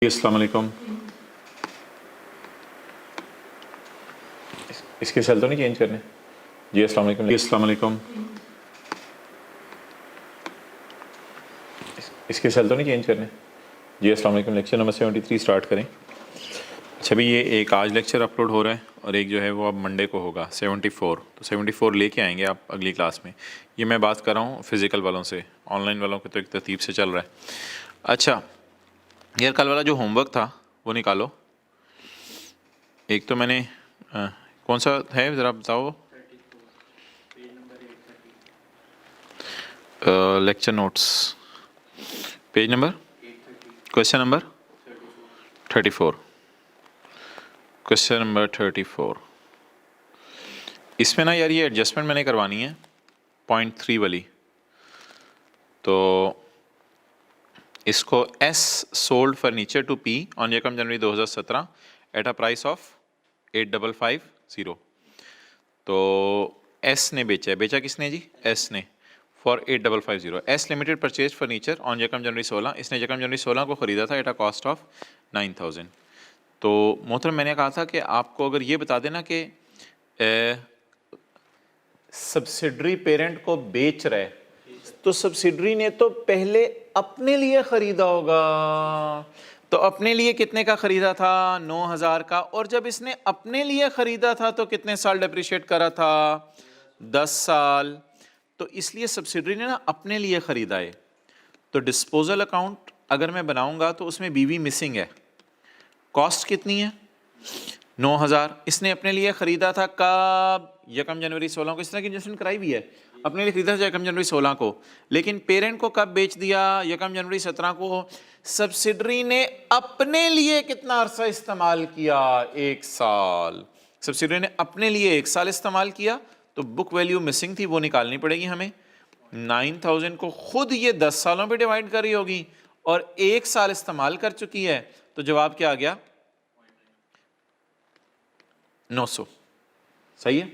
अस्सलाम वालेकुम। इसके सेल तो नहीं चेंज करने? जी अस्सलाम वालेकुम। अस्सलाम वालेकुम। इसके सेल तो नहीं चेंज करने? जी अस्सलाम वालेकुम। लेक्चर नंबर 73 स्टार्ट करें। अच्छा भी ये एक आज लेक्चर अपलोड हो रहा है और एक जो है वो अब मंडे को होगा 74। तो 74 लेके आएंगे आप अगली क्लास में। ये मैं बात कर रहा हूँ फ़िज़िकल वालों से, ऑनलाइन वालों के तो एक तरतीब से चल रहा है। अच्छा यार कल वाला जो होमवर्क था वो निकालो। एक तो मैंने कौन सा है ज़रा बताओ। Lecture notes page number, question number 34, question number 34। इसमें ना यार ये एडजस्टमेंट मैंने करवानी है 0.3 वाली। तो इसको S sold furniture to P on यकम जनवरी 2017 एट अ प्राइस ऑफ 8550। तो एस ने बेचा किसने जी? एस ने for 8550। S limited purchase furniture on यकम जनवरी 16। इसने यकम जनवरी 16 को ख़रीदा था एट अ कॉस्ट ऑफ 9000। तो मोहतरम मैंने कहा था कि आपको अगर ये बता देना कि सब्सिडरी पेरेंट को बेच रहा है तो सब्सिडरी ने तो पहले अपने लिए ख़रीदा होगा। तो अपने लिए कितने का ख़रीदा था? 9000 का। और जब इसने अपने लिए ख़रीदा था तो कितने साल डिप्रिशिएट करा था? 10 साल। तो इसलिए सब्सिडरी ने ना अपने लिए ख़रीदा है। तो डिस्पोजल अकाउंट अगर मैं बनाऊंगा तो उसमें बीवी मिसिंग है। कॉस्ट कितनी है? 9000। इसने अपने लिए ख़रीदा था कब? यकम जनवरी 16 को। इस तरह की इन्वेस्टमेंट कराई भी है। अपने लिए ख़रीदा था यकम जनवरी 16 को, लेकिन पेरेंट को कब बेच दिया? यकम जनवरी 17 को। सब्सिडरी ने अपने लिए कितना अरसा इस्तेमाल किया? 1 साल। सब्सिडरी ने अपने लिए 1 साल इस्तेमाल किया। तो बुक वैल्यू मिसिंग थी, वो निकालनी पड़ेगी हमें। 9000 को खुद ये 10 सालों पे डिवाइड कर रही होगी और 1 साल इस्तेमाल कर चुकी है। तो जवाब क्या आ गया? 900। सही है।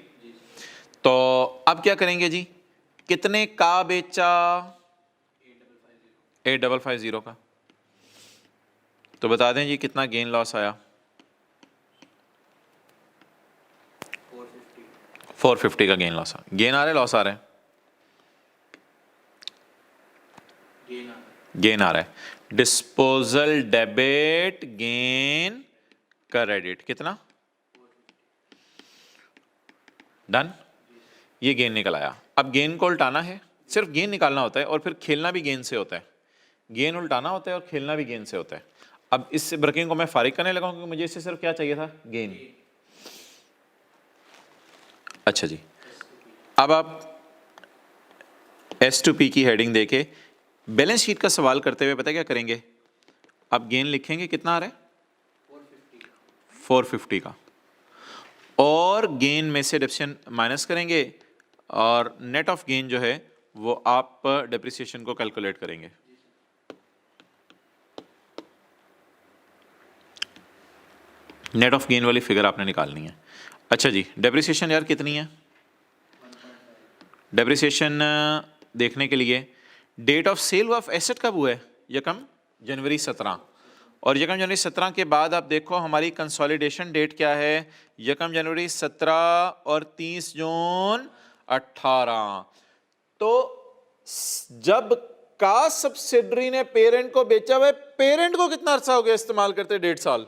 तो अब क्या करेंगे जी? कितने का बेचा? 8550 का। तो बता दें जी कितना गेन लॉस आया? 450 का गेन लॉस। गेन आ रहा है लॉस आ रहा है? गेन आ रहा है। डिस्पोजल डेबिट गेन क्रेडिट कितना? डन। ये गेन निकल आया। अब गेन को उल्टाना है। सिर्फ गेन निकालना होता है और फिर खेलना भी गेन से होता है। गेन उल्टाना होता है और खेलना भी गेन से होता है। अब इस ब्रेकिंग को मैं फारिग करने लगा क्योंकि मुझे इससे सिर्फ क्या चाहिए था? गेन। अच्छा जी, अब आप S2P की हेडिंग देके बैलेंस शीट का सवाल करते हुए पता क्या करेंगे? अब गेन लिखेंगे कितना आ रहा है? 450 का। और गेन में से डिप्रेशिएशन माइनस करेंगे और नेट ऑफ गेन जो है वो आप डिप्रिसिएशन को कैलकुलेट करेंगे। नेट ऑफ गेन वाली फिगर आपने निकालनी है। अच्छा जी, डेप्रिसिएशन यार कितनी है? डेप्रिसिएशन देखने के लिए date of sale of asset कब हुआ है? यकम जनवरी 17। और यकम जनवरी 17 के बाद आप देखो हमारी कंसोलिडेशन डेट क्या है? यकम जनवरी 17 और 30 जून 18। तो जब का सब्सिडरी ने पेरेंट को बेचा हुआ है, पेरेंट को कितना अरसा हो गया इस्तेमाल करते? 1.5 साल।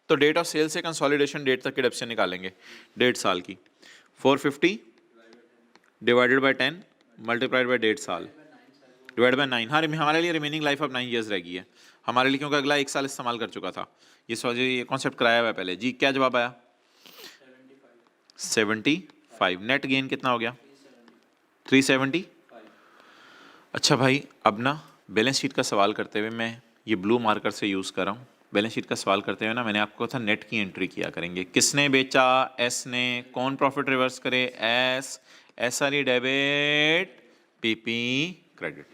तो डेट ऑफ सेल से कंसोलिडेशन डेट तक की डिडक्शन निकालेंगे 1.5 साल की। 450 डिवाइडेड बाय 10 मल्टीप्लाइड बाय 1.5 साल डिवाइड बाय 9। हाँ, हमारे लिए रिमेनिंग लाइफ अब 9 ईयर्स रह गई है हमारे लिए, क्योंकि अगला 1 साल इस्तेमाल कर चुका था। ये कॉन्सेप्ट कराया हुआ है पहले जी। क्या जवाब आया? 75। नेट गेन कितना हो गया? 370। अच्छा भाई, अब ना बैलेंस शीट का सवाल करते हुए मैं ये ब्लू मार्कर से यूज़ कर रहा हूँ। बैलेंस शीट का सवाल करते हुए ना मैंने आपको था नेट की एंट्री किया करेंगे। किसने बेचा? एस ने। कौन प्रॉफिट रिवर्स करे? S. SRE debit, PP credit.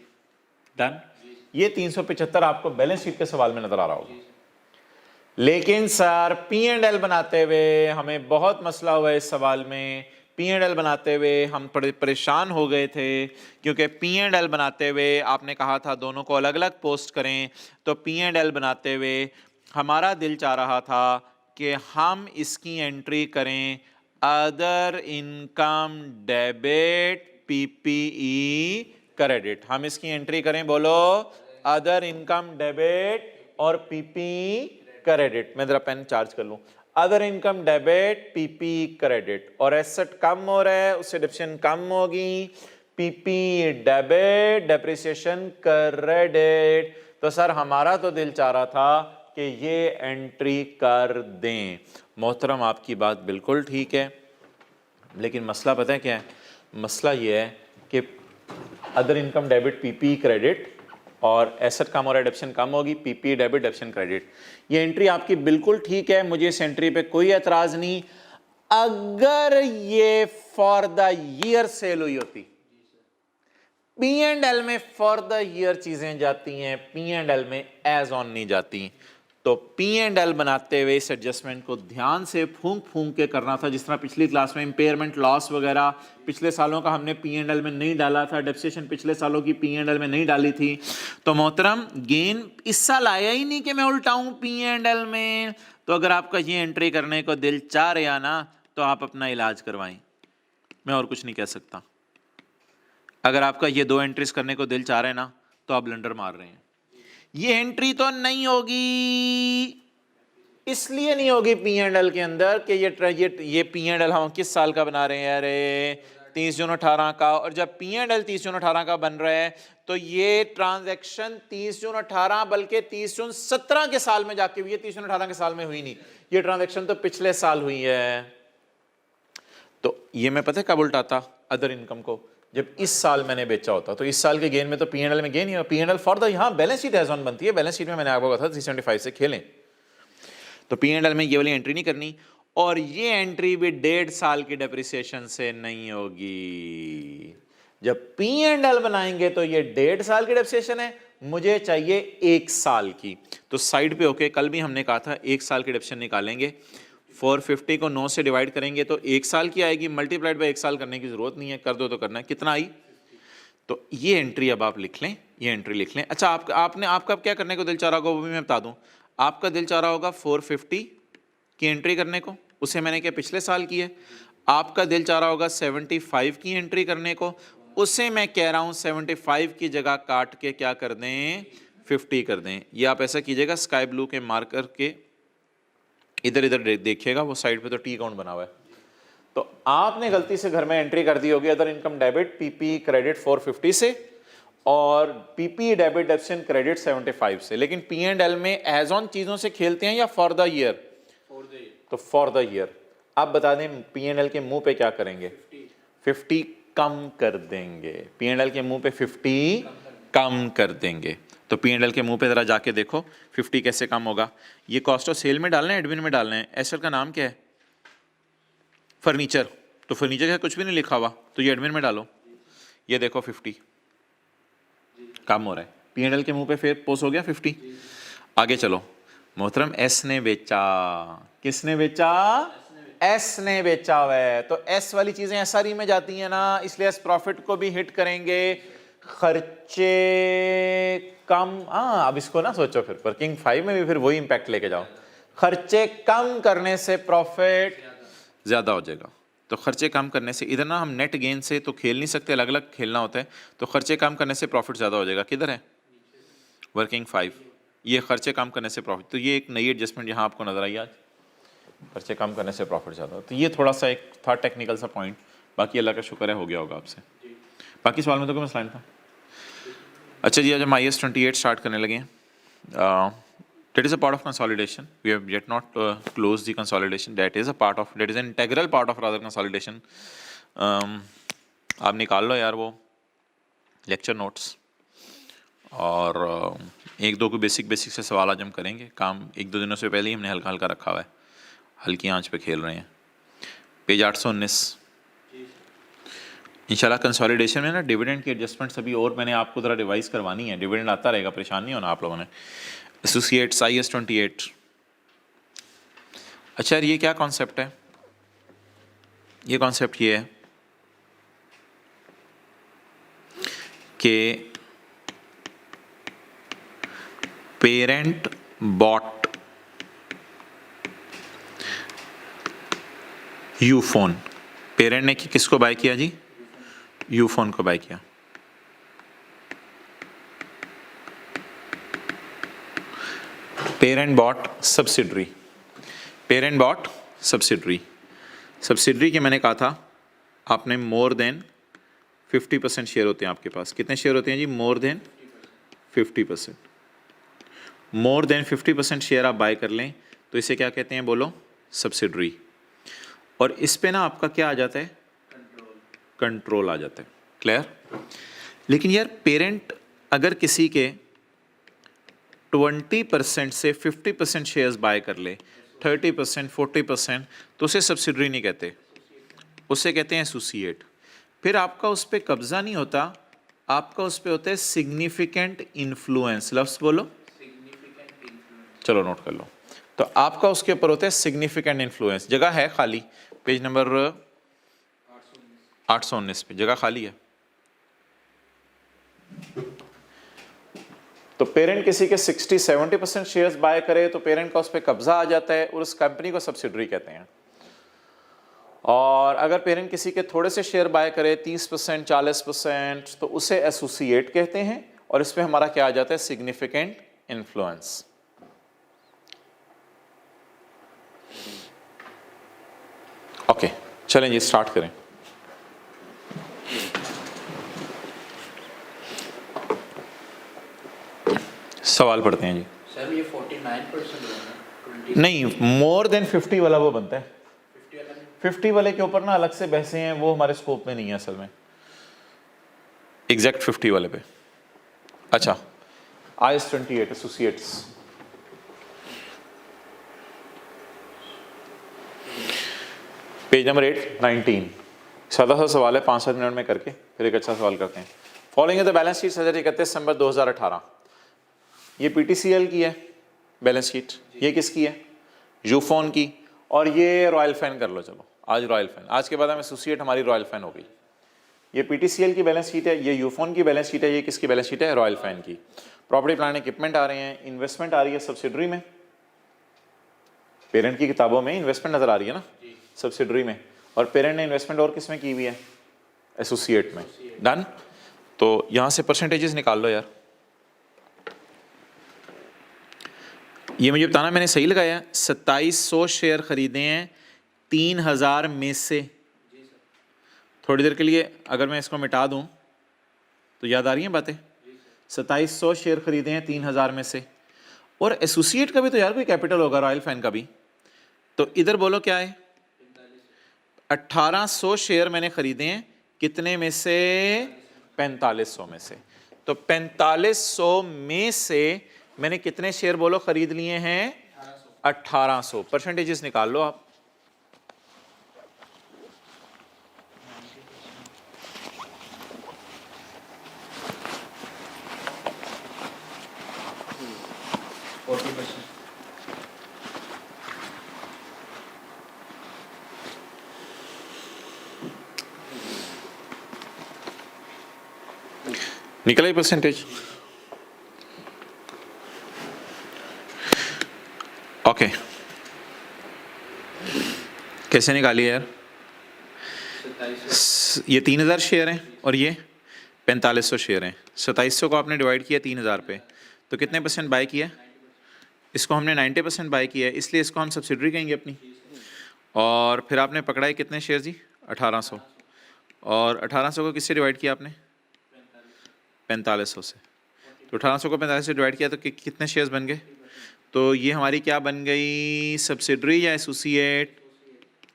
Done. ये 375 आपको बैलेंस शीट के सवाल में नजर आ रहा होगा। लेकिन सर P&L बनाते हुए हमें बहुत मसला हुआ है इस सवाल में। P&L बनाते हुए हम परेशान हो गए थे, क्योंकि P&L बनाते हुए आपने कहा था दोनों को अलग अलग पोस्ट करें। तो P&L बनाते हुए हमारा दिल चाह रहा था कि हम इसकी एंट्री करें other income debit PPE credit. हम इसकी एंट्री करें, बोलो, अदर इनकम डेबिट और PPE क्रेडिट। मैं जरा पेन चार्ज कर लूं। Other income debit PPE credit, और एसेट कम हो रहा है उससे डिप्रेशिएशन कम होगी, PPE डेबिट, डेप्रिसिएशन क्रेडिट। तो सर हमारा तो दिल चाह रहा था कि ये एंट्री कर दें। मोहतरम आपकी बात बिल्कुल ठीक है, लेकिन मसला पता है क्या है? मसला ये है कि other income debit PPE credit और एसेट कम हो रहा है, डेप्रिसिएशन कम होगी, PPE डेबिट, डेप्रिसिएशन क्रेडिट। ये एंट्री आपकी बिल्कुल ठीक है, मुझे इस एंट्री पे कोई एतराज नहीं, अगर ये फॉर द ईयर सेल हुई होती। P&L में फॉर द ईयर चीजें जाती हैं, P&L में एज ऑन नहीं जाती। तो P&L बनाते हुए इस एडजस्टमेंट को ध्यान से फूंक फूंक के करना था, जिस तरह पिछली क्लास में इंपेयरमेंट लॉस वगैरह पिछले सालों का हमने P&L में नहीं डाला था, डेप्रिसिएशन पिछले सालों की P&L में नहीं डाली थी। तो मोहतरम गेन इस साल आया ही नहीं कि मैं उल्टाऊं P&L में। तो अगर आपका ये एंट्री करने को दिल चाह रहा ना, तो आप अपना इलाज करवाएं, मैं और कुछ नहीं कह सकता। अगर आपका ये दो एंट्रीज करने को दिल चाह रहे हैं ना, तो आप ब्लंडर मार रहे हैं। ये एंट्री तो नहीं होगी, इसलिए नहीं होगी P&L के अंदर कि ये P&L हम किस साल का बना रहे हैं? अरे 30 जून 18 का। और जब P&L 30 जून 18 का बन रहा है, तो ये ट्रांजैक्शन 30 जून 18 बल्कि 30 जून 17 के साल में जाके हुई है, 30 जून 18 के साल में हुई नहीं। ये ट्रांजैक्शन तो पिछले साल हुई है। तो ये मैं पता है कब उल्टाता अदर इनकम को? जब इस साल मैंने बेचा होता। तो इस साल के गेन में तो P&L में गेन ही हो। P&L फॉर द, यहाँ बैलेंस शीट एज ऑन बनती है, बैलेंस शीट में मैंने आपको कहा था 375 से खेलें। तो P&L में ये वाली एंट्री नहीं करनी, और ये एंट्री भी 1.5 साल की डेप्रिसिएशन से नहीं होगी। जब P&L बनाएंगे तो ये 1.5 साल की डेप्रिसिएशन है, मुझे चाहिए 1 साल की। तो साइड पे होके कल भी हमने कहा था 1 साल की डेप्रिसिएशन निकालेंगे। 450 को 9 से डिवाइड करेंगे तो 1 साल की आएगी, मल्टीप्लाइड बाय 1 साल करने की जरूरत नहीं है, कर दो तो करना है। कितना आई? तो ये एंट्री अब आप लिख लें, ये एंट्री लिख लें। अच्छा, आपका क्या करने को दिल चाह रहा होगा वो भी मैं बता दूं। आपका दिल चाह रहा होगा 450 की एंट्री करने को, उसे मैंने क्या पिछले साल की है। आपका दिल चाह रहा होगा 75 की एंट्री करने को, उसे मैं कह रहा हूं 75 की जगह काट के क्या कर दें, 50 कर दें। ये आप ऐसा कीजिएगा, स्काई ब्लू के मार्कर के इधर इधर देखिएगा, वो साइड पे तो टी काउंट बना हुआ है। तो आपने गलती से घर में एंट्री कर दी होगी other income debit PPE credit 450 से और PPE डेबिट डेप्रिसिएशन क्रेडिट 75 से। लेकिन P&L में एज ऑन चीजों से खेलते हैं या फॉर द ईयर? तो फॉर द ईयर। आप बता दें P&L के मुंह पे क्या करेंगे? 50 कम कर देंगे। P&L के मुंह पे 50 कम कर देंगे। तो P&L के मुंह पे जरा जाके देखो 50 कैसे कम होगा। ये कॉस्ट ऑफ सेल में डालना है, एडमिन में डालना है। एसेट का नाम क्या है? फर्नीचर। तो फर्नीचर का कुछ भी नहीं लिखा हुआ, तो ये एडमिन में डालो। ये देखो 50 कम हो रहा है। P&L के मुंह पे फिर पोस्ट हो गया 50। आगे चलो मोहतरम, एस ने बेचा। किसने बेचा? एस ने बेचा हुआ है। तो एस वाली चीजें एसआरई में जाती हैं ना, इसलिए एस प्रॉफिट को भी हिट करेंगे। खर्चे कम, हाँ अब इसको ना सोचो, फिर वर्किंग 5 में भी फिर वही इंपैक्ट लेके जाओ। खर्चे कम करने से प्रॉफिट ज्यादा हो जाएगा। तो खर्चे कम करने से, इधर ना हम नेट गेन से तो खेल नहीं सकते, अलग अलग खेलना होता है। तो खर्चे कम करने से प्रॉफिट ज्यादा हो जाएगा। किधर है? वर्किंग 5। ये खर्चे कम करने से प्रॉफिट, तो ये एक नई एडजस्टमेंट यहाँ आपको नजर आई आज। खर्चे कम करने से प्रॉफिट ज्यादा, तो ये थोड़ा सा एक था टेक्निकल सा पॉइंट। बाकी अल्लाह का शुक्र है हो गया होगा आपसे। बाकी सवाल में तो कोई मसला नहीं था। अच्छा जी, आज हम IAS 28 स्टार्ट करने लगे हैं। That is a part of consolidation. We have yet not closed the consolidation. That is an integral part of rather consolidation. आप निकाल लो यार वो लेक्चर नोट्स, और एक दो को बेसिक से सवाल आज हम करेंगे। काम 1-2 दिनों से पहले ही हमने हल्का हल्का रखा हुआ है, हल्की आंच पे खेल रहे हैं। पेज 819। इंशाल्लाह कंसोलिडेशन में ना डिविडेंड की एडजस्टमेंट्स अभी और मैंने आपको ज़रा रिवाइज करवानी है। डिविडेंड आता रहेगा, परेशान नहीं होना आप लोगों ने। Associates IAS 28। अच्छा यार, ये क्या कॉन्सेप्ट है? ये कॉन्सेप्ट ये है कि पेरेंट बॉट यूफोन, पेरेंट ने किसको बाय किया जी? यूफोन को बाय किया। Parent bought subsidiary, parent bought subsidiary, subsidiary के मैंने कहा था आपने मोर देन 50% शेयर होते हैं आपके पास। कितने शेयर होते हैं जी? More than 50%। More than 50% share आप बाय कर लें तो इसे क्या कहते हैं बोलो? सब्सिडरी। और इस पे ना आपका क्या आ जाता है? कंट्रोल आ जाता है। क्लियर? लेकिन यार पेरेंट अगर किसी के 20% से 50% शेयर्स बाय कर ले, 30%, 40%, तो उसे सब्सिडरी नहीं कहते, उसे कहते हैं एसोसिएट। फिर आपका उस पर कब्जा नहीं होता, आपका उस पर होता है सिग्निफिकेंट इन्फ्लुएंस। लफ्ज़ बोलो, चलो नोट कर लो। तो आपका उसके ऊपर होता है सिग्निफिकेंट इन्फ्लुएंस। जगह है खाली, पेज नंबर 819 पे जगह खाली है। तो पेरेंट किसी के 60-70% शेयर्स बाय करे तो पेरेंट का उस पर कब्जा आ जाता है और उस कंपनी को सब्सिडरी कहते हैं। और अगर पेरेंट किसी के थोड़े से शेयर बाय करे 30%, 40%, तो उसे एसोसिएट कहते हैं और इस पे हमारा क्या आ जाता है? Significant influence. ओके, चलें जी स्टार्ट करें। सवाल पढ़ते हैं जी। सर ये 49% नहीं, मोर देन 50 वाला वो बनता है। 50 वाले के ऊपर ना अलग से बहसें हैं, वो हमारे स्कोप में नहीं है असल में। एग्जैक्ट 50 वाले पे। अच्छा, IS 28 एसोसिएट्स। Page number 819। सादा सा सवाल है, 5-7 मिनट में करके फिर एक अच्छा सवाल करते हैं। फॉलोइंग द बैलेंस शीट 31 दिसंबर 2018। ये पीटीसीएल की है बैलेंस शीट, ये किसकी है? यूफोन की। और ये रॉयल फैन कर लो, चलो आज रॉयल फैन, आज के बाद हम एसोसिएट हमारी रॉयल फैन हो गई। ये पीटीसीएल की बैलेंस शीट है, ये यूफोन की बैलेंस शीट है, ये किसकी बैलेंस शीट है? रॉयल फैन की। प्रॉपर्टी प्लांट इक्विपमेंट आ रहे हैं, इन्वेस्टमेंट आ रही है सब्सिडरी में। पेरेंट की किताबों में इन्वेस्टमेंट नजर आ रही है ना सब्सिडरी में, और पेरेंट ने इन्वेस्टमेंट और किसमें की हुई है? एसोसिएट में। डन। तो यहां से परसेंटेजेस निकाल लो यार। ये मुझे बताना मैंने सही लगाया? 2700 शेयर खरीदे हैं 3000 में से। थोड़ी देर के लिए अगर मैं इसको मिटा दूं तो याद आ रही हैं बातें? 2700 शेयर खरीदे हैं 3000 में से। और एसोसिएट का भी तो यार कोई कैपिटल होगा, रॉयल फैन का भी। तो इधर बोलो क्या है? 1800 शेयर मैंने खरीदे हैं कितने में से? 4500 में से। तो 4500 में से मैंने कितने शेयर बोलो खरीद लिए हैं? 1800। परसेंटेजेस निकाल लो आप। निकला ही परसेंटेज। ओके, कैसे निकाली यार? ये 3000 शेयर हैं और ये 4500 शेयर हैं। 2700 को आपने डिवाइड किया 3000 पे, तो कितने परसेंट बाय किया? इसको हमने 90% बाय किया है, इसलिए इसको हम सब्सिडरी कहेंगे अपनी। और फिर आपने पकड़ाए कितने शेयर जी? 1800। और 1800 को किससे डिवाइड किया आपने? 4500 से। तो 1800 को 4500 से डिवाइड किया तो कितने शेयर्स बन गए? तो ये हमारी क्या बन गई? सब्सिडरी या एसोसिएट?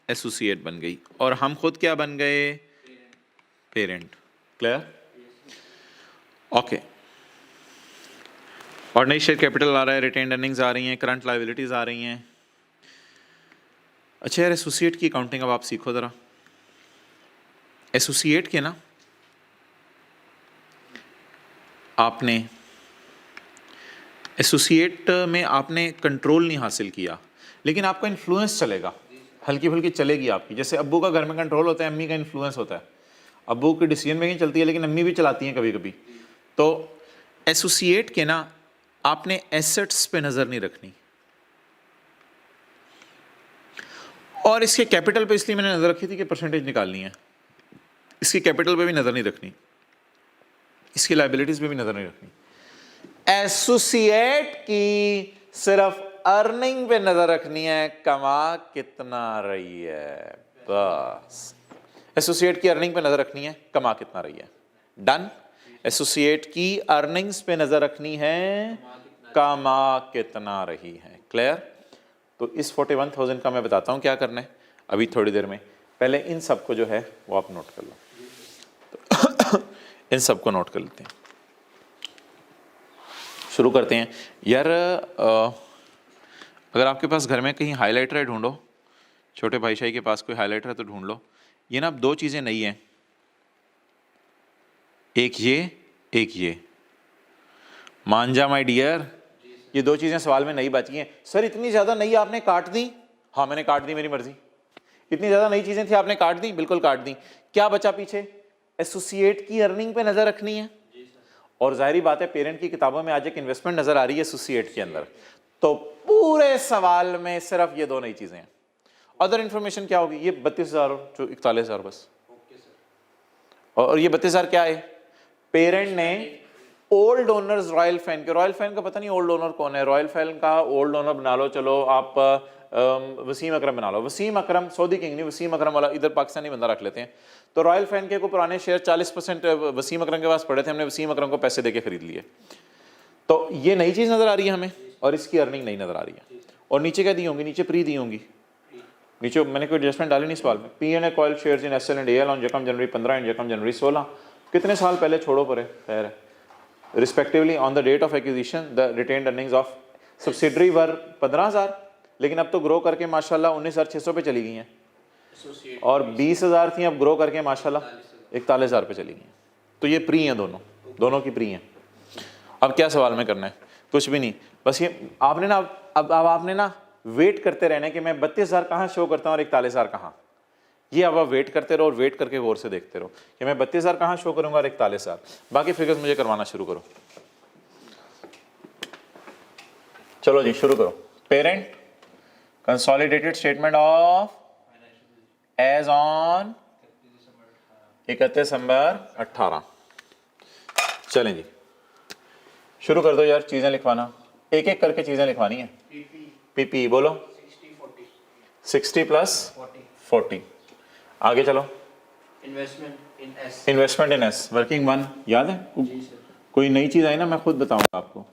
एसोसिएट बन गई। और हम खुद क्या बन गए? Parent. Clear? Okay. Ordinary share capital आ रहा है, रिटेन्ड अर्निंग्स आ रही हैं, करंट लायबिलिटीज आ रही हैं। अच्छा यार, एसोसिएट की अकाउंटिंग अब आप सीखो ज़रा। एसोसिएट के ना आपने एसोसिएट में आपने कंट्रोल नहीं हासिल किया, लेकिन आपका इन्फ्लुएंस चलेगा। हल्की फुल्की चलेगी आपकी। जैसे अब्बू का घर में कंट्रोल होता है, अम्मी का इन्फ्लुएंस होता है। अब्बू की डिसीजन मेकिंग चलती है लेकिन अम्मी भी चलाती हैं कभी कभी। तो एसोसिएट के ना आपने एसेट्स पे नज़र नहीं रखनी, और इसके कैपिटल पे इसलिए मैंने नज़र रखी थी कि परसेंटेज निकालनी है। इसकी कैपिटल पे भी नज़र नहीं रखनी, इसकी लाइबिलिटीज पे भी नज़र नहीं रखनी। एसोसिएट की सिर्फ अर्निंग पे नज़र रखनी है, कमा कितना रही है, बस। एसोसिएट की अर्निंग पे नज़र रखनी है, कमा कितना रही है। डन। एसोसिएट की अर्निंग्स पे नज़र रखनी है, कमा कितना रही है। क्लियर। तो इस 41,000 का मैं बताता हूँ क्या करना है अभी थोड़ी देर में। पहले इन सब को जो है वो आप नोट कर लो। तो इन सब को नोट कर लेते हैं, शुरू करते हैं। यार अगर आपके पास घर में कहीं हाइलाइटर है ढूंढो, छोटे भाई शाही के पास कोई हाइलाइटर है तो ढूंढ लो। ये ना अब दो चीज़ें नई हैं, एक ये। मान जा माय डियर, ये दो चीज़ें सवाल में नई बची हैं। सर इतनी ज़्यादा नई आपने काट दी? हाँ मैंने काट दी, मेरी मर्जी। इतनी ज़्यादा नई चीज़ें थी आपने काट दी? बिल्कुल काट दी। क्या बचा पीछे? एसोसिएट की अर्निंग पे नज़र रखनी है, और जाहिर बात है पेरेंट की किताबों में आज एक इन्वेस्टमेंट नज़र आ रही है एसोसिएट के अंदर। तो पूरे सवाल में सिर्फ ये दो नई चीज़ें हैं। अदर इन्फॉर्मेशन क्या होगी? ये 32,000 और 41,000 बस। और ये 32,000 क्या है? पेरेंट ने ओल्ड ओनर्स रॉयल फैन के, रॉयल फैन का पता नहीं ओल्ड ओनर कौन है, रॉयल फैन का ओल्ड ओनर बना लो, चलो आप वसीम अकरम बना लो। वसीम अकरम, सऊदी किंग नहीं, वसीम अकरम वाला इधर पाकिस्तानी बंदा रख लेते हैं। तो रॉयल फैन के को पुराने शेयर 40% वसीम अकरम के पास पड़े थे, हमने वसीम अकरम को पैसे देके खरीद लिए। तो ये नई चीज़ नज़र आ रही है हमें, और इसकी अर्निंग नहीं नज़र आ रही है। और नीचे क्या दी होंगी? नीचे प्री दी होंगी। नीचे मैंने कोई एडजस्टमेंट डाली नहीं सवाल में। P&A coil shares in SL and AL on जकम जनवरी 15 एंड जकम जनवरी 16। कितने साल पहले छोड़ो परे, खैर है। Respectively on the date of acquisition the retained earnings of subsidiary were 15,000, लेकिन अब तो ग्रो करके माशाल्लाह 19,600 पे चली गई हैं, और 20,000 थी, अब ग्रो करके माशाल्लाह 41,000 पे चली गई हैं। तो ये प्री हैं, दोनों की प्री हैं। अब क्या सवाल में करना है? कुछ भी नहीं, बस ये आपने ना अब आपने ना वेट करते रहना है कि मैं 32,000 कहाँ शो करता हूँ और 41,000 कहाँ। ये अब आप वेट करते रहो और वेट करके गौर से देखते रहो कि मैं 32,000 कहाँ शो करूँगा और 41,000। बाकी फिगर्स मुझे करवाना शुरू करो। चलो जी शुरू करो। Parent consolidated statement of as on 31 दिसंबर 18। चलें जी शुरू कर दो यार, चीज़ें लिखवाना, एक एक करके चीज़ें लिखवानी है। पीपी बोलो 60 प्लस 40। आगे चलो। इन्वेस्टमेंट इन एस वर्किंग 1 याद है? कोई नई चीज़ आई ना मैं खुद बताऊंगा आपको।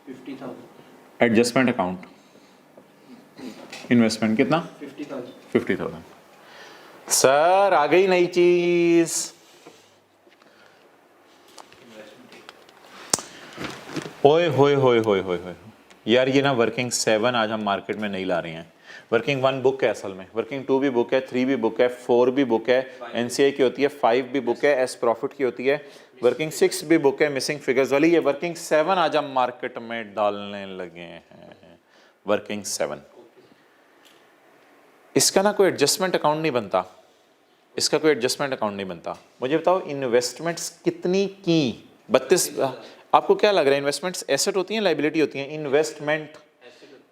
50,000 एडजस्टमेंट अकाउंट इन्वेस्टमेंट कितना? 50,000। सर आ गई नई चीज। ओए होए होए होए होए होए यार, ये ना वर्किंग 7 आज हम मार्केट में नहीं ला रहे हैं। वर्किंग 1 बुक है असल में, वर्किंग 2 भी बुक है, 3 भी बुक है, 4 भी बुक है, एनसीआई की होती है, 5 भी बुक है, एस प्रॉफिट की होती है, वर्किंग 6 भी बुक है मिसिंग फिगर्स वाली। ये वर्किंग 7 आज हम मार्केट में डालने लगे हैं। वर्किंग 7 इसका ना कोई एडजस्टमेंट अकाउंट नहीं बनता, इसका कोई एडजस्टमेंट अकाउंट नहीं बनता। मुझे बताओ इन्वेस्टमेंट्स कितनी की? 32। आपको क्या लग रहा है इन्वेस्टमेंट्स एसेट होती हैं लाइबिलिटी होती हैं? इन्वेस्टमेंट,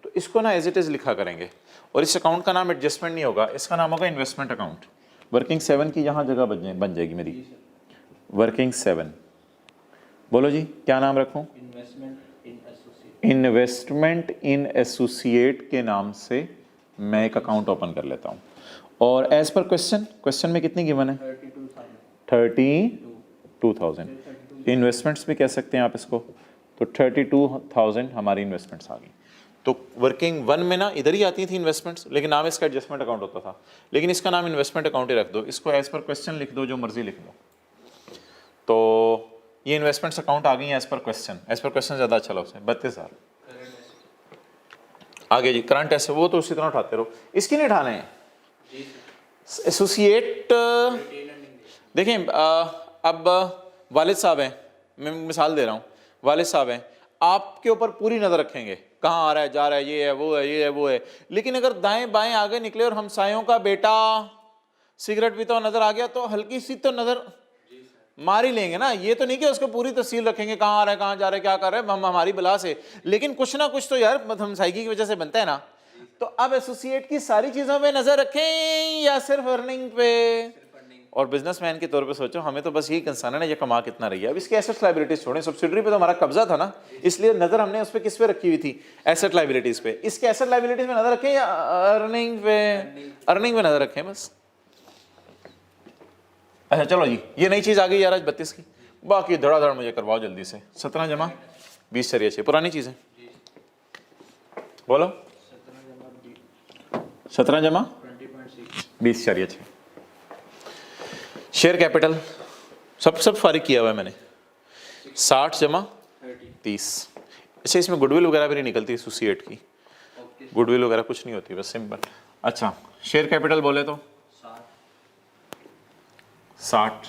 तो इसको ना एज इट इज लिखा करेंगे, और इस अकाउंट का नाम एडजस्टमेंट नहीं होगा, इसका नाम होगा इन्वेस्टमेंट अकाउंट। वर्किंग 7 की यहाँ जगह बन जाएगी मेरी। वर्किंग 7 बोलो जी क्या नाम रखूं? इन्वेस्टमेंट इन एसोसिएट के नाम से मैं एक अकाउंट ओपन कर लेता हूं, और एज पर क्वेश्चन में कितनी गिवन है? 32,000। इन्वेस्टमेंट्स भी कह सकते हैं आप इसको, तो 32,000 हमारी इन्वेस्टमेंट्स आ गई। तो वर्किंग 1 में ना इधर ही आती थी इन्वेस्टमेंट्स, लेकिन नाम इसका एडजस्टमेंट अकाउंट होता था, लेकिन इसका नाम इन्वेस्टमेंट अकाउंट ही रख दो। इसको एज पर क्वेश्चन लिख दो, जो मर्जी लिख दो। तो ये इन्वेस्टमेंट्स अकाउंट आ गई है as per question. As per question ज़्यादा अच्छा लफ्ज़ है। 32,000 आगे जी। करंट ऐसे वो तो उसी तरह उठाते रहो, इसकी नहीं उठाने हैं। एसोसिएट देखें, अब वालिद साहब हैं, मैं मिसाल दे रहा हूँ, वालिद साहब हैं, आपके ऊपर पूरी नजर रखेंगे, कहाँ आ रहा है, जा रहा है, ये है, वो है, ये है, वो है। लेकिन अगर दाएं बाएं आगे निकले और हमसायों का बेटा सिगरेट पीता हुआ नजर आ गया तो हल्की सी तो नजर मार ही लेंगे ना। ये तो नहीं कि उसको पूरी तफसील रखेंगे, कहाँ आ रहा है, कहाँ जा रहा है, क्या कर रहा है, हम हमारी बला से। लेकिन कुछ ना कुछ तो यार हमसायगी की वजह से बनता है ना। तो अब एसोसिएट की सारी चीजों पे नजर रखें या सिर्फ अर्निंग पे? और बिजनेसमैन के तौर पे सोचो, हमें तो बस यही कंसर्न है ना, ये कमा कितना रही है। अब इसके एसेट लायबिलिटीज छोड़ें, सब्सिडरी पे तो हमारा कब्जा था ना, इसलिए नजर हमने उस पर किस पे रखी हुई थी, एसेट लायबिलिटीज पे। इसके एसेट लायबिलिटीज में नजर रखें या अर्निंग पे? अर्निंग पे नजर रखें बस। अच्छा चलो जी, ये नई चीज आ गई यार आज 32 की, बाकी धड़ाधड़ मुझे करवाओ जल्दी से। 17 जमा 20 चरिया 6, पुरानी चीज है, बोलो। 17 जमा 20 चरिया 6। शेयर कैपिटल सब फारिग किया हुआ है मैंने, 60 जमा 30। अच्छा, इसमें गुडविल वगैरह भी नहीं निकलती एसोसिएट की, गुडविल वगैरह कुछ नहीं होती, बस सिंपल। अच्छा, शेयर कैपिटल बोले तो 60,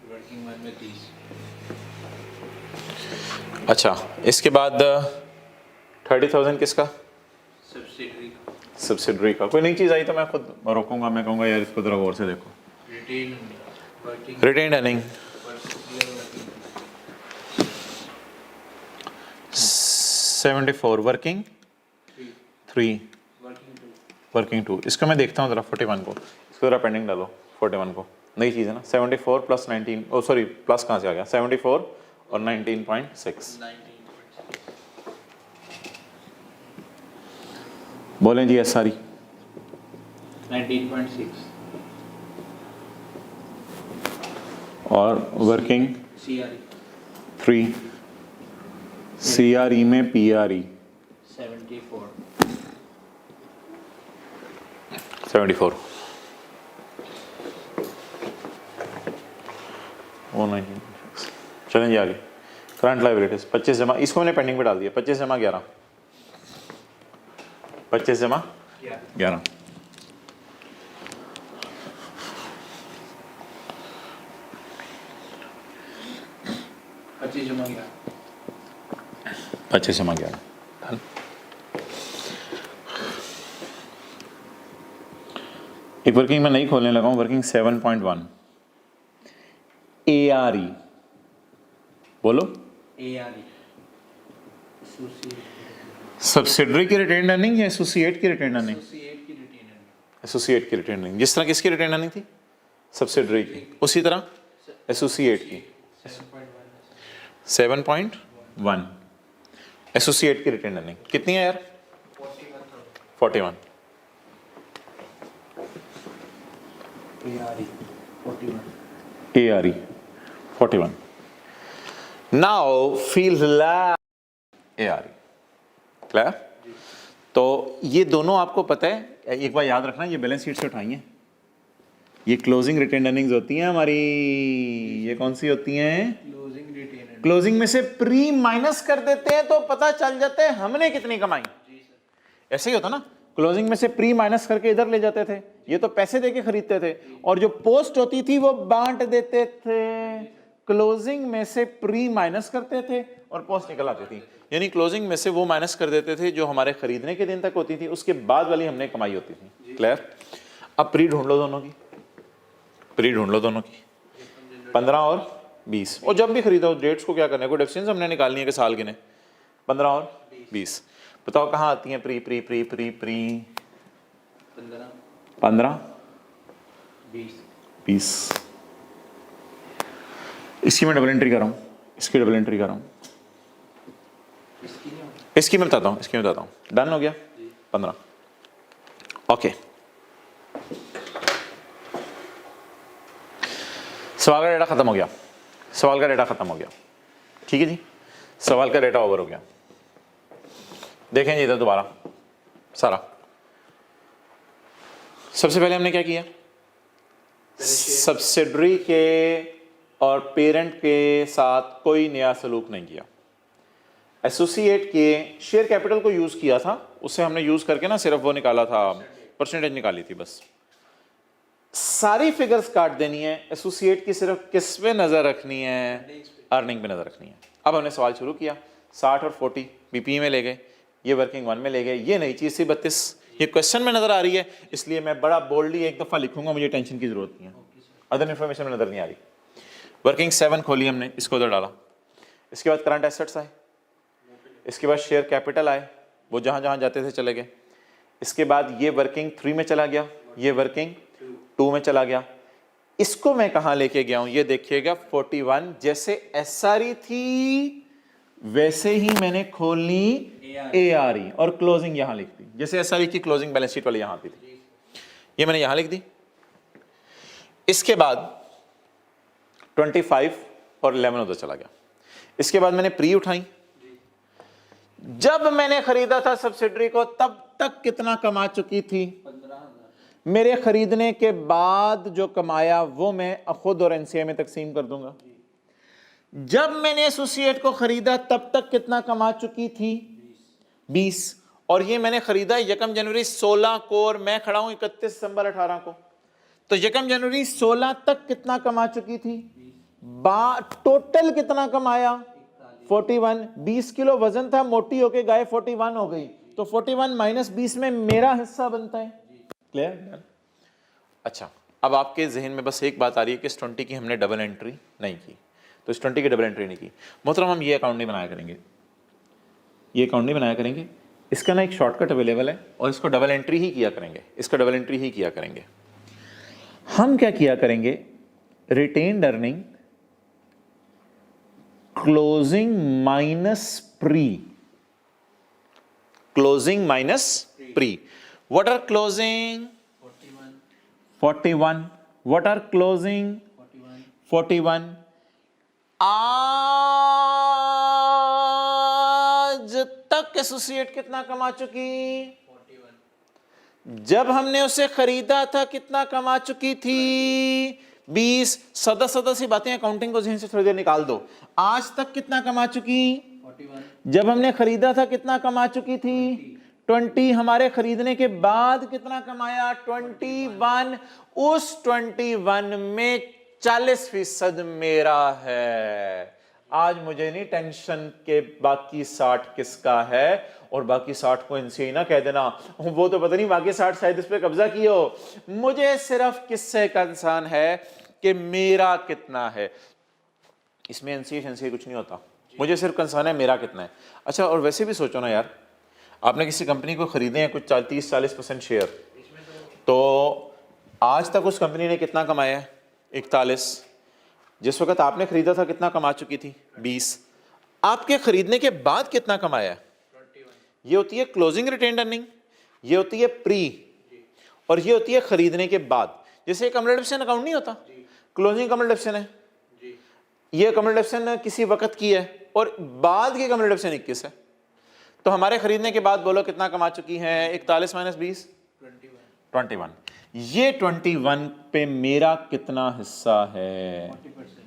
वर्किंग वन में 30। अच्छा, इसके बाद 30,000 किसका? सब्सिडरी का। सब्सिडरी का। कोई नई चीज़ आई तो मैं खुद रोकूंगा, मैं कहूँगा यार इसको जरा गौर से देखो। Retain working retained earning 74, working 3, working 2। इसको मैं देखता हूँ ज़रा 41 को, इसको ज़रा पेंडिंग डालो 41 को। नई चीज़ है ना, 74 प्लस 19, ओ सॉरी प्लस कहाँ से आ गया, 74 और 19.6। बोलें जी, सारी 19.6 और वर्किंग CRE 3, CRE में PRE 74 74 19.6। चलें जी आगे। करंट लाइबिलिटीज 25 जमा, इसको मैंने पेंडिंग पे डाल दिया, 25 जमा 11, 25 जमा 11। जमा गया 25 जमा 11। एक वर्किंग में नहीं खोलने लगा हूँ, वर्किंग 7.1 ARE, बोलो। ARE सब्सिडरी की रिटेन अर्निंग या एसोसिएट की रिटेन अर्निंग? एसोसिएट की रिटेन अर्निंग। एसोसिएट की रिटेन अर्निंग, जिस तरह किसकी रिटेन अर्निंग थी सब्सिडरी की, उसी तरह एसोसिएट की 7.1। एसोसिएट की रिटेन अर्निंग कितनी है यार? 41। ARE 41। Now feel ARE clear? तो ये दोनों आपको पता है, एक बार याद रखना, ये बैलेंस शीट से उठाइए, ये क्लोजिंग रिटेन अर्निंग्स होती हैं हमारी। ये कौन सी होती हैं? Closing retain. क्लोजिंग में से प्री माइनस कर देते हैं तो पता चल जाता है हमने कितनी कमाई। ऐसे ही होता ना, क्लोजिंग में से प्री माइनस करके इधर ले जाते थे, ये तो पैसे देके खरीदते थे, और जो पोस्ट होती थी वो बांट देते थे। क्लोजिंग में से प्री माइनस करते थे और पोस्ट निकल आती थी, यानी क्लोजिंग में से वो माइनस कर देते थे जो हमारे खरीदने के दिन तक होती थी, उसके बाद वाली हमने कमाई होती थी। क्लियर? अब प्री ढूंढ लो दोनों की, प्री ढूंढ लो दोनों की, 15 और 20। और जब भी खरीदो डेट्स को क्या करना है, कोई डेफिनेशन हमने निकालनी है कि साल गिने, 15 और 20। बताओ कहाँ आती हैं pre pre pre pre pre? 15 20। इसकी मैं डबल एंट्री कर रहा हूँ, इसकी डबल एंट्री कर रहा हूँ, इसकी मैं बताता हूँ, इसकी मैं बताता हूँ। डन हो गया 15। ओके, सवाल का डेटा खत्म हो गया, सवाल का डेटा खत्म हो गया। ठीक है जी, सवाल का डेटा ओवर हो गया। देखें जी इधर दोबारा सारा। सबसे पहले हमने क्या किया, सब्सिडरी के और पेरेंट के साथ कोई नया सलूक नहीं किया। एसोसिएट के शेयर कैपिटल को यूज किया था, उससे हमने यूज करके ना सिर्फ वो निकाला था, परसेंटेज निकाली थी बस। सारी फिगर्स काट देनी है, एसोसिएट की सिर्फ किस पे नजर रखनी है? अर्निंग पे नजर रखनी है। अब हमने सवाल शुरू किया, 60 और 40 बीपी में ले गए, ये वर्किंग 1 में ले गए, ये नई चीज़ थी 32, ये क्वेश्चन में नज़र आ रही है, इसलिए मैं बड़ा बोल्डली एक दफ़ा लिखूंगा, मुझे टेंशन की ज़रूरत नहीं है, अदर इन्फॉर्मेशन में नज़र नहीं आ रही। वर्किंग 7 खोली हमने, इसको उधर डाला, इसके बाद करंट एसेट्स आए, इसके बाद शेयर कैपिटल आए, वो जहाँ जहाँ जाते थे चले गए, इसके बाद ये वर्किंग 3 में चला गया, ये वर्किंग 2 में चला गया, इसको मैं कहाँ लेके गया हूँ, ये देखिएगा 41, जैसे एसआरई थी वैसे ही मैंने खोलनी एआरई और क्लोजिंग यहां लिख दी, जैसे एसआरई की क्लोजिंग बैलेंस शीट वाली यहां पे थी, ये मैंने यहां लिख दी। इसके बाद 25 और 11 उधर चला गया। इसके बाद मैंने प्री उठाई, जब मैंने खरीदा था सब्सिडरी को तब तक कितना कमा चुकी थी, 15,000। मेरे खरीदने के बाद जो कमाया वो मैं खुद और एनसीए में तकसीम कर दूंगा। जब मैंने एसोसिएट को खरीदा तब तक कितना कमा चुकी थी, 20, और ये मैंने खरीदा 1 जनवरी 16 को और मैं खड़ा हूं 31 दिसंबर 18 को, तो 1 जनवरी 16 तक कितना कमा चुकी थी, टोटल कितना कमाया 41, 20 किलो वजन था, मोटी होके गाय 41 हो गई, तो 41 माइनस 20 में मेरा हिस्सा बनता है। क्लियर? अच्छा, अब आपके जहन में बस एक बात आ रही है कि इस 20 की हमने डबल एंट्री नहीं की, तो इस 20 की डबल एंट्री नहीं की, मोहतरम हम ये अकाउंट नहीं बनाया करेंगे, ये अकाउंट नहीं बनाया करेंगे, इसका ना एक शॉर्टकट अवेलेबल है और इसको डबल एंट्री ही किया करेंगे, इसका डबल एंट्री ही किया करेंगे। हम क्या किया करेंगे, retained earning closing minus pre, closing minus pre, what are closing 41, what are closing 41। आज तक एसोसिएट कितना कमा चुकी, 41। जब हमने उसे खरीदा था कितना कमा चुकी थी, 20। सदा सदा सी बातें, अकाउंटिंग को जहन से थोड़ी देर निकाल दो। आज तक कितना कमा चुकी, 41। जब हमने खरीदा था कितना कमा चुकी थी, 20। हमारे खरीदने के बाद कितना कमाया, 21। उस 21 में 40% मेरा है। आज मुझे नहीं टेंशन के बाकी 60 किसका है, और बाकी 60 को इनसे ही ना कह देना वो तो पता नहीं बाकी 60 शायद इस पे कब्जा किए हो। मुझे सिर्फ किससे कंसर्न है कि मेरा कितना है, इसमें एनसीए कुछ नहीं होता, मुझे सिर्फ कंसर्न है मेरा कितना है। अच्छा, और वैसे भी सोचो ना यार, आपने किसी कंपनी को खरीदे हैं कुछ 30-40% शेयर, तो आज तक उस कंपनी ने कितना कमाया है, 41। जिस वक्त आपने खरीदा था कितना कमा चुकी थी, 20। आपके खरीदने के बाद कितना कमाया है, 21। ये होती है क्लोजिंग रिटेन्ड अर्निंग, ये होती है प्री, और ये होती है खरीदने के बाद। जैसे कम्युलेटिव अकाउंट नहीं होता, क्लोजिंग कम्युलेटिव है, ये कम्युलेटिव किसी वक्त की है और बाद की कम्युलेटिव 21 है। तो हमारे खरीदने के बाद बोलो कितना कमा चुकी है, 41 माइनस 20, 21। ये 21 पे मेरा कितना हिस्सा है, 40%।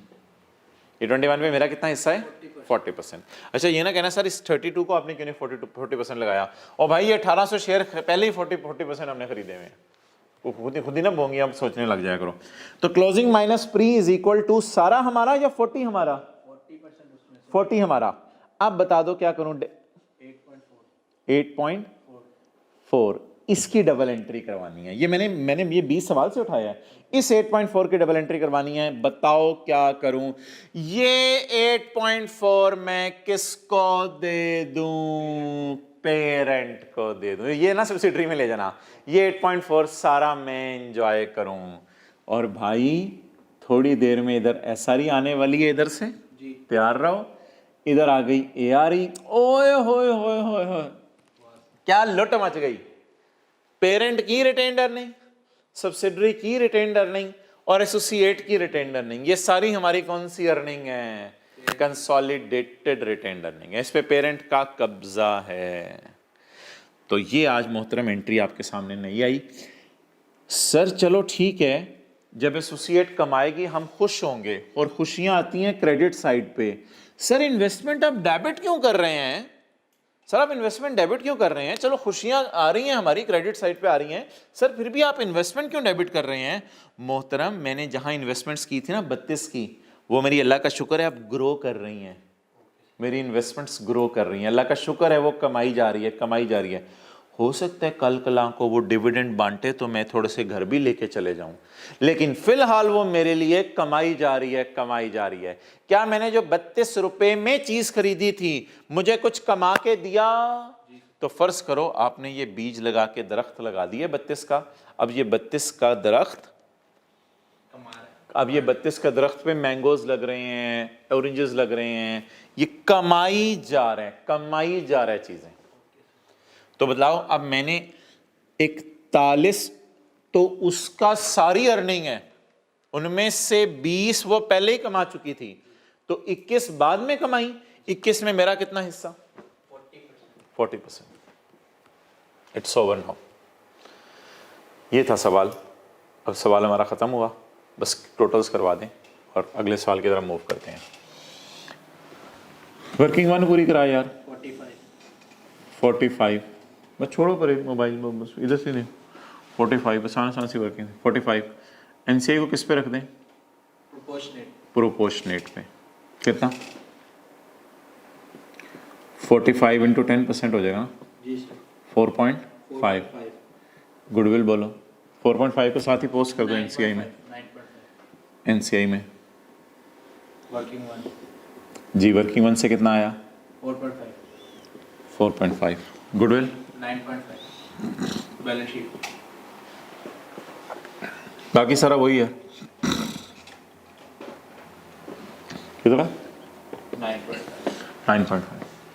ये 21 पे मेरा कितना हिस्सा है, 40%। अच्छा, ये ना कहना सर इस 32 को आपने क्यों नहीं 40% लगाया, और भाई ये 1800 शेयर पहले ही 40% हमने खरीदे हुए हैं, खुद ही ना बोंगी, आप सोचने लग जाया करो। तो closing minus pre is equal to सारा हमारा या 40 हमारा, 40% उसमें से 40 हमारा। अब बता दो क्या करूं, 8.4। 8.4 इसकी डबल एंट्री करवानी है। ये मैंने ये 20 सवाल से उठाया है, इस 8.4 की डबल एंट्री करवानी है। बताओ क्या करूं, ये 8.4 मैं किसको दे दूं, पेरेंट को दे दूं, ये ना सब्सिडरी में ले जाना। ये 8.4 सारा मैं एंजॉय करूं, और भाई थोड़ी देर में इधर एसआरई आने वाली है, इधर से जी तैयार रहो। इधर आ गई एआरई, ओए होए होए होए होए, क्या लुट मच गई। पेरेंट की रिटेन्ड अर्निंग, सब्सिडरी की रिटेन्ड अर्निंग और एसोसिएट की रिटेन्ड अर्निंग, ये सारी हमारी कौन सी अर्निंग है, कंसोलिडेटेड रिटेन्ड अर्निंग है, इस पे पेरेंट का कब्जा है। तो ये आज मोहतरम एंट्री आपके सामने नहीं आई। सर चलो ठीक है, जब एसोसिएट कमाएगी हम खुश होंगे, और खुशियां आती हैं क्रेडिट साइड पे। सर इन्वेस्टमेंट आप डेबिट क्यों कर रहे हैं, सर आप इन्वेस्टमेंट डेबिट क्यों कर रहे हैं, चलो खुशियां आ रही हैं हमारी क्रेडिट साइड पे आ रही हैं, सर फिर भी आप इन्वेस्टमेंट क्यों डेबिट कर रहे हैं। मोहतरम मैंने जहां इन्वेस्टमेंट्स की थी ना 32 की, वो मेरी अल्लाह का शुक्र है अब ग्रो कर रही हैं, मेरी इन्वेस्टमेंट्स ग्रो कर रही हैं, अल्लाह का शुक्र है, वो कमाई जा रही है, कमाई जा रही है। हो सकता है कल कला को वो डिविडेंड बांटे तो मैं थोड़े से घर भी लेके चले जाऊं, लेकिन फिलहाल वो मेरे लिए कमाई जा रही है, कमाई जा रही है। क्या मैंने जो 32 रुपए में चीज खरीदी थी मुझे कुछ कमा के दिया? तो फर्ज करो आपने ये बीज लगा के दरख्त लगा दिए 32 का, अब ये 32 का दरख्त, अब ये 32 का दरख्त पे मैंगोज लग रहे हैं, ऑरेंजेस लग रहे हैं, ये कमाई जा रहे हैं, कमाई जा रहा है चीजें। तो बताओ अब मैंने 41, तो उसका सारी अर्निंग है, उनमें से 20 वो पहले ही कमा चुकी थी, तो 21 बाद में कमाई, 21 में मेरा कितना हिस्सा? 40%। It's over now. ये था सवाल। अब सवाल हमारा खत्म हुआ, बस टोटल्स करवा दें और अगले सवाल की तरफ मूव करते हैं। वर्किंग वन पूरी करा यार। 45 बस छोड़ो पर मोबाइल बस इधर से नहीं, 45 बस आसान सी वर्किंग। 45 एनसीआई को किस पे रख दें? प्रोपोर्शनेट पे। कितना? 45 इंटू 10% हो जाएगा ना? जी सर। 4.5। गुडविल बोलो। 4.5 के साथ ही पोस्ट कर दो एनसीआई में। 9.5 एनसीआई में वर्किंग वन जी, वर्किंग वन से कितना आया? 4.5 4.5। Goodwill 9.5 balance sheet. बाकी सारा वही है। कितना? 9.5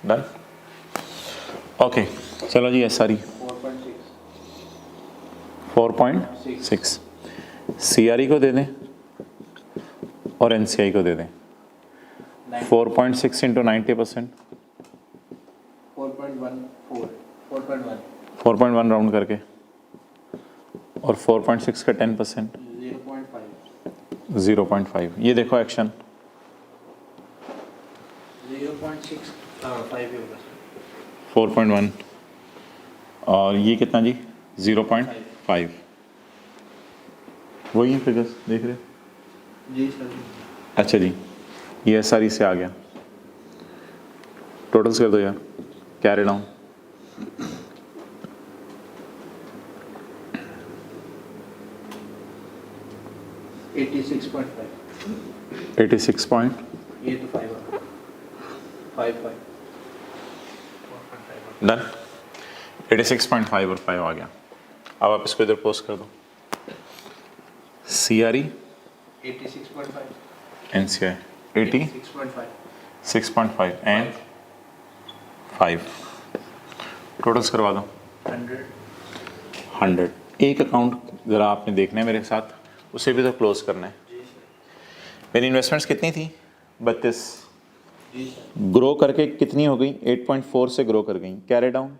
डन। ओके चलो जी, सारी 4.6 सीआरई को दे दें और एनसीआई को दे दें। 4.6 इंटू 90%, 4.1 राउंड करके, और 4.6 का 10% 0.5। ये देखो एक्शन 0.6 5 होगा 4.1 और ये कितना जी? 0.5। वही फिगर्स देख रहे हो? जी सर। अच्छा जी, ये सारी से आ गया। टोटल्स कर दो यार, कैरी डाउन। 86.5 86 पॉइंट, ये तो 5 5 डन। 86.5 और 5 आ गया। अब आप इसको इधर पोस्ट कर दो। CRE 86.5 NCI 86.5 and 5। टोटल्स करवा दो। 100। एक अकाउंट ज़रा आपने देखना है मेरे साथ, उसे भी तो क्लोज करना है। मेरी इन्वेस्टमेंट्स कितनी थी? 32। जी सर। ग्रो करके कितनी हो गई? 8.4 से ग्रो कर गई। Carry down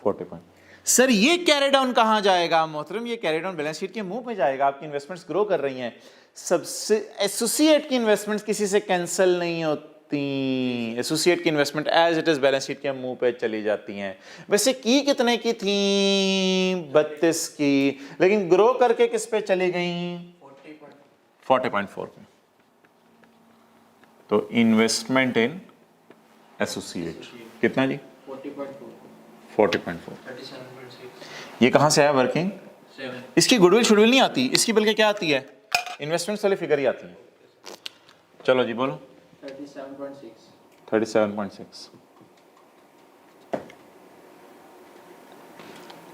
40 point. सर ये कैरी डाउन कहाँ जाएगा मोहतरम? ये कैरी डाउन बैलेंस शीट के मुंह पे जाएगा। आपकी इन्वेस्टमेंट्स ग्रो कर रही हैं, सबसे एसोसिएट की इन्वेस्टमेंट्स किसी से कैंसिल नहीं होती। एसोसिएट की investment as it is balance sheet के मुंह पे चली जाती हैं। वैसे की कितने की थी? 32 की, लेकिन ग्रो करके किस पे चली गई? 40.4 पे। तो इन्वेस्टमेंट इन एसोसिएट कितना जी? 40.4 40.4। 37.6 ये कहाँ से आया वर्किंग? 7 इसकी गुडविल शुडविल नहीं आती, इसकी बल्कि क्या आती है? इन्वेस्टमेंट्स वाली फिगर ही आती है। चलो जी बोलो। 37.6 37.6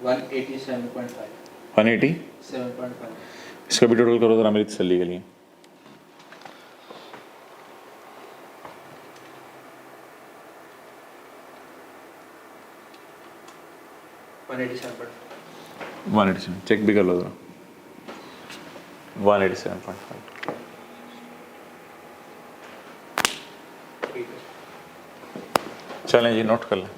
187.5 180। 7.5 इसका भी टोटल करो जरा मेरी तसल्ली के लिए। 187 चेक भी कर लो जरा। 187.5। ठीक है। चलें जी, नोट कर लें।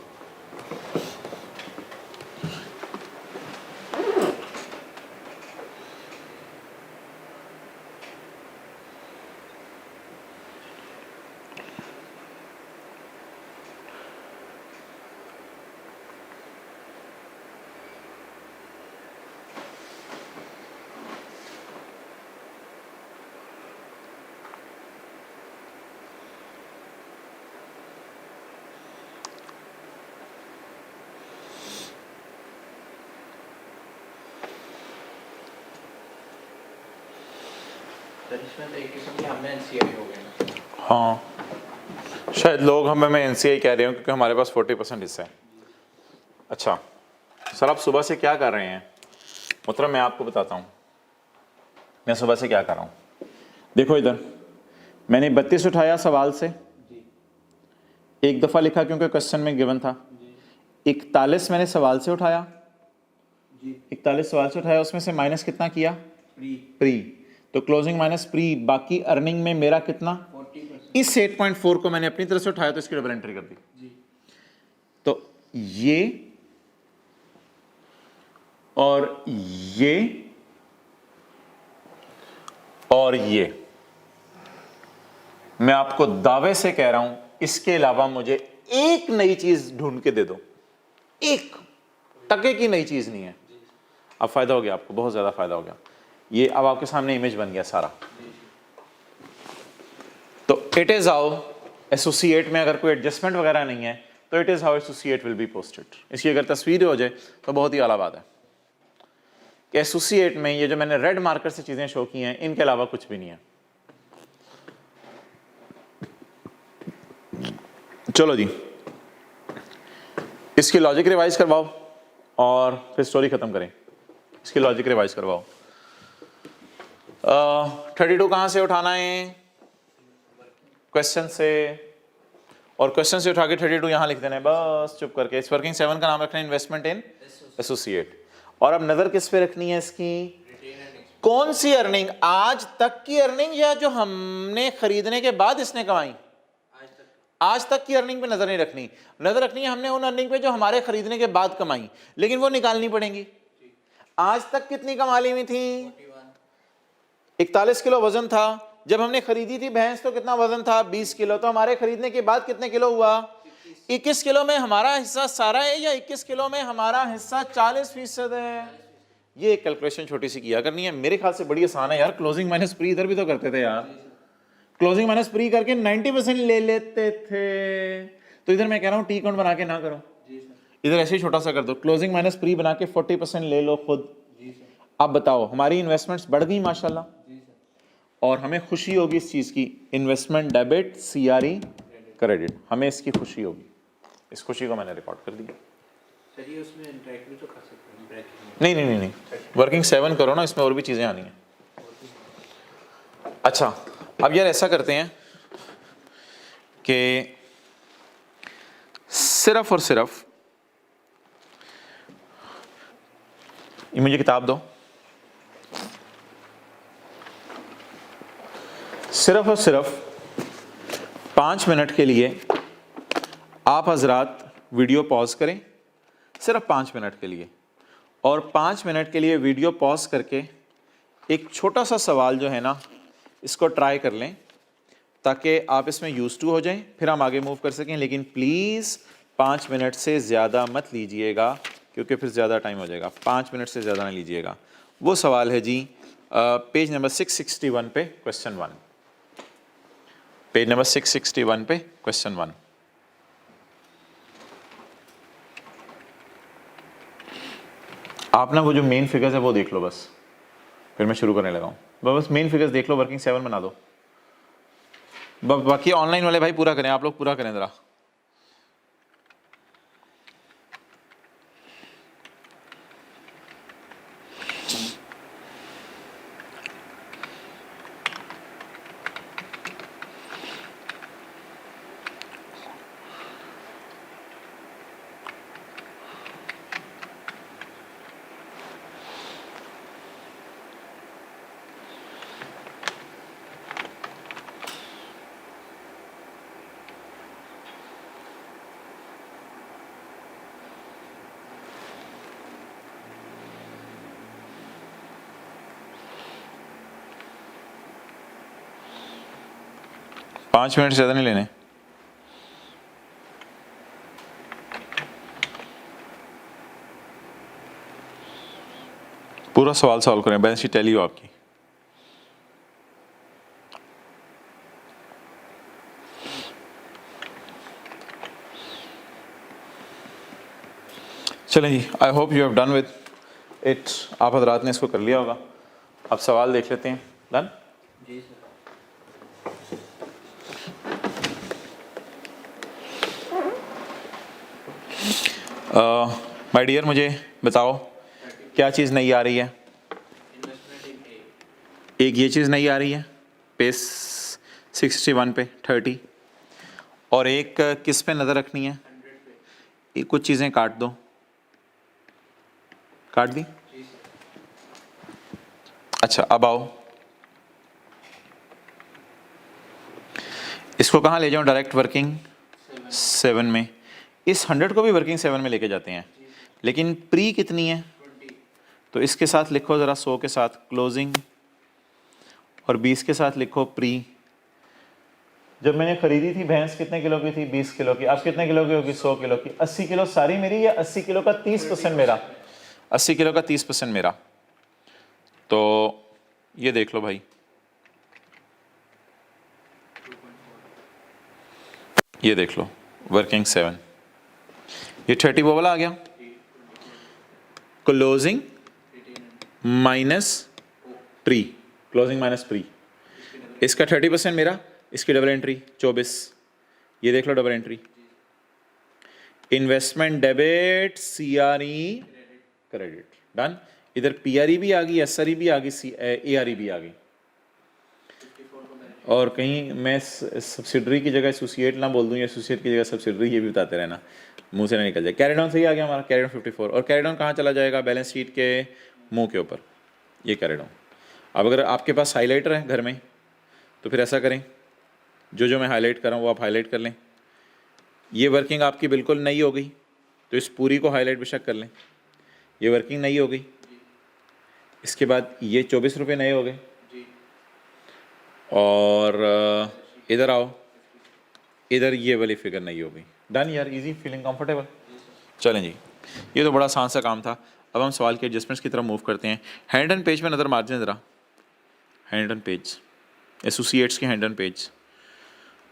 सर इसमें तो एक किस्म के हमने एनसीआई हो गए ना। हाँ, शायद लोग हमें एनसीआई कह रहे हो क्योंकि हमारे पास 40% हिस्सा है। अच्छा सर, आप सुबह से क्या कर रहे हैं? मतलब मैं आपको बताता हूँ मैं सुबह से क्या कर रहा हूँ। देखो इधर मैंने 32 उठाया सवाल से, एक दफ़ा लिखा क्योंकि क्वेश्चन में गिवन था। 41 मैंने सवाल से उठाया, 41 सवाल से उठाया, उसमें से माइनस कितना किया? प्री। तो क्लोजिंग माइनस प्री, बाकी अर्निंग में मेरा कितना? 40%। इस 8.4 को मैंने अपनी तरफ से उठाया तो इसकी डबल एंट्री कर दी। तो ये और ये और ये, मैं आपको दावे से कह रहा हूं इसके अलावा मुझे एक नई चीज ढूंढ के दे दो, एक टके की नई चीज नहीं है। अब फायदा हो गया आपको, बहुत ज्यादा फायदा हो गया। ये अब आपके सामने इमेज बन गया सारा। तो इट इज हाउ एसोसिएट में अगर कोई एडजस्टमेंट वगैरह नहीं है तो it is how associate will be posted. इसकी अगर तस्वीर हो जाए तो बहुत ही आला बात है कि एसोसिएट में ये जो मैंने रेड मार्कर से चीजें शो की हैं इनके अलावा कुछ भी नहीं है। चलो जी, इसकी लॉजिक रिवाइज करवाओ और फिर स्टोरी खत्म करें। इसकी लॉजिक रिवाइज करवाओ। 32 कहां से उठाना है? क्वेश्चन से, और क्वेश्चन से उठा के 32 यहां लिख देना है बस, चुप करके। इस वर्किंग 7 का नाम रखना है इन्वेस्टमेंट इन एसोसिएट। और अब नजर किस पे रखनी है इसकी? कौन सी अर्निंग? आज तक की अर्निंग या जो हमने खरीदने के बाद इसने कमाई? आज तक की अर्निंग पे नजर नहीं रखनी, नजर रखनी है हमने उन अर्निंग पे जो हमारे खरीदने के बाद कमाई, लेकिन वो निकालनी पड़ेंगी। आज तक कितनी कमा ली हुई थी? 41 किलो वजन था जब हमने खरीदी थी भैंस, तो कितना वजन था? 20 किलो। तो हमारे खरीदने के बाद कितने किलो हुआ? 21 किलो में हमारा हिस्सा सारा है या 21 किलो में हमारा हिस्सा 40% है? ये एक कैलकुलेशन छोटी सी किया करनी है, मेरे ख्याल से बड़ी आसान है यार। क्लोजिंग माइनस प्री इधर भी तो करते थे यार, क्लोजिंग माइनस प्री करके 90% ले लेते थे। तो इधर मैं कह रहा हूं टी काउंट बना के ना करो, इधर ऐसे ही छोटा सा कर दो, क्लोजिंग माइनस प्री बना के 40% ले लो खुद। अब बताओ, हमारी इन्वेस्टमेंट्स बढ़ गई माशाल्लाह, और हमें खुशी होगी इस चीज की। इन्वेस्टमेंट डेबिट, सीआरई क्रेडिट, हमें इसकी खुशी होगी। इस खुशी को मैंने रिकॉर्ड कर दिया। चलिए उसमें इंटरेक्ट भी तो कर सकते हैं। नहीं नहीं नहीं नहीं, वर्किंग 7 करो ना, इसमें और भी चीजें आनी हैं। अच्छा अब यार ऐसा करते हैं कि सिर्फ और सिर्फ ये मुझे किताब दो, सिर्फ और सिर्फ 5 मिनट के लिए आप हजरात वीडियो पॉज करें, सिर्फ 5 मिनट के लिए। और 5 मिनट के लिए वीडियो पॉज करके एक छोटा सा सवाल जो है ना इसको ट्राई कर लें, ताकि आप इसमें यूज टू हो जाएं, फिर हम आगे मूव कर सकें। लेकिन प्लीज़ 5 मिनट से ज़्यादा मत लीजिएगा क्योंकि फिर ज़्यादा टाइम हो जाएगा। 5 मिनट से ज़्यादा नहीं लीजिएगा। वो सवाल है जी पेज नंबर 661 पे क्वेश्चन 1, पेज नंबर 661 पे क्वेश्चन 1। आप ना वो जो मेन फिगर्स है वो देख लो बस, फिर मैं शुरू करने लगा हूँ। बस मेन फिगर्स देख लो, वर्किंग 7 बना दो। बाकी ऑनलाइन वाले भाई पूरा करें, आप लोग पूरा करें ज़रा। पाँच मिनट से ज़्यादा नहीं लेने। पूरा सवाल सॉल्व करें, बैलेंस शीट टैली हो आपकी। चलें जी, I hope you have done with it. आप हजरात ने इसको कर लिया होगा। अब सवाल देख लेते हैं। डन। जी सर। माय डियर, मुझे बताओ क्या चीज़ नहीं आ रही है? इन्वेस्टमेंट इन एक ये चीज़ नहीं आ रही है पेज 61 पे 30, और एक किस पे नज़र रखनी है? 100 पे। ये कुछ चीज़ें काट दो, काट दी। जी सर। अच्छा, अब आओ, इसको कहाँ ले जाऊँ? डायरेक्ट वर्किंग 7 में। इस 100 को भी वर्किंग 7 में लेके जाते हैं, लेकिन प्री कितनी है? 20। तो इसके साथ लिखो ज़रा 100 के साथ क्लोजिंग, और 20 के साथ लिखो प्री। जब मैंने खरीदी थी भैंस कितने किलो की थी? 20 किलो की। अब कितने किलो की होगी? 100 किलो की। 80 किलो सारी मेरी, या 80 किलो का 30% मेरा? 80 किलो का 30% मेरा। तो ये देख लो भाई, ये देख लो वर्किंग 7, ये 30 वो वाला आ गया, closing minus pre, closing minus pre. इसका 30% मेरा, इसकी डबल एंट्री 24, ये देख लो double entry. Investment debit, CRE credit, done. इधर पीआरई भी आ गई, एसआरई भी आ गई, एआरई भी आ गई। और कहीं मैं सब्सिडरी की जगह एसोसिएट ना बोल दूं, या एसोसिएट की जगह सब्सिडरी, ये भी बताते रहना, मुंह से ना निकल जाए। कैरी डाउन सही आ गया हमारा, कैरी डाउन 54। और कैरी डाउन कहाँ चला जाएगा? बैलेंस शीट के मुंह के ऊपर, ये कैरी डाउन। अब अगर आपके पास हाईलाइटर है घर में, तो फिर ऐसा करें, जो जो मैं हाईलाइट कर रहा हूँ वो आप हाईलाइट कर लें। ये वर्किंग आपकी बिल्कुल नई हो गई, तो इस पूरी को हाईलाइट बेशक कर लें। ये वर्किंग नई हो गई। इसके बाद ये 24 रुपये नए हो गए। जी। और इधर आओ, इधर ये वाली फिगर नहीं हो गई। डन यार, इजी, फीलिंग कंफर्टेबल। चलें जी, ये तो बड़ा आसान सा काम था। अब हम सवाल के एडजस्टमेंट्स की तरफ मूव करते हैं। हैंड एंड पेज में नज़र मार दें ज़रा, हैंड एंड पेज, एसोसिएट्स के हैंड एंड पेज।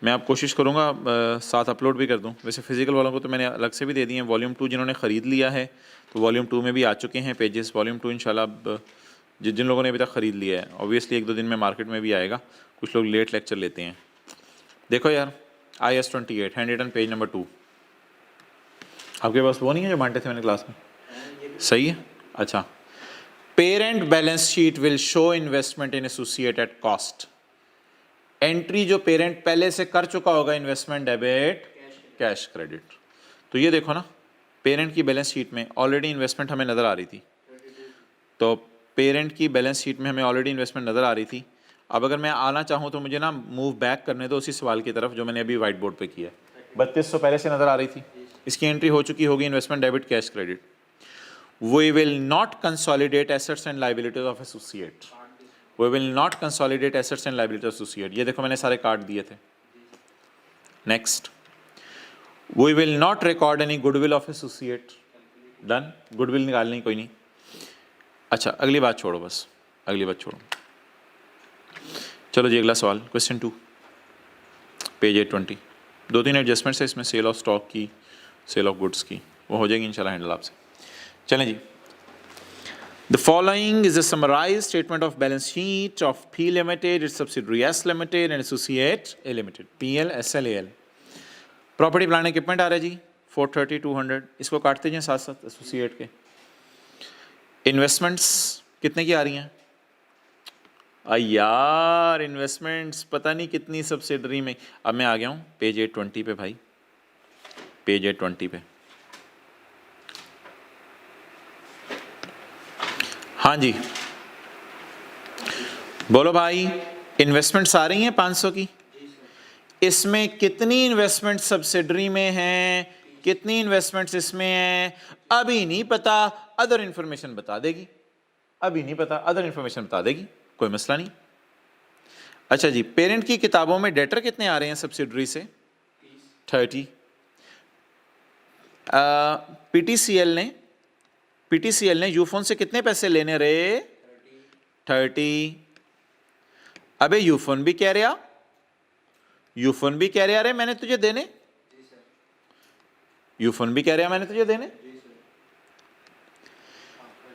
मैं आप कोशिश करूँगा साथ अपलोड भी कर दूँ। वैसे फिजिकल वालों को तो मैंने अलग से भी दे दिए हैं। वॉल्यूम 2 जिन्होंने ख़रीद लिया है, तो वॉल्यूम 2 में भी आ चुके हैं पेजेस। वॉल्यूम 2 इंशाल्लाह अब जिन लोगों ने अभी तक ख़रीद लिया है, ऑब्वियसली 1-2 दिन में मार्केट में भी आएगा। कुछ लोग लेट लेक्चर लेते हैं। देखो यार, IS-28 hand written page number 2, आपके पास वो नहीं है जो बांटे थे मैंने क्लास में? सही है। अच्छा, parent balance sheet will show investment in associate at cost. Entry जो पेरेंट पहले से कर चुका होगा, इन्वेस्टमेंट डेबिट, कैश क्रेडिट। तो ये देखो ना, पेरेंट की बैलेंस शीट में ऑलरेडी इन्वेस्टमेंट हमें नज़र आ रही थी। तो पेरेंट की बैलेंस शीट में हमें ऑलरेडी इन्वेस्टमेंट नज़र आ रही थी। अब अगर मैं आना चाहूँ तो मुझे ना मूव बैक करने दो उसी सवाल की तरफ जो मैंने अभी वाइट बोर्ड पे किया है। 3200 पहले से नज़र आ रही थी, इसकी एंट्री हो चुकी होगी, investment debit cash credit. We will not consolidate assets and liabilities of associate. We will not consolidate assets and liabilities of associate. ये देखो मैंने सारे कार्ड दिए थे। Next, we will not record any goodwill of associate. Done, goodwill निकालनी कोई नहीं। अच्छा, अगली बात छोड़ो, बस अगली बात छोड़ो। चलो जी, अगला सवाल, क्वेश्चन 2, पेज 820। 2-3 एडजस्टमेंट्स है इसमें, सेल ऑफ स्टॉक की, सेल ऑफ गुड्स की, वो हो जाएगी इंशाल्लाह हैंडल आपसे। चलें जी, the following is a summarised statement of balance sheet of P limited, its subsidiary S limited and associate A limited, PL SL AL। Property plant equipment आ रहा है जी 430 200, इसको काटते जाएं साथ साथ एसोसिएट के। इन्वेस्टमेंट्स कितने की आ रही हैं? यार इन्वेस्टमेंट्स पता नहीं कितनी सब्सिडरी में। अब मैं आ गया हूँ पेज 820 पे भाई, पेज 820 पे। हाँ जी, बोलो भाई, इन्वेस्टमेंट्स आ रही हैं 500 की। इसमें कितनी इन्वेस्टमेंट सब्सिडरी में हैं, कितनी इन्वेस्टमेंट्स इसमें हैं, अभी नहीं पता, अदर इंफॉर्मेशन बता देगी। अभी नहीं पता, अदर इंफॉर्मेशन बता देगी, कोई मसला नहीं। अच्छा जी, पेरेंट की किताबों में डेटर कितने आ रहे हैं सब्सिडरी से? 30। पीटीसीएल ने यूफोन से कितने पैसे लेने रहे? 30। अबे यूफोन भी कह रहा, यूफोन भी कह रहा अरे मैंने तुझे देने, यूफोन भी कह रहा मैंने तुझे देने।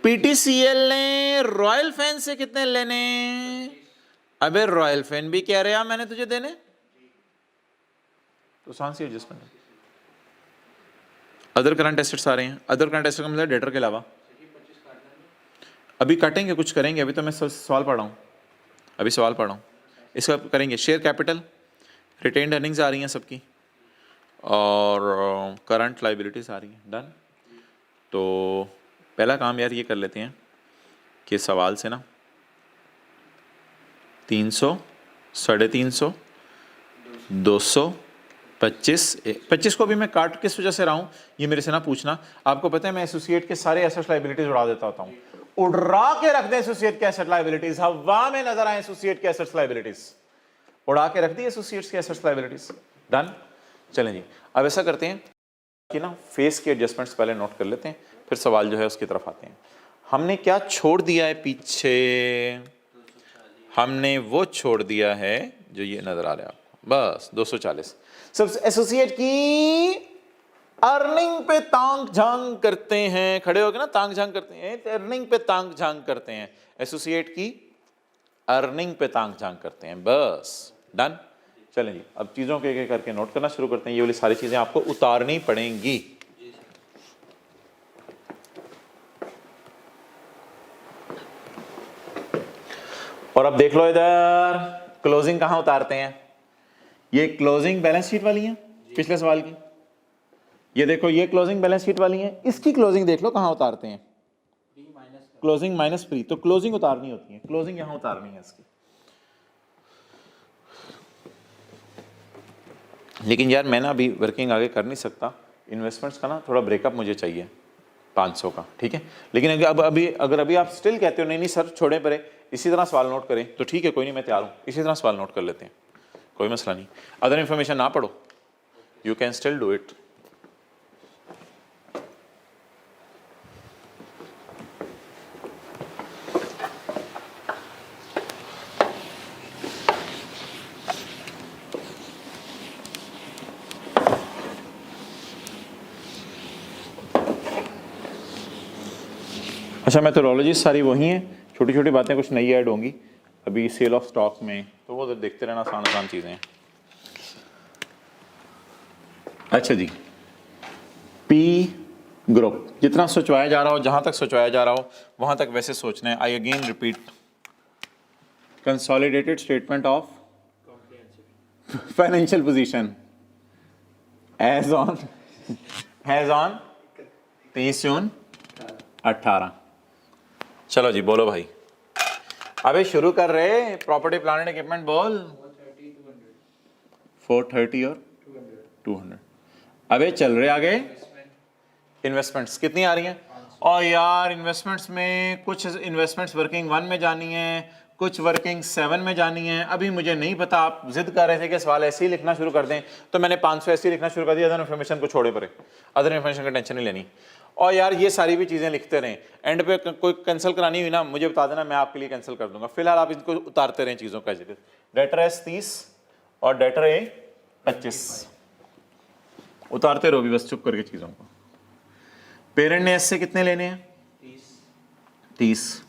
पीटीसीएल ने रॉयल फैन से कितने लेने? अबे रॉयल फैन भी कह रहे हैं मैंने तुझे देने, तो कौन सी एडजस्टमेंट है? अदर करंट एसेट्स आ रहे हैं, अदर करंट एसेट्स का मतलब डेटर के अलावा। अभी काटेंगे, कुछ करेंगे, अभी तो मैं सवाल पढ़ रहा हूँ, अभी सवाल पढ़ रहा हूँ, इसका करेंगे। शेयर कैपिटल, रिटेन्ड अर्निंग्स आ रही हैं सबकी, और करंट लाइबिलिटीज आ रही हैं। डन। तो पहला काम यार ये कर लेते हैं कि सवाल से ना 300, 350, 200, 25 को भी मैं काट किस वजह से रहा हूँ ये मेरे से ना पूछना। आपको पता है मैं एसोसिएट के सारे एसेट लाइबिलिटीज उड़ा देता होता हूँ, उड़ा के रख दें एसोसिएट के एसेट लाइबिलिटीज, हवा में नजर आए एसोसिएट के एसेट लाइबिलिटीज, उड़ा के रख दी एसोसिएट्स के एसेट लाइबिलिटीज। डन। चलें जी, अब ऐसा करते हैं कि ना फेस के एडजस्टमेंट्स पहले नोट कर लेते हैं, फिर सवाल जो है उसकी तरफ आते हैं। हमने क्या छोड़ दिया है पीछे? हमने वो छोड़ दिया है जो ये नजर आ रहा है आपको, बस 240। सब एसोसिएट की अर्निंग पे तांग झांग करते हैं, खड़े होके ना तांग झांग करते हैं, अर्निंग पे तांग झांग करते हैं, एसोसिएट की अर्निंग पे तांग झांग करते हैं, बस। डन। चलें जी, अब चीजों के एक करके नोट करना शुरू करते हैं। ये वाली सारी चीजें आपको उतारनी पड़ेंगी। और अब देख लो इधर क्लोजिंग कहां उतारते हैं। ये क्लोजिंग बैलेंस शीट वाली है पिछले सवाल की, ये देखो ये क्लोजिंग बैलेंस शीट वाली है, इसकी क्लोजिंग देख लो कहां उतारते हैं, क्लोजिंग माइनस फ्री। तो क्लोजिंग उतारनी होती है, क्लोजिंग यहां उतारनी है इसकी। लेकिन यार मैं ना अभी वर्किंग आगे कर नहीं सकता, इन्वेस्टमेंट्स का ना थोड़ा ब्रेकअप मुझे चाहिए 500 का, ठीक है। लेकिन अगर अभी आप स्टिल कहते हो नहीं नहीं सर छोड़े परे, इसी तरह सवाल नोट करें तो ठीक है, कोई नहीं, मैं तैयार हूँ, इसी तरह सवाल नोट कर लेते हैं, कोई मसला नहीं। अदर इन्फॉर्मेशन ना पढ़ो, you can still do it. अच्छा, मेथोडोलॉजी सारी वही हैं, छोटी छोटी बातें कुछ नई ऐड होंगी अभी सेल ऑफ स्टॉक में, तो वो देखते रहना, आसान आसान चीज़ें हैं। अच्छा जी, पी ग्रुप जितना सोचवाया जा रहा हो, जहाँ तक सोचवाया जा रहा हो वहाँ तक वैसे सोचना है। I again repeat, consolidated statement of financial position as on 30 June 18। चलो जी बोलो भाई, अबे शुरू कर रहे, प्रॉपर्टी प्लांट एंड इक्विपमेंट बोल। 430 और 200। अबे चल रहे आगे। इन्वेस्टमेंट्स कितनी आ रही हैं? और यार इन्वेस्टमेंट्स में कुछ इन्वेस्टमेंट्स वर्किंग 1 में जानी है, कुछ वर्किंग 7 में जानी है। अभी मुझे नहीं पता, आप जिद कर रहे थे कि सवाल ऐसे ही लिखना शुरू कर दें, तो मैंने 500 ऐसे ही लिखना शुरू कर दिया। अदर इन्फॉर्मेशन को छोड़े पड़े, अदर इन्फॉर्मेशन की टेंशन नहीं लेनी। और यार ये सारी भी चीज़ें लिखते रहें, एंड पे कोई कैंसिल करानी हुई ना मुझे बता देना, मैं आपके लिए कैंसिल कर दूंगा। फिलहाल आप इनको उतारते रहें चीज़ों का। डेटर एस 30 और डेटर ए 25 उतारते रहो भी बस चुप करके चीज़ों को। पेरेंट ने एस से कितने लेने हैं? 30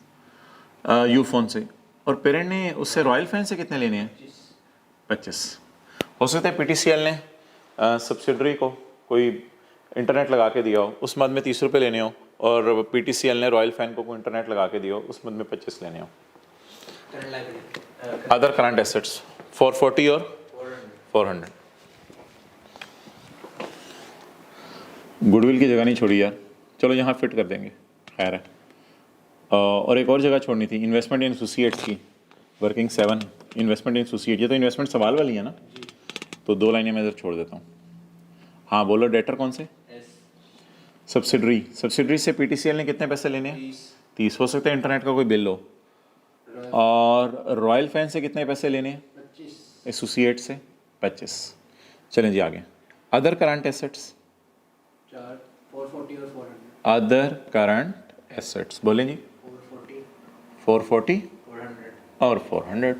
यू फोन से, और पेरेंट ने उससे रॉयल फैन से कितने लेने हैं? 25। हो सकता है पीटीसीएल ने सब्सिडरी को कोई इंटरनेट लगा के दिया हो, उस मद में 30 रुपये लेने हो, और पीटीसीएल ने रॉयल फैन को कोई इंटरनेट लगा के दिया हो, उस मद में 25 लेने हो। अदर करंट एसेट्स 440 और 400। गुडविल की जगह नहीं छोड़ी यार, चलो यहाँ फिट कर देंगे, खैर है। और एक और जगह छोड़नी थी, इन्वेस्टमेंट इन एसोसिएट्स की वर्किंग 7, इन्वेस्टमेंट इन एसोसिएट। ये तो इन्वेस्टमेंट सवाल वाली है ना, तो 2 लाइनें मैं इधर छोड़ देता हूँ। हाँ बोलो, डेटर कौन से? सब्सिडरी से पीटीसीएल ने कितने पैसे लेने हैं? 30। हो सकता है इंटरनेट का कोई बिल हो। और रॉयल फैन से कितने पैसे लेने हैं? 25। एसोसिएट से 25। चलें जी आगे। अदर करंट एसेट्स 440 और 400। अदर करंट एसेट्स बोलें जी। 440 और 400।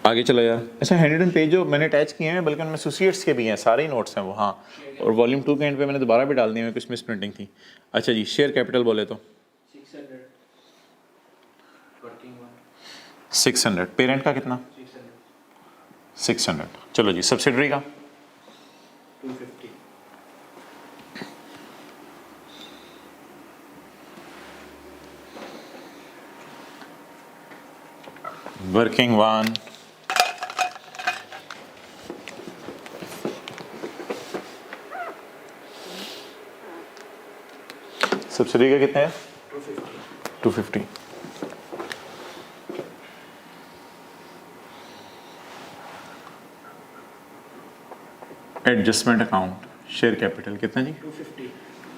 आगे चलो यार। अच्छा, हैंडरिटन पेज जो मैंने अटैच किए हैं, बल्कि उनमें एसोसिएट्स के भी हैं, सारे ही नोट्स हैं वो। हाँ, और वॉल्यूम 2 के एंड पे मैंने दोबारा भी डाल दिए हैं, कुछ मिस प्रिंटिंग थी। अच्छा जी, शेयर कैपिटल बोले तो 600। पेरेंट का कितना? 600। चलो जी, सब्सिडरी का 250। वर्किंग वन, सब्सिडी का कितने हैं? 250। 250। एडजस्टमेंट अकाउंट शेयर कैपिटल कितना जी? 250।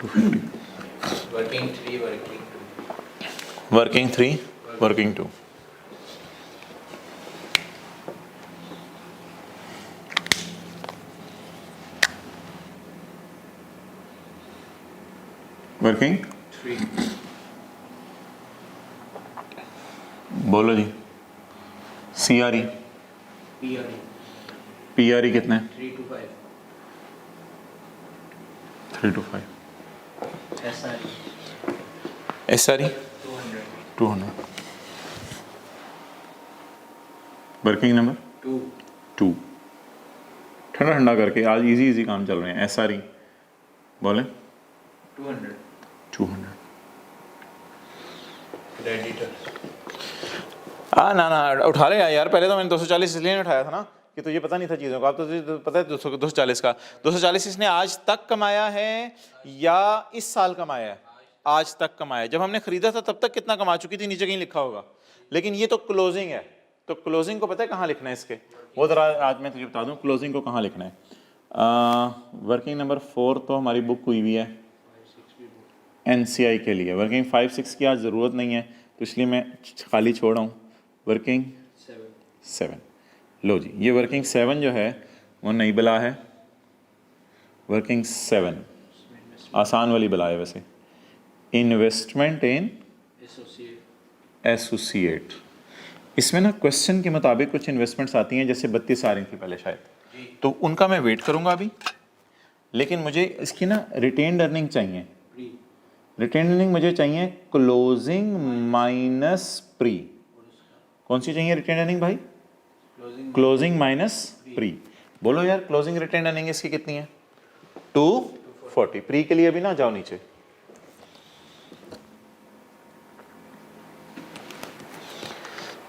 250। Working 3, working 2। Working 3, working 2। Working 3। बोलो जी। CRE, PRE PRE कितने हैं? 3 to 5। 3 to 5। SRE SRE 200। 200। Working number 2। 2। ठंडा ठंडा करके आज इजी इजी काम चल रहे हैं। SRE बोले 200। 200। क्रेडिटर ना ना उठा ले यार, पहले तो मैंने 240 इसलिए नहीं उठाया था ना कि तुझे पता नहीं था चीज़ों का। अब तो तुझे पता है 240 का। 240 इसने आज तक कमाया है या इस साल कमाया है? आज तक कमाया। जब हमने खरीदा था तब तक कितना कमा चुकी थी नीचे कहीं लिखा होगा, लेकिन ये तो क्लोजिंग है। तो क्लोजिंग को पता है कहाँ लिखना है इसके? वो ज़रा आज मैं तुझे बता दूँ क्लोजिंग को कहाँ लिखना है। वर्किंग नंबर 4 तो हमारी बुक हुई हुई है NCI के लिए। वर्किंग 5-6 की आज ज़रूरत नहीं है तो इसलिए मैं खाली छोड़ रहा हूँ। वर्किंग 7। लो जी, ये वर्किंग 7 जो है वो नई बला है। वर्किंग 7 आसान वाली बला है वैसे। Investment in associate. इसमें ना क्वेश्चन के मुताबिक कुछ इन्वेस्टमेंट्स आती हैं, जैसे 32 आ रही थी पहले शायद, तो उनका मैं वेट करूंगा अभी। लेकिन मुझे इसकी ना रिटेन्ड अर्निंग चाहिए। रिटेन्ड अर्निंग मुझे चाहिए क्लोजिंग माइनस प्री। कौन सी चाहिए रिटेन्ड अर्निंग भाई? Closing minus pre. बोलो यार, क्लोजिंग रिटेन्ड अर्निंग इसकी कितनी है? 240। प्री के लिए भी ना जाओ नीचे।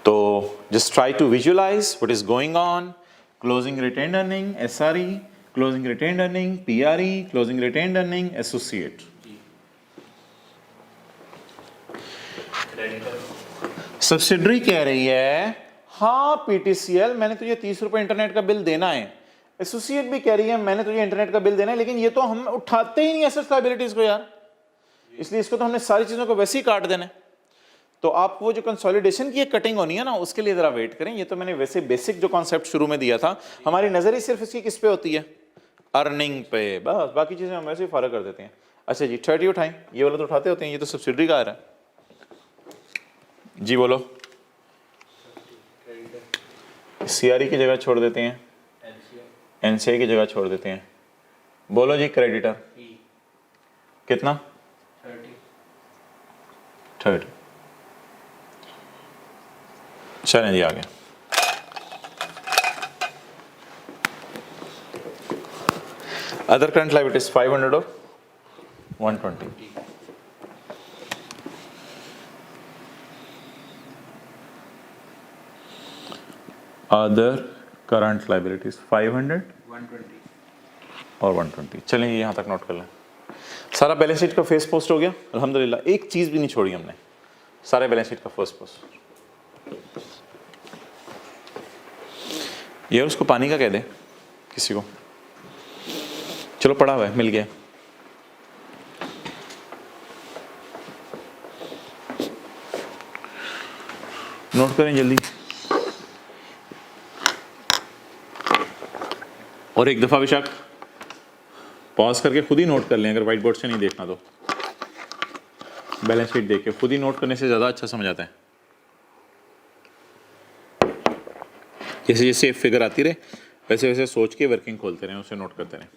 तो just try to visualize what is going on. Closing retained earning, SRE, closing retained earning, PRE, closing retained earning, associate. Subsidiary कह रही है हाँ PTCL मैंने तुझे 30 रुपए इंटरनेट का बिल देना है। एसोसिएट भी कह रही है मैंने तुझे इंटरनेट का बिल देना है, लेकिन ये तो हम उठाते ही नहीं एसेट्स लायबिलिटीज को यार, इसलिए इसको तो हमने सारी चीजों को वैसे ही काट देना है। तो आप वो जो कंसोलिडेशन की एक कटिंग होनी है ना, उसके लिए जरा वेट करें। ये तो मैंने वैसे बेसिक जो कॉन्सेप्ट शुरू में दिया था, हमारी नजर ही सिर्फ इसकी किस पे होती है? अर्निंग पे, बस बाकी चीजें हम वैसे ही फर्क कर देते हैं। अच्छा जी 30 उठाएं, ये वाला तो उठाते होते हैं, ये तो सब्सिडरी का आ रहा है जी। बोलो। CRE की जगह छोड़ देते हैं, NCI की जगह छोड़ देते हैं। बोलो जी क्रेडिटर कितना? 30। चलें जी आगे। अदर करंट लायबिलिटीज 500 और 120। अदर करंट लायबिलिटीज 500 और 120। चलें ये यहाँ तक नोट कर लें। सारा बैलेंस शीट का फेस पोस्ट हो गया अल्हम्दुलिल्लाह, एक चीज़ भी नहीं छोड़ी हमने, सारे बैलेंस शीट का फर्स्ट पोस्ट। यार उसको पानी का कह दे किसी को। चलो पड़ा हुआ है, मिल गया। नोट करें जल्दी, और एक दफ़ा बेशक पॉज करके खुद ही नोट कर लें, अगर वाइट बोर्ड से नहीं देखना तो। बैलेंस शीट देख के खुद ही नोट करने से ज़्यादा अच्छा समझ आता है। जैसे जैसे फिगर आती रहे वैसे वैसे सोच के वर्किंग खोलते रहें, उसे नोट करते रहें।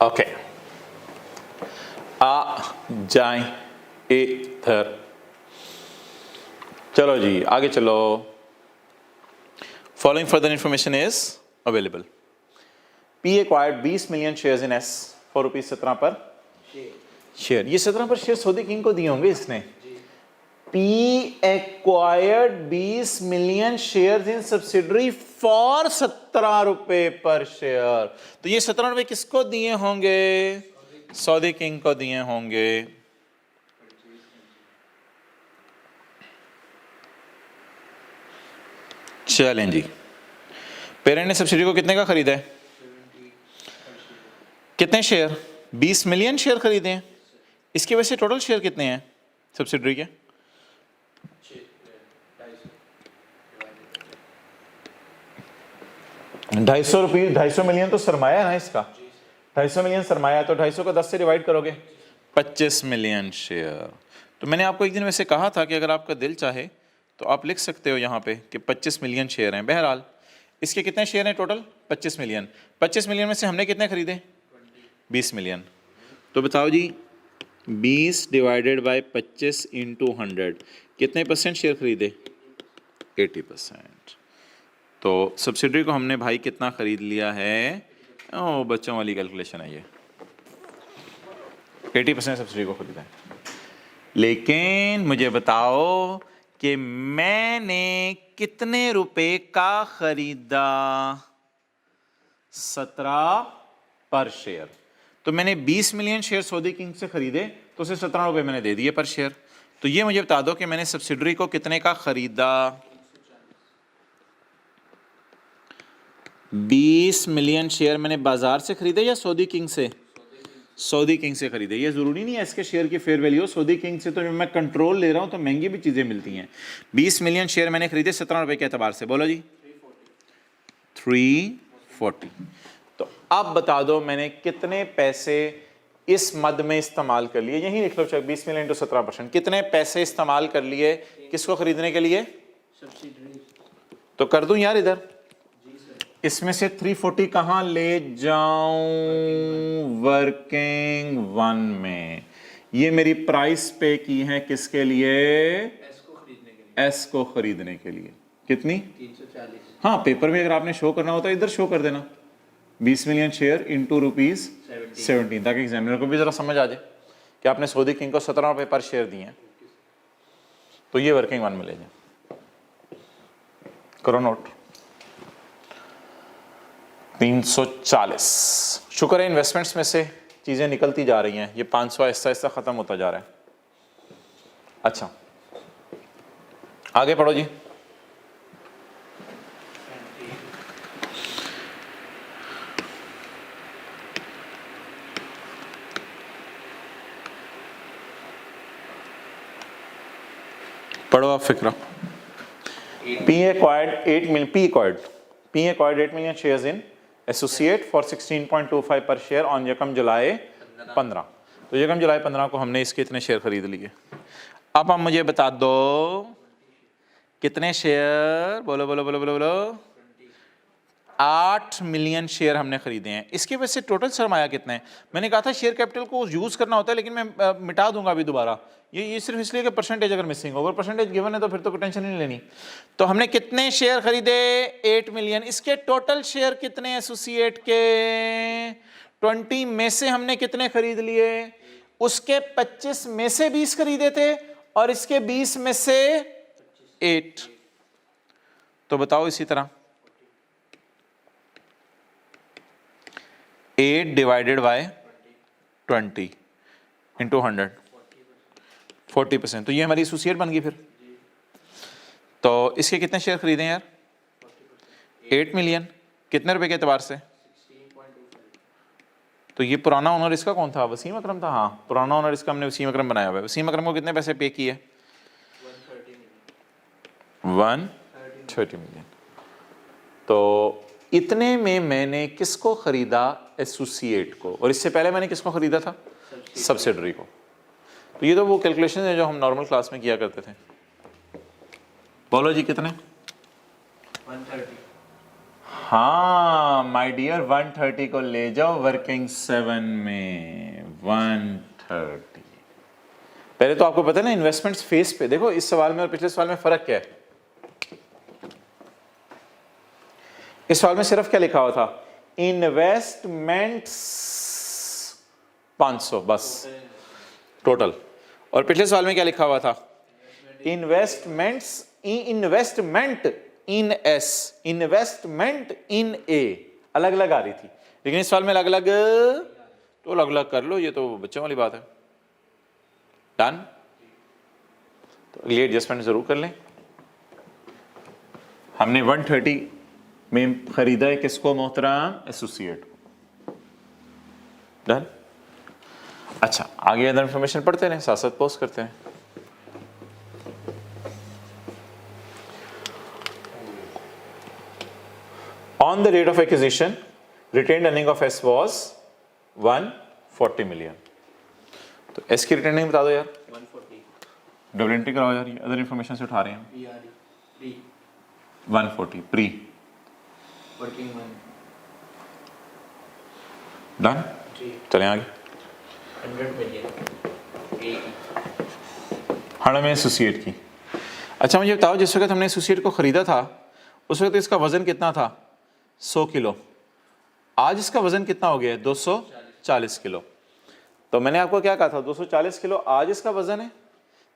ओके, आ जाएं इधर, चलो जी आगे चलो। Following further information is available. P acquired 20 million shares in S for ₹17 पर शेयर। ये 17 पर शेयर सऊदी किंग को दिए होंगे इसने। P acquired 20 million shares in subsidiary for ₹17 पर शेयर। तो ये ₹17 किसको दिए होंगे? सऊदी किंग को दिए होंगे। चलें जी, पेरेंट ने सब्सिडी को कितने का खरीदा है? कितने शेयर? 20 मिलियन शेयर खरीदे हैं। इसकी वजह से टोटल शेयर कितने हैं सब्सिडरी के? 250 मिलियन तो सरमाया है ना इसका। 250 मिलियन सरमाया है, तो 250 को 10 से डिवाइड करोगे 25 मिलियन शेयर। तो मैंने आपको एक दिन वैसे कहा था कि अगर आपका दिल चाहे तो आप लिख सकते हो यहाँ पे कि 25 मिलियन शेयर हैं। बहरहाल इसके कितने शेयर हैं टोटल? 25 मिलियन। 25 मिलियन में से हमने कितने खरीदे? 20 मिलियन। तो बताओ जी, 20 डिवाइडेड बाय 25 इंटू 100 कितने परसेंट शेयर खरीदे? 80%। तो सब्सिडरी को हमने भाई कितना खरीद लिया है? ओ बच्चों वाली कैलकुलेशन है ये। 80% सब्सिडरी को खरीदा है। लेकिन मुझे बताओ कि मैंने कितने रुपए का खरीदा? 17 पर शेयर। तो मैंने 20 मिलियन शेयर सऊदी किंग से खरीदे, तो उसे 17 रुपए मैंने दे दिए पर शेयर। तो ये मुझे बता दो कि मैंने सब्सिडरी को कितने का खरीदा? 20 मिलियन शेयर मैंने बाजार से खरीदे या सऊदी किंग से? सऊदी किंग से खरीदे। ये जरूरी नहीं है इसके शेयर की फेयर वैल्यू। सऊदी किंग से तो मैं कंट्रोल ले रहा हूं तो महंगी भी चीजें मिलती हैं। 20 मिलियन शेयर मैंने खरीदे 17 रुपए के एतबार से। बोलो जी 340। तो अब बता दो मैंने कितने पैसे इस मद में इस्तेमाल कर लिए। यही लिख लो, 20 मिलियन टू 17%। कितने पैसे इस्तेमाल कर लिए किसको खरीदने के लिए? तो कर दूं यार इधर, इसमें से 340 कहां ले जाऊं? वर्किंग वन में। ये मेरी प्राइस पे की है किसके लिए? एस को खरीदने के लिए। कितनी? 340। हाँ, पेपर में अगर आपने शो करना होता है इधर शो कर देना 20 मिलियन शेयर इंटू ₹17, ताकि एग्जामिनर को भी जरा समझ आ जाए कि आपने सऊदी किंग को 17 रुपए पर शेयर दिए हैं। तो ये वर्किंग वन में ले जाए, करो नोट। 340। शुक्र है इन्वेस्टमेंट्स में से चीज़ें निकलती जा रही हैं। ये 500 आहिस्ता आहिस्ता ख़त्म होता जा रहा है। अच्छा आगे पढ़ो जी। पढ़ो आप फिक्रा। P acquired 8 million shares in Associate for 16.25 per share on यकम जुलाई 15। तो यकम जुलाई 15 को हमने इसके इतने शेयर खरीद लिए। अब आप मुझे बता दो कितने शेयर? बोलो बोलो बोलो बोलो बोलो। 8 मिलियन शेयर हमने खरीदे हैं। इसके वजह से टोटल सरमाया कितना है? मैंने कहा था शेयर कैपिटल को यूज करना होता है, लेकिन मैं मिटा दूंगा अभी दोबारा। ये सिर्फ इसलिए कि परसेंटेज अगर मिसिंग होगा, परसेंटेज गिवन है तो फिर तो कोई टेंशन नहीं लेनी। तो हमने कितने शेयर खरीदे? 8 मिलियन। इसके टोटल शेयर कितने एसोसिएट के? 20 में से हमने कितने खरीद लिए? उसके 25 में से 20 खरीदे थे और इसके 20 में से 8। तो बताओ इसी तरह 8 डिवाइडेड बाय 20 इंटू 100 40%। तो ये हमारी एसोसिएट बन गई फिर। तो इसके कितने शेयर खरीदे यार? 8 मिलियन। कितने रुपए के एतबार से? तो ये पुराना ओनर इसका कौन था? वसीम अकरम था। हाँ, पुराना ओनर इसका हमने वसीम अकरम बनाया हुआ है। वसीम अकरम को कितने पैसे पे किए? 130 मिलियन। तो इतने में मैंने किसको खरीदा? एसोसिएट को। और इससे पहले मैंने किसको खरीदा था? सब्सिडरी को। तो ये तो वो कैलकुलेशन है जो हम नॉर्मल क्लास में किया करते थे। बोलो जी कितने? 130। हाँ माय डियर 130 को ले जाओ वर्किंग 7 में 130। पहले तो आपको पता है ना इन्वेस्टमेंट्स फेस पे, देखो इस सवाल में और पिछले सवाल में फर्क क्या है। इस सवाल में सिर्फ क्या लिखा हुआ था, इन्वेस्टमेंट्स 500 बस टोटल, और पिछले सवाल में क्या लिखा हुआ था, investments investment in S, investment in A, अलग अलग आ रही थी, लेकिन इस सवाल में अलग अलग, तो अलग अलग कर लो, ये तो बच्चों वाली बात है। डन, तो अगली एडजस्टमेंट जरूर कर लें। हमने 130 में खरीदा है किसको मोहतरम, एसोसिएट को। डन। अच्छा आगे अदर इंफॉर्मेशन पढ़ते रहें, साथ साथ पोस्ट करते हैं। On the date of acquisition, retained earning of S was 140 million। तो S की रिटेनिंग बता दो यार, 140 डबल एंट्री कराओ यार, ये अदर इंफॉर्मेशन से उठा रहे हैं। Pre 140 pre, working 1 done. जी चलें आगे। 100 मिलियन हाँ में एसोसिएट की। अच्छा मुझे बताओ, जिस वक्त हमने एसोसिएट को ख़रीदा था उस वक्त इसका वज़न कितना था, 100 किलो। आज इसका वज़न कितना हो गया है, 240 किलो। तो मैंने आपको क्या कहा था, 240 किलो आज इसका वज़न है।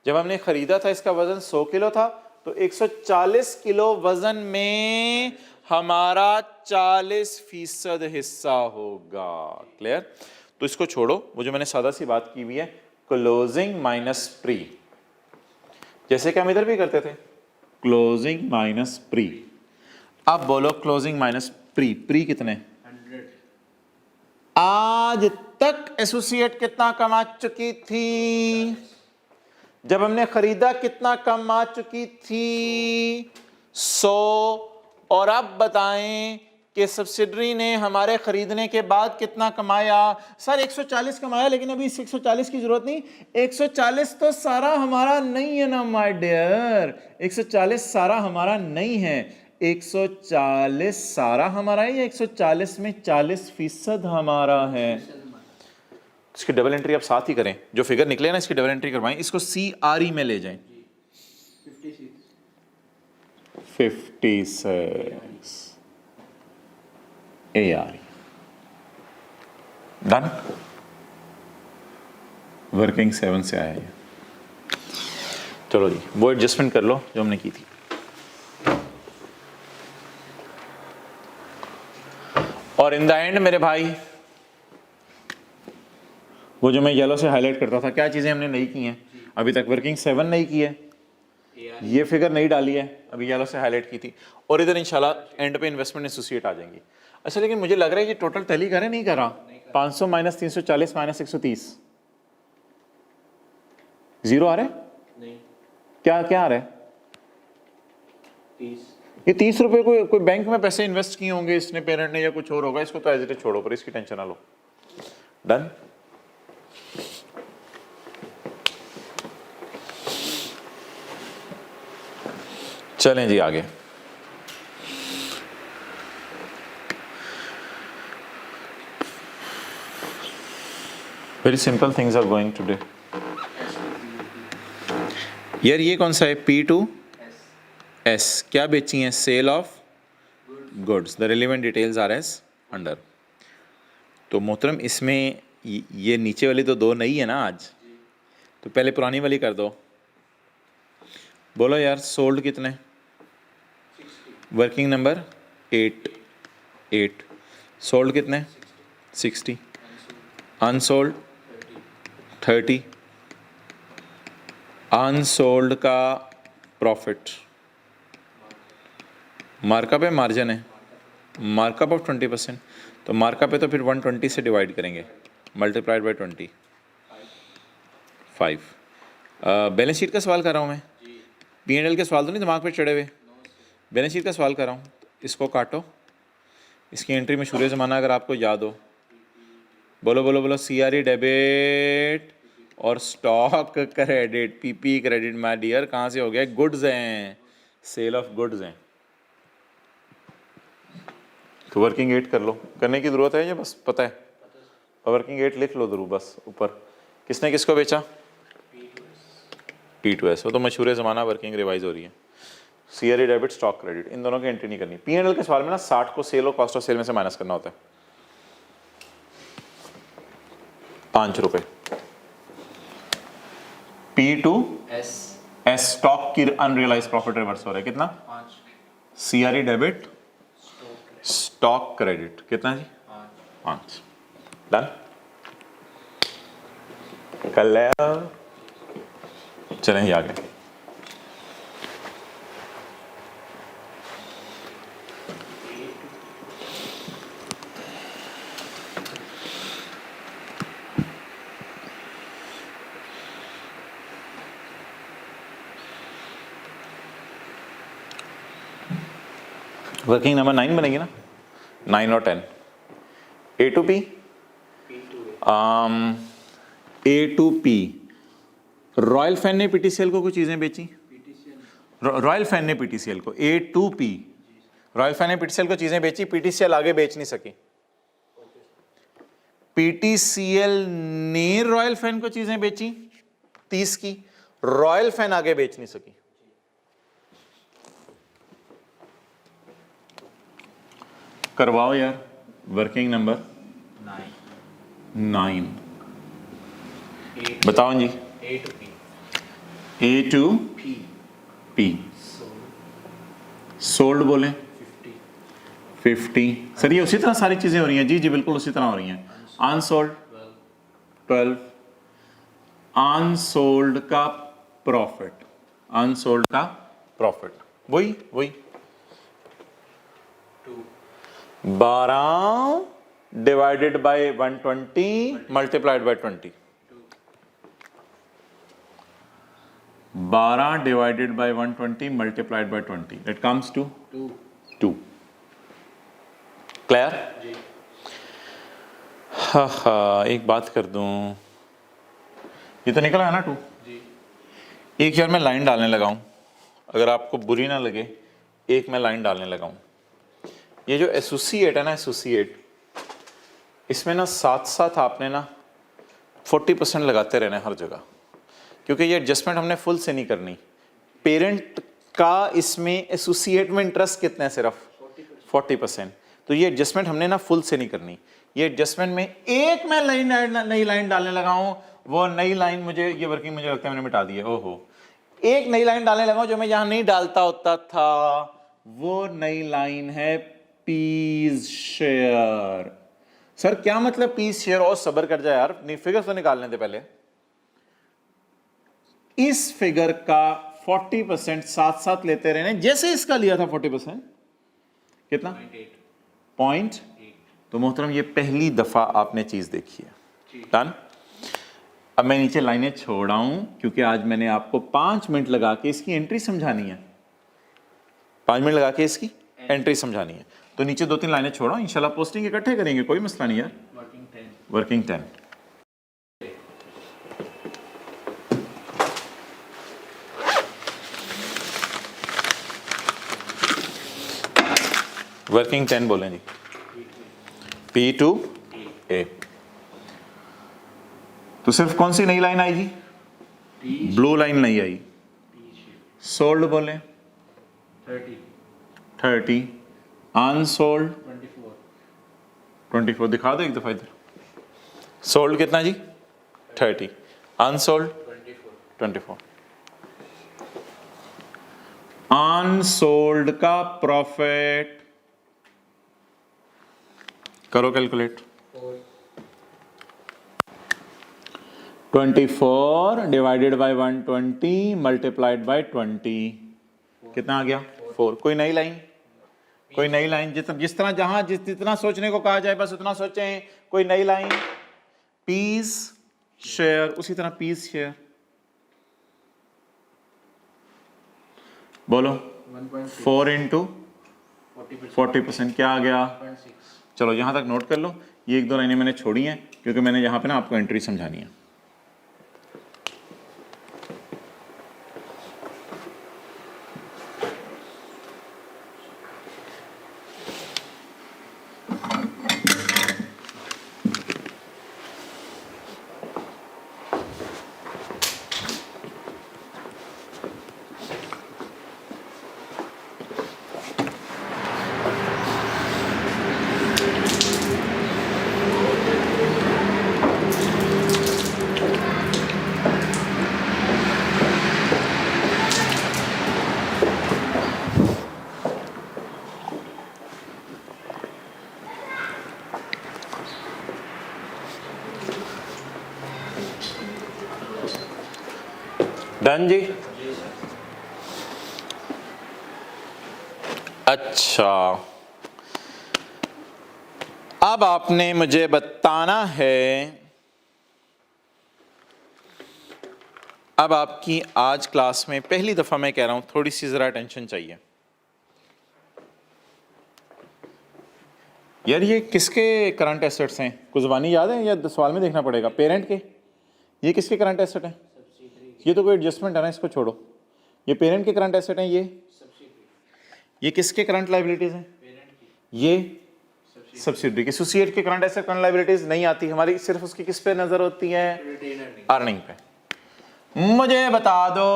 जब हमने ख़रीदा था इसका वज़न 100 किलो था, तो 140 किलो वज़न में हमारा 40% हिस्सा होगा। क्लियर। तो इसको छोड़ो, वो जो मैंने सादा सी बात की हुई है, क्लोजिंग माइनस प्री, जैसे कि हम इधर भी करते थे, क्लोजिंग माइनस प्री। अब बोलो क्लोजिंग माइनस प्री, प्री कितने, 100 आज तक एसोसिएट कितना कमा चुकी थी, जब हमने खरीदा कितना कमा चुकी थी, 100। और अब बताएं कि सब्सिडरी ने हमारे खरीदने के बाद कितना कमाया। सर 140 कमाया, लेकिन अभी इस 140 की जरूरत नहीं, 140 तो सारा हमारा नहीं है ना माय डियर, 140 सारा हमारा नहीं है। 140 सारा हमारा है या 140 में 40% हमारा है। इसकी डबल एंट्री आप साथ ही करें, जो फिगर निकले ना इसकी डबल एंट्री करवाएं, इसको CRE में ले जाएं। 56 ARE डन। वर्किंग 7 से आया ये। चलो जी वो एडजस्टमेंट कर लो जो हमने की थी। और इन द एंड मेरे भाई, वो जो मैं येलो से हाईलाइट करता था, क्या चीज़ें हमने नहीं की हैं अभी तक, वर्किंग 7 नहीं की है, ये फिगर नहीं डाली है, अभी येलो से हाईलाइट की थी, और इधर इंशाल्लाह एंड पे इन्वेस्टमेंट एसोसिएट आ जाएंगी। अच्छा लेकिन मुझे लग रहा है कि टोटल टैली करे नहीं करा, 500 माइनस 340 माइनस 130, जीरो आ रहा है, नहीं क्या क्या आ रहा है, 30 ये 30 रुपए कोई बैंक में पैसे इन्वेस्ट किए होंगे इसने, पेरेंट ने, या कुछ और होगा, इसको तो एज इट इज छोड़ो, पर इसकी टेंशन ना लो। डन। चलें जी आगे। Very simple things are going today. यार ये कौन सा है, P2S, क्या बेची है, sale of goods, the relevant details are as under. तो मोहतरम इसमें ये नीचे वाली तो दो नहीं है ना आज, तो पहले पुरानी वाली कर दो। बोलो यार सोल्ड कितने, वर्किंग नंबर 8, सोल्ड कितने 60, अनसोल्ड 30, अनसोल्ड का प्रॉफिट, मार्कअप है मार्जिन है, मार्कअप ऑफ 20%, तो मार्कअप है तो फिर 120 से डिवाइड करेंगे, मल्टीप्लाइड बाई 25। बैलेंस शीट का सवाल कर रहा हूँ मैं, P&L के सवाल तो नहीं दिमाग पे चढ़े हुए, बैलेंस शीट का सवाल कर रहा हूँ। इसको काटो, इसकी एंट्री मशहूर ज़माना अगर आपको याद हो, बोलो बोलो बोलो, CRE डेबिट और stock credit, PP credit my dear, कहाँ से हो गया, गुड्स हैं, सेल ऑफ गुड्स हैं। तो वर्किंग एट कर लो, करने की ज़रूरत है या बस पता है? वर्किंग एट लिख लो ज़रूर बस ऊपर। किसने किसको बेचा? P2S। वो तो मशहूर ज़माना, वर्किंग रिवाइज हो रही है। CRE डेबिट, स्टॉक क्रेडिट, इन दोनों की एंट्री नहीं करनी। P&L के सवाल में ना 60 को सेल और कॉस्ट ऑफ सेल में से माइनस करना होता है। 5 रुपए। P2S स्टॉक की अनरियलाइज प्रॉफिट रिवर्स हो रहा है, कितना? 5 CRE डेबिट, स्टॉक क्रेडिट, कितना जी? 5। डन। कर ले, चलें आगे। वर्किंग नंबर 9 बनेगी ना, 9 और 10। A to P, A to P। Royal fan ने PTCL को कुछ चीजें बेची, रॉयल फैन ने PTCL को, A to P। Royal fan ने PTCL को चीजें बेची, PTCL आगे बेच नहीं सकी। PTCL ने रॉयल फैन को चीजें बेची 30 की, रॉयल फैन आगे बेच नहीं सकी। करवाओ यार, वर्किंग नंबर 9। बताओ जी। A to P। सोल्ड बोले 50। सर ये उसी तरह सारी चीजें हो रही हैं जी, जी बिल्कुल उसी तरह हो रही हैं। अनसोल्ड 12। अनसोल्ड का प्रॉफिट, अनसोल्ड का प्रॉफिट वही 12 divided by 120 multiplied by 20। 12 divided by 120 multiplied by 20, it comes to 2। Clear? हाँ, एक बात कर दूं, ये तो निकला है ना 2। एक यार मैं लाइन डालने लगा हूं, अगर आपको बुरी ना लगे, एक मैं लाइन डालने लगा हूं। ये जो एसोसिएट है ना, एसोसिएट, इसमें ना साथ साथ आपने ना 40% लगाते रहना है हर जगह, क्योंकि ये एडजस्टमेंट हमने फुल से नहीं करनी। पेरेंट का इसमें एसोसिएट में इंटरेस्ट कितना है? सिर्फ 40%। तो ये एडजस्टमेंट हमने ना फुल से नहीं करनी। ये एडजस्टमेंट में एक मैं नई लाइन डालने लगा हूं, वो नई लाइन मुझे, ये वर्किंग मुझे लगता है मैंने मिटा दी है। ओहो, एक नई लाइन डालने लगा हूं जो मैं यहां नहीं डालता होता था। वो नई लाइन है पीस शेयर। सर क्या मतलब पीस शेयर? और सब्र कर जाए यार, फिगर तो निकालने दे पहले। इस फिगर का 40% साथ साथ लेते रहने, जैसे इसका लिया था 40%, कितना? 0.8। तो मोहतरम ये पहली दफा आपने चीज देखी है। डन। अब मैं नीचे लाइनें छोड़ा हूं क्योंकि आज मैंने आपको 5 मिनट लगा के इसकी एंट्री समझानी है। 5 मिनट लगा के इसकी एंट्री समझानी है, तो नीचे 2-3 लाइनें छोड़ो, इंशाल्लाह पोस्टिंग इकट्ठे करेंगे, कोई मसला नहीं है। वर्किंग 10। वर्किंग 10 बोलें जी। P2A। तो सिर्फ कौन सी नई लाइन आई जी? ब्लू लाइन नहीं आई। सोल्ड बोले 30। अनसोल्ड 24। दिखा दो एक दफा इधर। सोल्ड कितना जी? 30। अनसोल्ड 24। अनसोल्ड का प्रॉफिट करो calculate. 24 divided by 120 multiplied by 20, कितना आ गया? 4। कोई नई लाइन? कोई नई लाइन? जिस तरह जहां जितना सोचने को कहा जाए बस उतना सोचें। कोई नई लाइन? पीस शेयर, उसी तरह पीस शेयर बोलो। 4 इंटू 40% क्या आ गया? चलो यहां तक नोट कर लो। ये 1-2 लाइनें मैंने छोड़ी हैं क्योंकि मैंने यहां पे ना आपको एंट्री समझानी है। डन जी। जी सर। अच्छा, अब आपने मुझे बताना है, अब आपकी आज क्लास में पहली दफा मैं कह रहा हूं थोड़ी सी जरा अटेंशन चाहिए यार। ये किसके करंट एसेट्स हैं? कुछ ज़बानी याद है या सवाल में देखना पड़ेगा? पेरेंट के। ये किसके करंट एसेट हैं? ये तो कोई एडजस्टमेंट है ना, इसको छोड़ो। ये पेरेंट के करंट एसेट हैं। ये किसके करंट लाइबिलिटीज हैं? ये सब्सिडरी के। एसोसिएट के करंट एसेट करंट लाइबिलिटीज नहीं आती हमारी, सिर्फ उसकी किस पे नजर होती है? अर्निंग पे। मुझे बता दो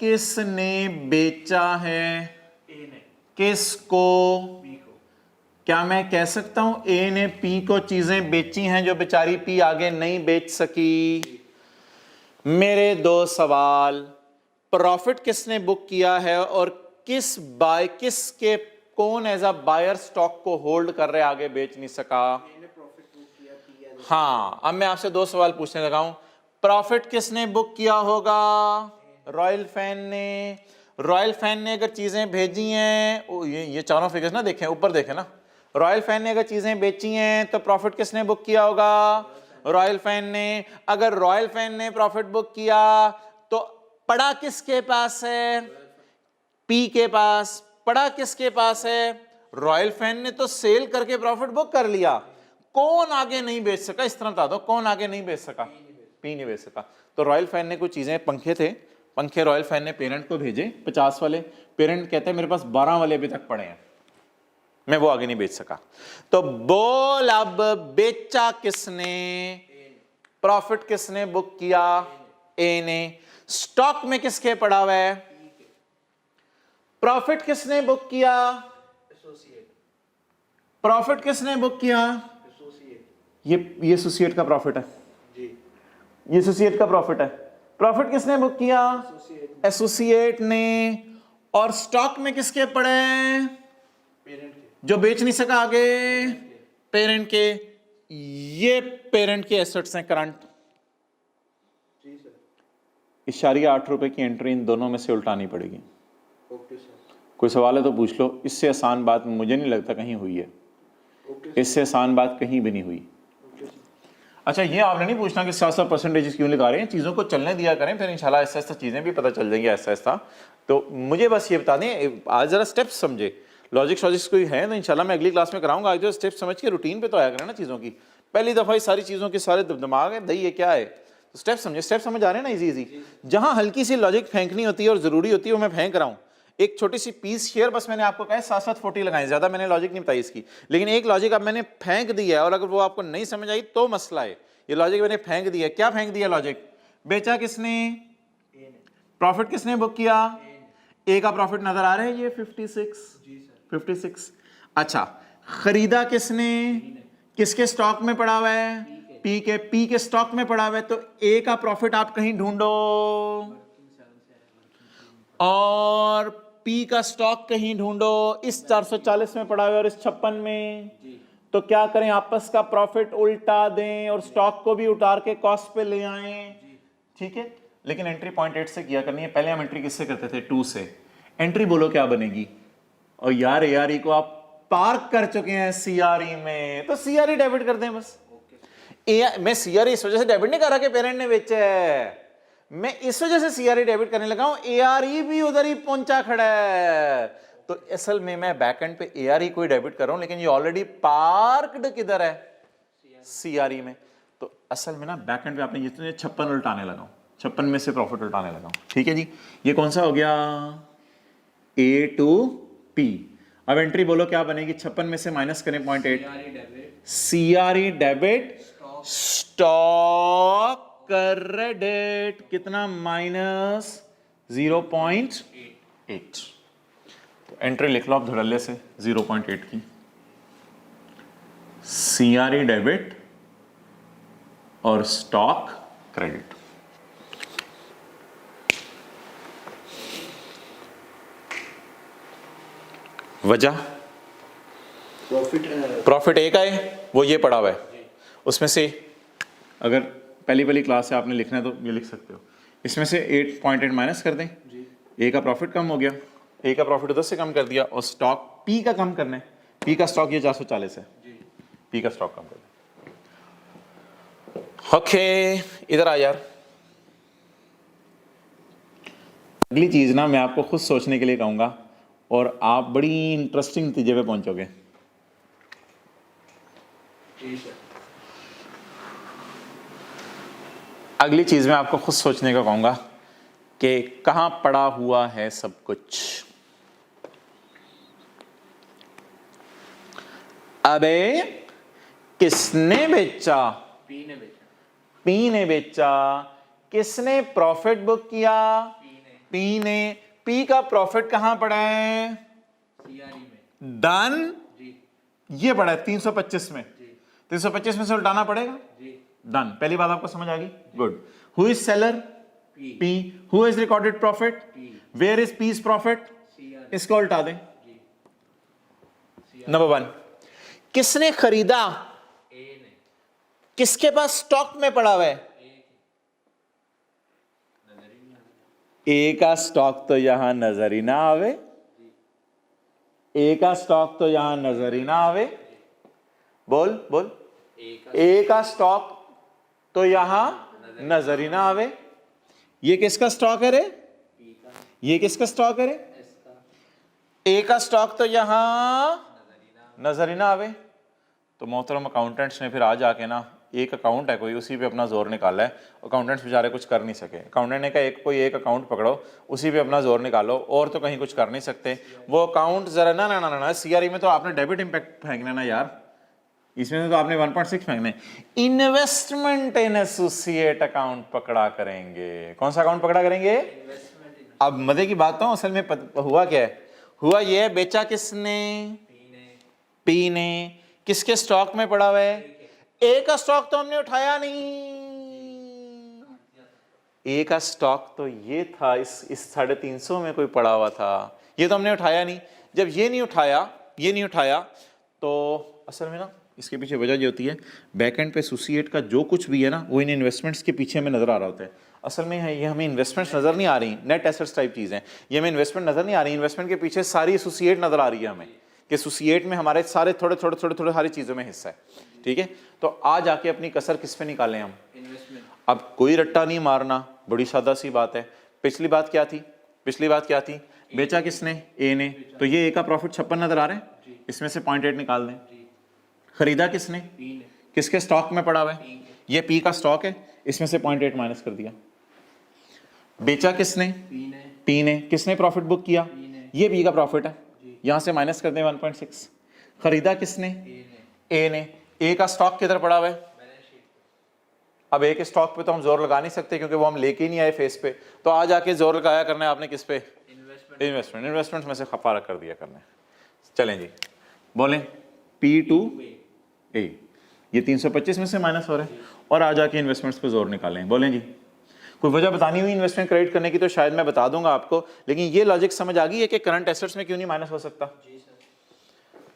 किसने बेचा है? किसको? क्या मैं कह सकता हूं ए ने पी को चीजें बेची हैं जो बेचारी पी आगे नहीं बेच सकी? मेरे दो सवाल, प्रॉफिट किसने बुक किया है और किसके कौन एज अ बायर स्टॉक को होल्ड कर रहे आगे बेच नहीं सका? हाँ, अब मैं आपसे दो सवाल पूछने लगा हूं। प्रॉफिट किसने बुक किया होगा? रॉयल फैन ने। रॉयल फैन ने अगर चीजें भेजी हैं, ये चारों फिगर्स ना देखें, ऊपर देखें ना। रॉयल फैन ने अगर चीजें बेची हैं तो प्रॉफिट किसने बुक किया होगा? रॉयल फैन ने। अगर रॉयल फैन ने प्रॉफिट बुक किया तो पड़ा किसके पास है? पी के पास। पड़ा किसके पास है? रॉयल फैन ने तो सेल करके प्रॉफिट बुक कर लिया। कौन आगे नहीं बेच सका? इस तरह बता दो, कौन आगे नहीं बेच सका? पी नहीं बेच सका। तो रॉयल फैन ने कुछ चीजें, पंखे थे, पंखे रॉयल फैन ने पेरेंट को भेजे 50 वाले। पेरेंट कहते हैं मेरे पास 12 वाले अभी तक पड़े हैं, मैं वो आगे नहीं बेच सका। तो बोल अब बेचा किसने? प्रॉफिट किसने बुक किया? ए ने। स्टॉक में किसके पड़ा हुआ है? प्रॉफिट किसने बुक किया? प्रॉफिट किसने बुक किया? ये एसोसिएट का प्रॉफिट है जी। ये एसोसिएट का प्रॉफिट है। प्रॉफिट किसने बुक किया? एसोसिएट ने। और स्टॉक में किसके पड़े? पेरेंट के। जो बेच नहीं सका आगे? पेरेंट के। ये पेरेंट के एसेट्स हैं करंट। जी सर। इशारिया 8 रुपए की एंट्री इन दोनों में से उल्टानी पड़ेगी। Okay sir. कोई सवाल है तो पूछ लो। इससे आसान बात मुझे नहीं लगता कहीं हुई है। इससे आसान बात कहीं भी नहीं हुई। अच्छा, ये आपने नहीं पूछना कि 700 परसेंटेज क्यों लगा रहे हैं, चीज़ों को चलने दिया करें, फिर इंशाल्लाह ऐसा ऐसा चीज़ें भी पता चल जाएंगी ऐसा ऐसा। तो मुझे बस ये बता दें, आज ज़रा स्टेप्स समझे, लॉजिक्स वॉजिक्स कोई है तो इंशाल्लाह मैं अगली क्लास में कराऊंगा। आज जो स्टेप्स समझ के रूटीन पे तो आया करें ना चीज़ों की। पहली दफ़ा ये सारी चीज़ों के सारे दिमाग है दही है क्या है, तो स्टेप समझे। स्टेप समझ आ रहे हैं ना, ईजी ईजी। जहाँ हल्की सी लॉजिक फेंकनी होती है और ज़रूरी होती है वो मैं फेंक रहा हूँ। एक छोटी सी पीस शेयर बस मैंने आपको कहा 7-7 40 लगाएं, ज़्यादा मैंने लॉजिक नहीं बताई इसकी। लेकिन एक लॉजिक अब मैंने फेंक दी है और अगर वो आपको नहीं समझ आई तो मसला है। ये लॉजिक मैंने फेंक दिया। क्या फेंक दिया लॉजिक? बेचा किसने? प्रॉफिट किसने बुक किया? ए का प्रॉफिट नजर आ रहा है ये 56। अच्छा, खरीदा किसने? किसके स्टॉक में पड़ा हुआ है? पी के। पी के स्टॉक में पड़ा हुआ है तो ए का प्रॉफिट आप कहीं ढूंढो और पी का स्टॉक कहीं ढूंढो। इस 440 में पड़ा हुआ है और इस 56 में। तो क्या करें, आपस का प्रॉफिट उल्टा दें और स्टॉक को भी उतार के कॉस्ट पे ले आएं। ठीक है, लेकिन एंट्री 0.8 से किया करनी है। पहले हम एंट्री किससे करते थे? 2 से। एंट्री बोलो क्या बनेगी? और यार एआरई को आप पार्क कर चुके हैं सीआरई में, तो सीआरई डेबिट कर दें बस। मैं सीआरई इस वजह से डेबिट नहीं कर रहा कि पेरेंट ने बेचा है, मैं इस वजह से सीआरई डेबिट करने लगा हूं, एआरई भी उधर ही पहुंचा खड़ा है। तो असल में मैं बैकएंड पे एआरई को ही डेबिट कर रहा हूं, लेकिन ये ऑलरेडी पार्क्ड किधर है? सीआरई में। तो असल में ना बैकएंड पे आपने जितने 56 उल्टाने लगा हूं, 56 में से प्रॉफिट उल्टाने लगा हूं। ठीक है जी, ये कौन सा हो गया? ए टू पी। अब एंट्री बोलो क्या बनेगी? 56 में से माइनस करें 0.8। सीआरई डेबिट, स्टॉक क्रेडिट कितना? माइनस 0.8। तो एंट्री लिख लो आप धड़ल्ले से 0.8 की। सीआरई डेबिट और स्टॉक क्रेडिट। वजह प्रॉफिट एक है, वो ये पड़ा हुआ है। उसमें से अगर पहली क्लास से आपने लिखना है तो ये लिख सकते हो। इसमें से 8.8 माइनस कर दें, ए का प्रॉफिट कम हो गया, ए का प्रॉफिट उधर से कम कर दिया, और स्टॉक पी का कम करना है, पी का स्टॉक ये 440 है, पी का स्टॉक कम कर दें। ओके, इधर आ यार। अगली चीज ना मैं आपको खुद सोचने के लिए कहूंगा और आप बड़ी इंटरेस्टिंग नतीजे पे पहुंचोगे। अगली चीज में आपको खुद सोचने का कहूंगा कि कहां पड़ा हुआ है सब कुछ। अबे किसने बेचा? पी ने बेचा। पी ने बेचा। किसने प्रॉफिट बुक किया? पी ने। पी का प्रॉफिट कहां पड़ा है? सीआरई में। डन। जी ये पड़ा है 325 में। 325 में से उल्टाना पड़ेगा। जी। डन। पहली बात आपको समझ आ गई? Good. Who is seller? P. Who is recorded profit? Where is P's profit? CRE. इसको उल्टा दें। नंबर 1, किसने खरीदा? ए ने। किसके पास स्टॉक में पड़ा हुआ है? ए का स्टॉक तो यहां नजर ही ना आवे। ए का स्टॉक तो यहां नजर ही ना आवे। बोल बोल। ए का स्टॉक तो यहां नजर ही ना आवे। ये किसका स्टॉक है रे? ये किसका स्टॉक है रे? ए का स्टॉक तो यहां नजर ही ना आवे। तो मोहतरम अकाउंटेंट्स ने फिर आज आके ना, एक अकाउंट है कोई, उसी पे अपना जोर निकाला है। अकाउंटेंट्स बेचारे कुछ कर नहीं सके। अकाउंटेंट ने कहा कोई एक अकाउंट पकड़ो, उसी पे अपना जोर निकालो, और तो कहीं कुछ कर नहीं सकते। वो अकाउंट जरा ना ना ना ना, सीआरई में तो आपने डेबिट इंपैक्ट फेंकना ना यार, इसमें तो आपने 1.6 फेंकने। इन्वेस्टमेंट इन एसोसिएट अकाउंट पकड़ा करेंगे। कौन सा अकाउंट पकड़ा करेंगे? अब मजे की बात तो असल में हुआ क्या है? हुआ ये है, बेचा किसने? पी ने। किसके स्टॉक में पड़ा हुआ है? ए का स्टॉक तो हमने उठाया नहीं। ए का स्टॉक तो ये था, इस 350 में कोई पड़ा हुआ था, ये तो हमने उठाया नहीं। जब ये नहीं उठाया तो असल में ना इसके पीछे वजह ये होती है, बैकएंड पे एसोसिएट का जो कुछ भी है ना, वो इन इन्वेस्टमेंट्स के पीछे हमें नजर आ रहा होता है। असल में ये हमें इन्वेस्टमेंट्स नजर नहीं आ रही, नेट एसेट्स टाइप चीजें, ये हमें इन्वेस्टमेंट नजर नहीं आ रही। इन्वेस्टमेंट के पीछे सारी एसोसिएट नजर आ रही है हमें, कि एसोसिएट में हमारे सारे थोड़े थोड़े सारी चीजों में हिस्सा है। ठीक है, तो आज आके अपनी कसर किस पे निकालें हम? अब कोई रट्टा नहीं मारना, बड़ी सादा सी बात है। पिछली बात क्या थी? बेचा किसने? ए ने। तो ये ए का प्रॉफिट 56 नजर आ रहा है, इसमें से 0.8 निकाल दें। खरीदा किसने? किसके स्टॉक में पड़ा हुआ है? ये पी का स्टॉक है, इसमें से 0.8 माइनस कर दिया। बेचा किसने? पी ने। किसने प्रॉफिट बुक किया? ये पी का प्रॉफिट है, यहां से माइनस कर दें 1.6। खरीदा किसने? ए ने। ए का स्टॉक किधर पड़ा हुआ है? अब ए के स्टॉक पे तो हम जोर लगा नहीं सकते क्योंकि वो हम लेके ही नहीं आए फेस पे, तो आज आके जोर लगाया करना है आपने किस पे? इन्वेस्टमेंट में से खफारा कर दिया करना है। चलें जी, बोलें। पी टू ए, ये 325 में से माइनस हो रहा है, और आज आके इन्वेस्टमेंट्स पे जोर निकालें। बोलें जी, कोई वजह बतानी हुई इन्वेस्टमेंट क्रेडिट करने की तो शायद मैं बता दूंगा आपको, लेकिन ये लॉजिक समझ आ गई है कि करंट एसेट्स में क्यों नहीं माइनस हो सकता?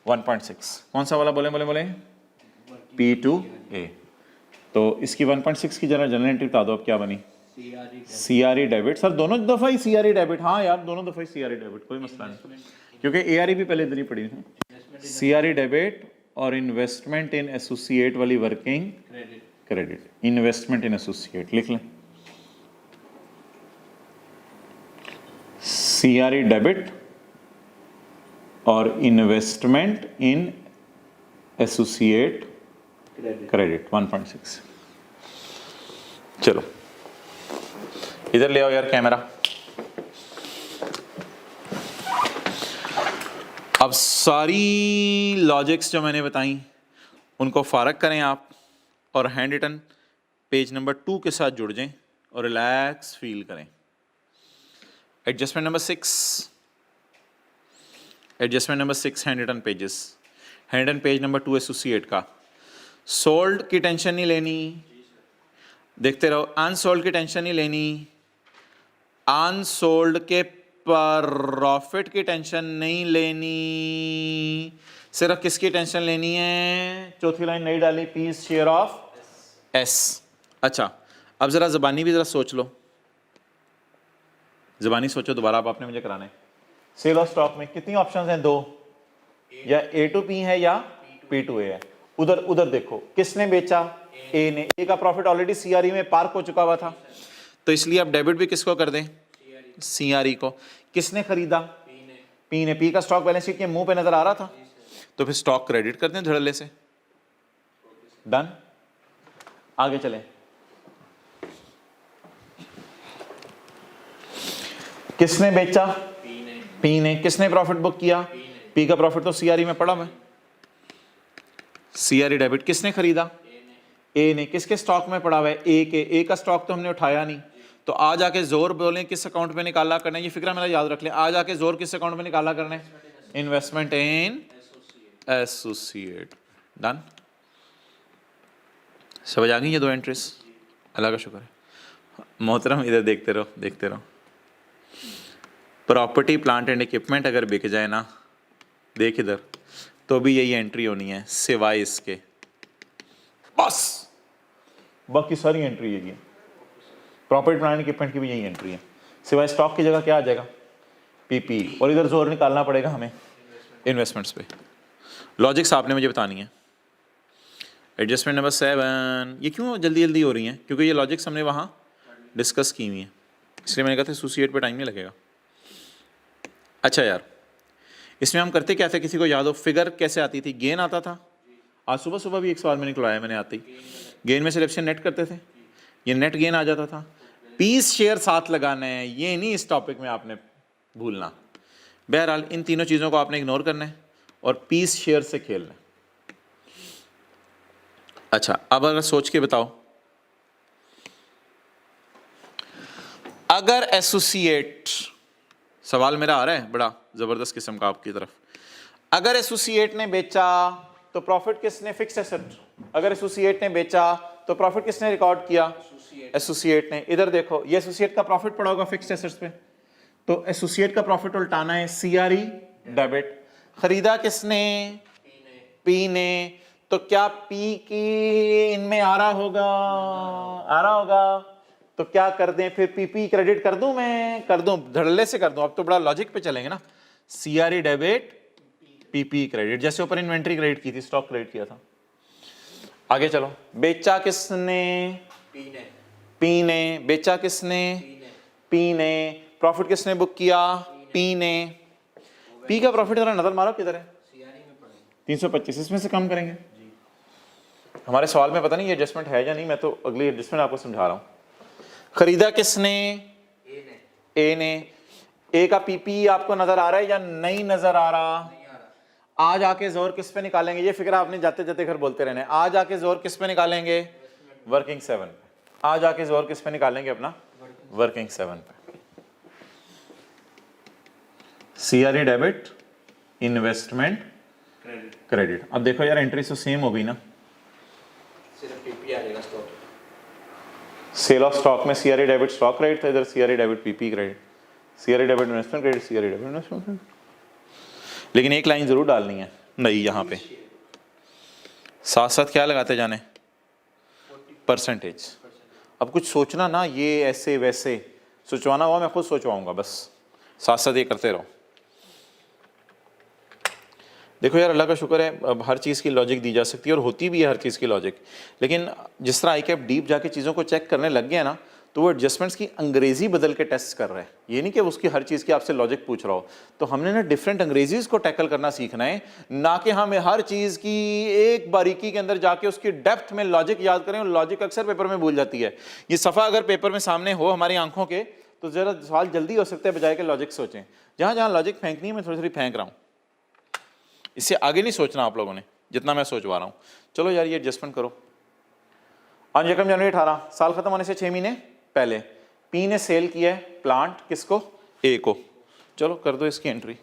1.6 कौन सा वाला? बोले पी टू ए। तो इसकी 1.6 की जरा जनरल एंट्री बता दो, अब क्या बनी? CRE debit. सर दोनों दफा ही सीआरई डेबिट? हाँ यार, दोनों दफा ही सीआरई डेबिट, कोई मसला नहीं, क्योंकि एआरई भी पहले इधर ही पड़ी थी। सीआरई डेबिट और इन्वेस्टमेंट इन एसोसिएट वाली working credit. Investment in associate लिख लें, सीआरई डेबिट और इन्वेस्टमेंट इन एसोसिएट क्रेडिट 1.6। चलो इधर ले आओ यार कैमरा। अब सारी लॉजिक्स जो मैंने बताई उनको फारग करें आप, और हैंड रिटन पेज नंबर 2 के साथ जुड़ जाएं और रिलैक्स फील करें। Adjustment number 6 handwritten pages. Handwritten page number 2 associate का। सोल्ड की टेंशन नहीं लेनी, देखते रहो। अनसोल्ड की टेंशन नहीं लेनी, अनसोल्ड के प्रॉफिट की टेंशन नहीं लेनी, सिर्फ किसकी टेंशन लेनी है? चौथी लाइन नहीं डाली, पीस शेयर ऑफ एस। अच्छा, अब जरा ज़बानी भी जरा सोच लो। ज़बानी सोचो दोबारा, अब आपने मुझे कराना है। सेल ऑफ स्टॉक में कितनी ऑप्शंस हैं? 2, या A to P है या P to A है। उधर उधर देखो, किसने बेचा? A ने। A का प्रॉफिट ऑलरेडी CRE में पार्क हो चुका हुआ था, तो इसलिए अब डेबिट भी किसको कर दें? CRE को। किसने खरीदा? P ने। P का स्टॉक बैलेंस शीट के मुंह पे नजर आ रहा था, तो फिर स्टॉक क्रेडिट कर दें धड़ल्ले से। डन। आगे चलें। किसने बेचा? P ने। किसने प्रॉफिट बुक किया? P का प्रॉफिट तो CRE में पड़ा है। CRE debit. किसने खरीदा? A ने। किसके स्टॉक में पड़ा हुआ है? A के। A का स्टॉक तो हमने उठाया नहीं, तो आज आके जोर बोलें किस अकाउंट में निकाला करना है, ये फिक्रा मेरा याद रख लें। आज आके जोर किस अकाउंट में निकाला करना है? Investment in associate. डन। समझ आ गई ये 2 एंट्रीज? अल्लाह का शुक्र है। मोहतरम इधर देखते रहो, देखते रहो। प्रॉपर्टी प्लांट एंड इक्विपमेंट अगर बिक जाए ना, देख इधर, तो भी यही एंट्री होनी है सिवाय इसके, बस बाकी सारी एंट्री यही है। प्रॉपर्टी प्लांट इक्विपमेंट की भी यही एंट्री है, सिवाय स्टॉक की जगह क्या आ जाएगा? PP। और इधर जोर निकालना पड़ेगा हमें इन्वेस्टमेंट्स पे। लॉजिक्स आपने मुझे बतानी है। एडजस्टमेंट नंबर 7, ये क्यों जल्दी जल्दी हो रही हैं? क्योंकि ये लॉजिक्स हमने वहाँ डिस्कस की हुई हैं, इसलिए मैंने कहा था एसोसिएट पे टाइम नहीं लगेगा। अच्छा यार, इसमें हम करते क्या थे, किसी को याद हो? फिगर कैसे आती थी? गेन आता था। आज सुबह सुबह भी एक सवाल मैंने निकलवाया, मैंने आते ही गेन में सिलेक्शन नेट करते थे, ये नेट गेन आ जाता था। पीस शेयर साथ लगाना है, ये नहीं इस टॉपिक में आपने भूलना। बहरहाल इन तीनों चीज़ों को आपने इग्नोर करना है और पीस शेयर से खेलना है। अच्छा, अब अगर सोच के बताओ, अगर एसोसिएट, सवाल मेरा आ रहा है बड़ा ज़बरदस्त किस्म का आपकी तरफ, अगर एसोसिएट ने बेचा तो प्रॉफिट किसने? Fixed asset. अगर एसोसिएट ने बेचा तो प्रॉफिट किसने रिकॉर्ड किया? एसोसिएट ने। इधर देखो, ये एसोसिएट का प्रॉफिट पड़ा होगा फिक्स्ड एसेट्स पे, तो एसोसिएट का प्रॉफिट उल्टाना है CRE डेबिट। खरीदा किसने? P ने। तो क्या P की इनमें आ रहा होगा? आ रहा होगा, तो क्या कर दें फिर? PP क्रेडिट कर दूं? मैं कर दूं, धड़ल्ले से कर दूं। अब तो बड़ा लॉजिक पे चलेंगे ना। CRE डेबिट, PP क्रेडिट, जैसे ऊपर इन्वेंट्री क्रेडिट की थी, स्टॉक क्रेडिट किया था। आगे चलो। बेचा किसने? P ने। बेचा किसने? P ने। प्रॉफिट किसने बुक किया? P ने। P का प्रॉफिट जरा नजर मारो किधर है? 325। इसमें से कम करेंगे। हमारे सवाल में पता नहीं ये एडजस्टमेंट है या नहीं, मैं तो अगली एडजस्टमेंट आपको समझा रहा हूं। खरीदा किसने? A ने। A का PP आपको नजर आ रहा है या नहीं नजर आ रहा? आज आके जोर किस पे निकालेंगे? ये फिक्र आपने जाते जाते घर बोलते रहने। आज आके जोर किस पे निकालेंगे? वर्किंग 7 पे। आज आके जोर किस पे निकालेंगे अपना? वर्किंग 7 पे। CRE debit, investment credit. अब देखो यार, एंट्री तो सेम हो गई ना, सिर्फ PP आ जाएगा स्टॉक। सेल ऑफ स्टॉक में CRE डेबिट स्टॉक क्रेडिट था, इधर CRE debit PP credit, CRE debit investment credit, CRE debit investment credit. लेकिन एक लाइन जरूर डालनी है नहीं, यहाँ पे साथ साथ क्या लगाते जाने? परसेंटेज। अब कुछ सोचना ना, ये ऐसे वैसे सोचवाना हुआ मैं खुद सोचवाऊंगा, बस साथ साथ ये करते रहो। देखो यार, अल्लाह का शुक्र है, अब हर चीज़ की लॉजिक दी जा सकती है और होती भी है हर चीज़ की लॉजिक। लेकिन जिस तरह ICAP डीप जाके चीज़ों को चेक करने लग गया ना, तो वो एडजस्टमेंट्स की अंग्रेज़ी बदल के टेस्ट कर रहा है। ये नहीं कि उसकी हर चीज़ की आपसे लॉजिक पूछ रहा हो। तो हमने ना डिफरेंट अंग्रेजीज़ को टैकल करना सीखना है, ना कि हमें हर चीज़ की एक बारीकी के अंदर जाके उसकी डेप्थ में लॉजिक याद करें। और लॉजिक अक्सर पेपर में भूल जाती है। ये सफ़ा अगर पेपर में सामने हो हमारी आंखों के, तो ज़रा सवाल जल्दी हो सकता है बजाय के लॉजिक सोचें। जहाँ जहाँ लॉजिक फेंकनी है मैं थोड़ी थोड़ी फेंक रहा हूँ, इससे आगे नहीं सोचना आप लोगों ने जितना मैं सोचवा रहा हूँ। चलो यार, ये एडजस्टमेंट करो। आज 1 जनवरी 18, साल खत्म होने से 6 महीने पहले P ने सेल किया है प्लांट, किसको? A को। चलो कर दो इसकी entry.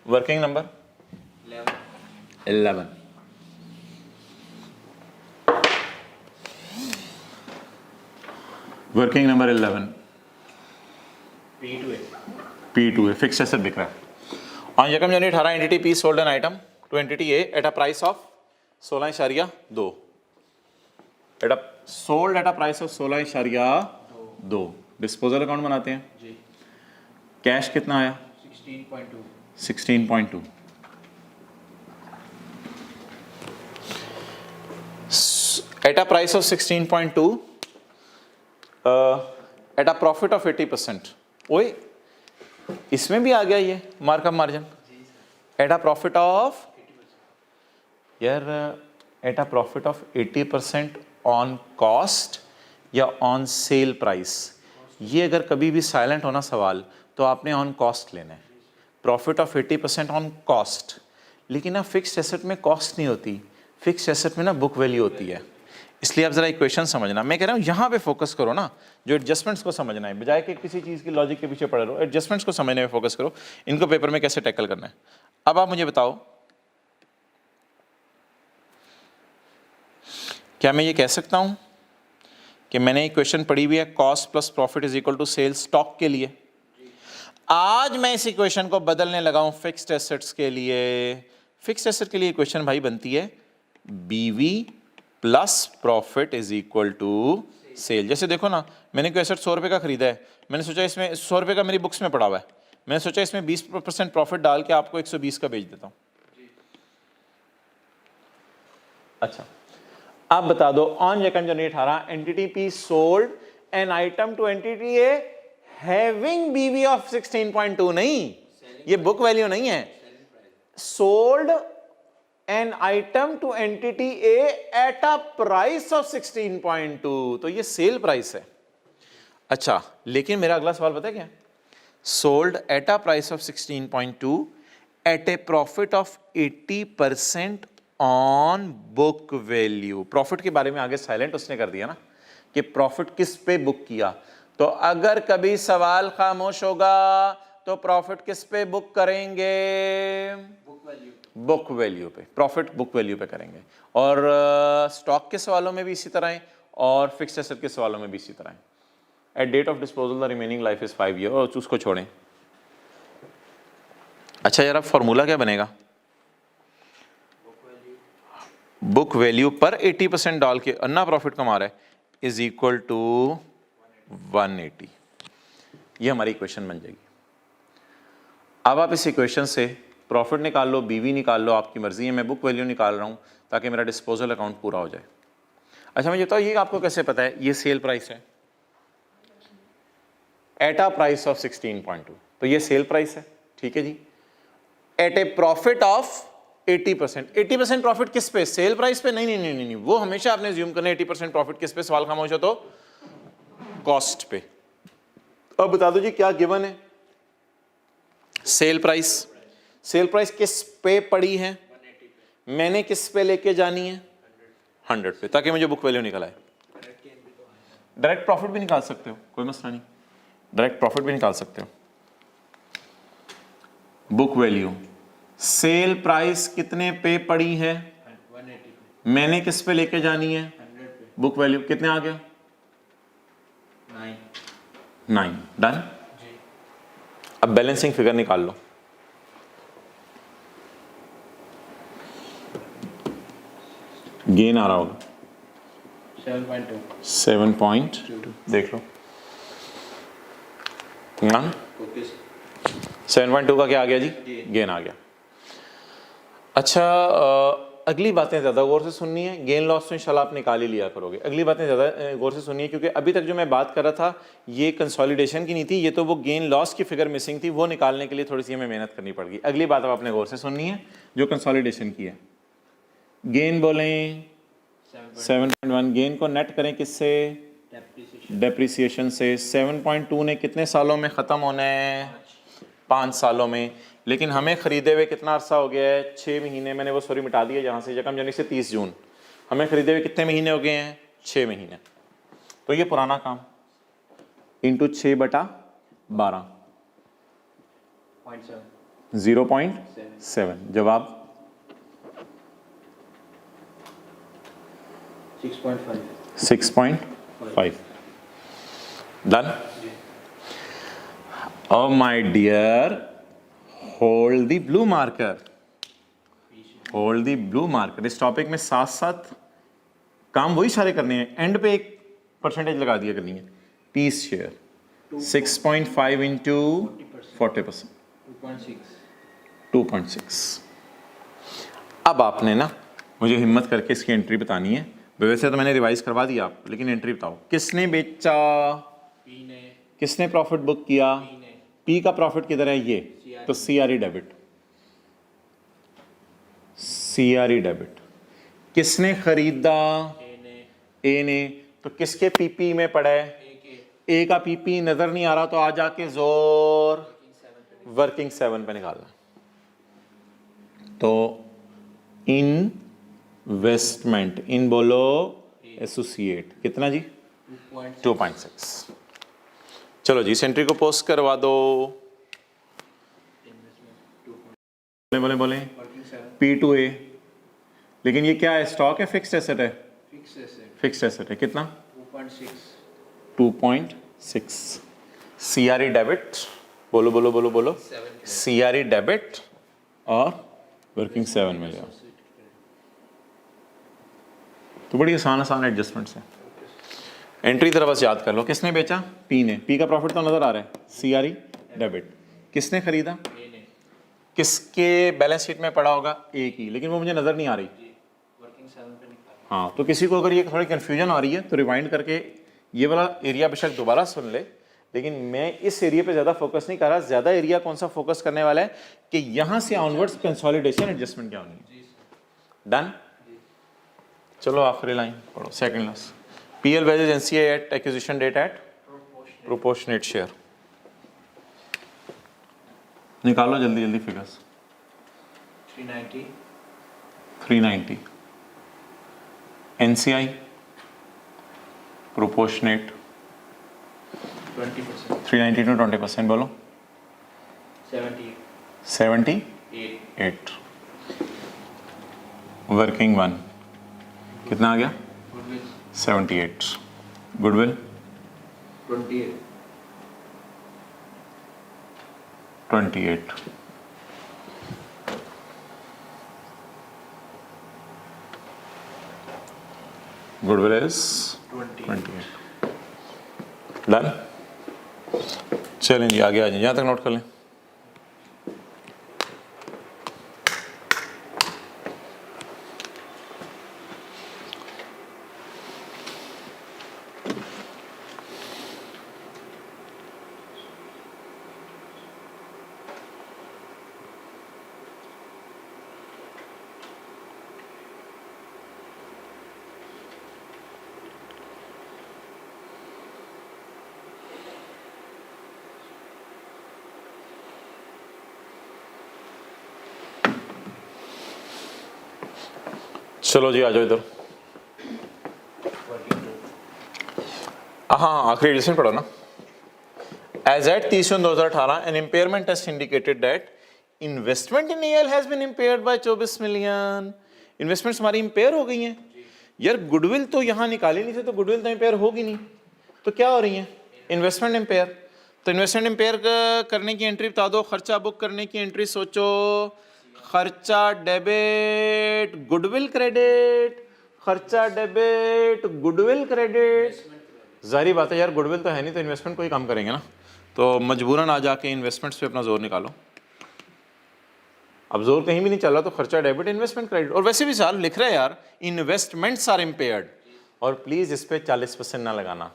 Working number 11। Working number 11 P2 है, फिक्स्ड एसेट बिक रहा है। On 1 January 18, entity P sold an item to entity A at a price of 16.2. Sold at a price of 16.2. Disposal account बनाते हैं। जी। कैश कितना आया? 16.2। 16.2। At a price of 16.2, at a profit of 80%, ओए इसमें भी आ गया ये markup margin. At a profit of, यार at a profit of 80% on cost या ऑन सेल प्राइस, ये अगर कभी भी साइलेंट होना सवाल तो आपने ऑन कॉस्ट लेना है। प्रॉफिट ऑफ 80% ऑन कॉस्ट, लेकिन ना फिक्स्ड एसेट में कॉस्ट नहीं होती, फिक्स्ड एसेट में ना बुक वैल्यू होती है। इसलिए आप जरा इक्वेशन समझना, मैं कह रहा हूँ यहाँ पे फोकस करो ना, जो एडजस्टमेंट्स को समझना है, बजाय कि किसी चीज़ की लॉजिक के पीछे पड़े रहो, एडजस्टमेंट्स को समझने में फोकस करो, इनको पेपर में कैसे टैकल करना है। अब आप मुझे बताओ, क्या मैं ये कह सकता हूँ कि मैंने इक्वेशन पढ़ी हुई है cost plus profit is equal to sales stock के लिए, आज मैं इस इक्वेशन को बदलने लगा हूँ फिक्स्ड एसेट्स के लिए। फिक्स्ड एसेट के लिए इक्वेशन भाई बनती है BV plus profit is equal to sale. जैसे देखो ना, मैंने कोई एसेट 100 रुपये का खरीदा है, मैंने सोचा इसमें 100 रुपये का मेरी बुक्स में पड़ा हुआ है, मैंने सोचा इसमें 20% प्रॉफिट डाल के आपको 120 का बेच देता हूँ। अच्छा, आप बता दो, on 2 January 18 entity P sold an item to entity A having बीवी ऑफ 16.2, नहीं ये बुक वैल्यू नहीं है, sold an item to entity A at a price of 16.2, तो ये सेल प्राइस है। अच्छा, लेकिन मेरा अगला सवाल पता है क्या? Sold at a price of 16.2 at a profit of 80% on book value. Profit के बारे में आगे साइलेंट उसने कर दिया ना कि प्रॉफिट किस पे बुक किया, तो अगर कभी सवाल खामोश होगा तो प्रॉफिट किस पे बुक करेंगे? बुक वैल्यू पे, प्रॉफिट बुक वैल्यू पे करेंगे। और स्टॉक के सवालों में भी इसी तरह है और फिक्स्ड एसेट के सवालों में भी इसी तरह है। At date of disposal the remaining life is 5 year, और उसको छोड़ें। अच्छा यार, अब फॉर्मूला क्या बनेगा? बुक वैल्यू पर 80% डाल के अन्ना प्रॉफिट कमा रहा है इज इक्वल टू 180। ये हमारी इक्वेशन बन जाएगी। अब आप इस इक्वेशन से प्रॉफिट निकाल लो, बीवी निकाल लो, आपकी मर्जी है, मैं बुक वैल्यू निकाल रहा हूँ ताकि मेरा डिस्पोजल अकाउंट पूरा हो जाए। अच्छा, मुझे बताओ ये आपको कैसे पता है ये सेल प्राइस है? एट अ प्राइस ऑफ 16.2, तो ये सेल प्राइस है, ठीक है जी। At a profit of 80%, 80% profit किस पे? सेल प्राइस पे? नहीं नहीं नहीं नहीं, वो हमेशा आपने ज्यूम करना है 80% प्रॉफिट किस पे, सवाल खामोश हो तो कॉस्ट पे। अब बता दो जी क्या गिवन है? Sale price. सेल प्राइस किस पे पड़ी है? मैंने किस पे लेके जानी है? 100 पे, ताकि मुझे बुक वैल्यू निकल आए। डायरेक्ट प्रॉफिट भी निकाल सकते हो, कोई मसला नहीं, डायरेक्ट प्रॉफिट भी निकाल सकते हो। बुक वैल्यू, सेल प्राइस कितने पे पड़ी है? 180 पे। मैंने किस पे लेके जानी है? 100 पे। बुक वैल्यू कितने आ गया? 9। डन। अब बैलेंसिंग फिगर निकाल लो। गेन आ रहा होगा 7.2, देख लो ना, 7.2 का क्या आ गया जी? गेन आ गया। अच्छा, अगली बातें ज़्यादा गौर से सुननी है, गेन लॉस तो इंशाल्लाह आप निकाल ही लिया करोगे। अगली बातें ज़्यादा गौर से सुननी है, क्योंकि अभी तक जो मैं बात कर रहा था ये कंसोलिडेशन की नहीं थी, ये तो वो गेन लॉस की फिगर मिसिंग थी, वो निकालने के लिए थोड़ी सी हमें मेहनत करनी पड़ेगी। अगली बात अब आपने गौर से सुननी है जो कंसोलिडेशन की है। गेन बोलें 7.1, गेन को नेट करें किससे? डेप्रिसिएशन से। 7.2 ने कितने सालों में ख़त्म होना है? 5 सालों में। लेकिन हमें ख़रीदे हुए कितना अरसा हो गया है? 6 महीने। मैंने वो सॉरी मिटा दिया यहाँ से, 1 जनवरी से 30 जून। हमें ख़रीदे हुए कितने महीने हो गए हैं? 6 महीने। तो ये पुराना काम इंटू 6/12 0.7। जवाब 6.5। Done. Oh my dear, hold the blue marker, hold the blue marker। इस टॉपिक में साथ साथ काम वही सारे करने हैं, एंड पे एक परसेंटेज लगा दिया करनी है। 30 शेयर 6.5 इंटू 40%, 2.6. 2.6। अब आपने ना मुझे हिम्मत करके इसकी एंट्री बतानी है। वैसे तो मैंने रिवाइज करवा दिया आप, लेकिन एंट्री बताओ। किसने बेचा, P ने, किसने प्रॉफिट बुक किया, P ने, पी का प्रॉफिट किधर है, ये CRE. तो सीआरई डेबिट, सीआरई डेबिट। किसने खरीदा, A ने, ए ने, तो किसके पीपी में पड़ा है, A के, ए का पीपी नजर नहीं आ रहा, तो आ जाके जोर working 7 पे. वर्किंग 7 पे निकालना। तो इन्वेस्टमेंट, इन बोलो एसोसिएट, कितना जी, 2.6. 2.6। चलो जी, इस एंट्री को पोस्ट करवा दो। Investment 2. बोले बोले बोले Working 7. पी टू ए, लेकिन ये क्या है, स्टॉक है, फिक्स्ड एसेट है, Fixed asset फिक्स्ड एसेट है, कितना, 2.6. 2.6। सीआरई डेबिट, बोलो बोलो बोलो बोलो, 7. सीआरई डेबिट और वर्किंग 7 में जाओ। तो बड़ी आसान आसान एडजस्टमेंट्स है। एंट्री तरह बस याद कर लो। किसने बेचा, पी ने, पी का प्रॉफिट तो नजर आ रहा है, सीआरई डेबिट। किसने खरीदा, A ने, किसके बैलेंस शीट में पड़ा होगा, ए की, लेकिन वो मुझे नजर नहीं आ रही। working 7 पे निकाला. हाँ, तो किसी को अगर ये थोड़ी कन्फ्यूजन आ रही है तो रिवाइंड करके ये वाला एरिया बेशक दोबारा सुन ले, लेकिन मैं इस एरिया पे ज़्यादा फोकस नहीं कर रहा। ज़्यादा एरिया कौन सा फोकस करने वाला है कि यहाँ से ऑनवर्ड्स कंसोलिडेशन एडजस्टमेंट क्या होनी है। डन। चलो आखिरी लाइन पढ़ो, second last. PL values NCA at acquisition date at proportionate share. निकालो जल्दी जल्दी फिगर्स। 390. 390 NCI proportionate 20%. 390 to 20%, बोलो 78. 78। वर्किंग 1 कितना आ गया, Goodwill 78। Goodwill 28. 28। Goodwill is 28। Done. चलें जी, आगे आ जाए, यहाँ तक नोट कर लें। चलो जी, आ जाओ इधर। हाँ, आखिरी एडिशन पढ़ो ना। As at 30/2018 an impairment test indicated that investment in L has been impaired by 24 million. Investments हमारी इम्पेयर हो गई हैं यार। गुडविल तो यहाँ निकाली नहीं थी, तो गुडविल तो इम्पेयर होगी नहीं, तो क्या हो रही है, इन्वेस्टमेंट इम्पेयर। तो इन्वेस्टमेंट इम्पेयर करने की एंट्री बता दो। खर्चा बुक करने की एंट्री सोचो। खर्चा डेबिट गुडविल क्रेडिट, खर्चा डेबिट गुडविल क्रेडिट। जाहिर बात है यार, गुडविल तो है नहीं, तो इन्वेस्टमेंट को ही काम करेंगे ना, तो मजबूरन आ जाके इन्वेस्टमेंट्स पे अपना जोर निकालो। अब जोर कहीं भी नहीं चल रहा, तो खर्चा डेबिट इन्वेस्टमेंट क्रेडिट। और वैसे भी साल लिख रहे हैं यार, इन्वेस्टमेंट्स आर इम्पेयर्ड, और प्लीज इस पे 40% ना लगाना।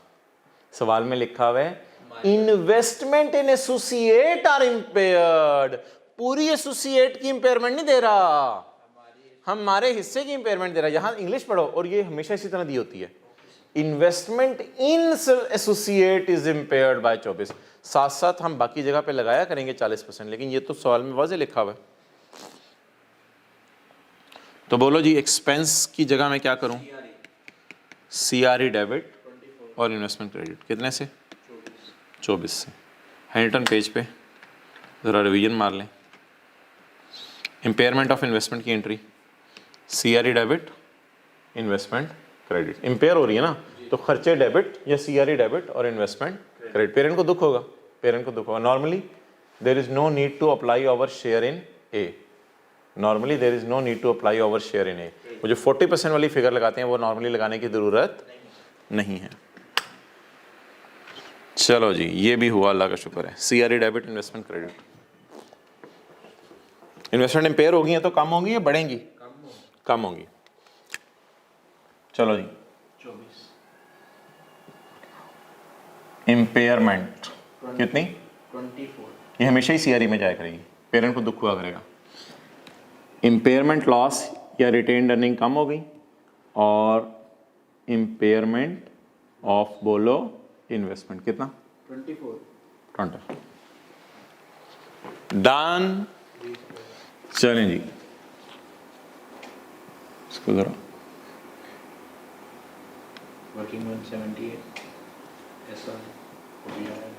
सवाल में लिखा हुआ है investment in associate are impaired. पूरी एसोसिएट की इंपेयरमेंट नहीं दे रहा, हमारे हिस्से की इंपेयरमेंट दे रहा है। यहां इंग्लिश पढ़ो, और ये हमेशा इसी तरह दी होती है। Investment in associate is impaired by 24। साथ साथ हम बाकी जगह पे लगाया करेंगे 40%, लेकिन ये तो सवाल में वाज़े लिखा हुआ है। तो बोलो जी, एक्सपेंस की जगह मैं क्या करूं, सीआरई डेबिट और इन्वेस्टमेंट क्रेडिट। कितने से, 24 से। हैंडटन पेज पे ज़रा रिवीजन मार लें। इम्पेयरमेंट ऑफ इन्वेस्टमेंट की entry, CRE debit, investment credit. Impair हो रही है ना, तो खर्चे डेबिट या सीआरई डेबिट और इन्वेस्टमेंट क्रेडिट। पेरेंट को दुख होगा, पेरेंट को दुख होगा। Normally there is no need to apply our share in A. Normally there is no need to apply our share in A. वो जो 40% वाली फिगर लगाते हैं, वो नॉर्मली लगाने की ज़रूरत नहीं है। चलो जी, ये भी हुआ, अल्लाह का शुक्र है। CRE debit, investment credit. Investment empire हो गई है तो कम होंगी या बढ़ेंगी? कम होंगी। चलो जी, 24 इम्पेयरमेंट कितनी? 24 ये हमेशा ही CRE में जाया करेगी, पेरेंट को दुख हुआ करेगा। इम्पेयरमेंट लॉस या रिटेन्ड अर्निंग कम हो गई, और इम्पेयरमेंट ऑफ बोलो इन्वेस्टमेंट कितना? 24 20। डन। चलें जी, इसको जरा वर्किंग 178 ऐसा हो गया है।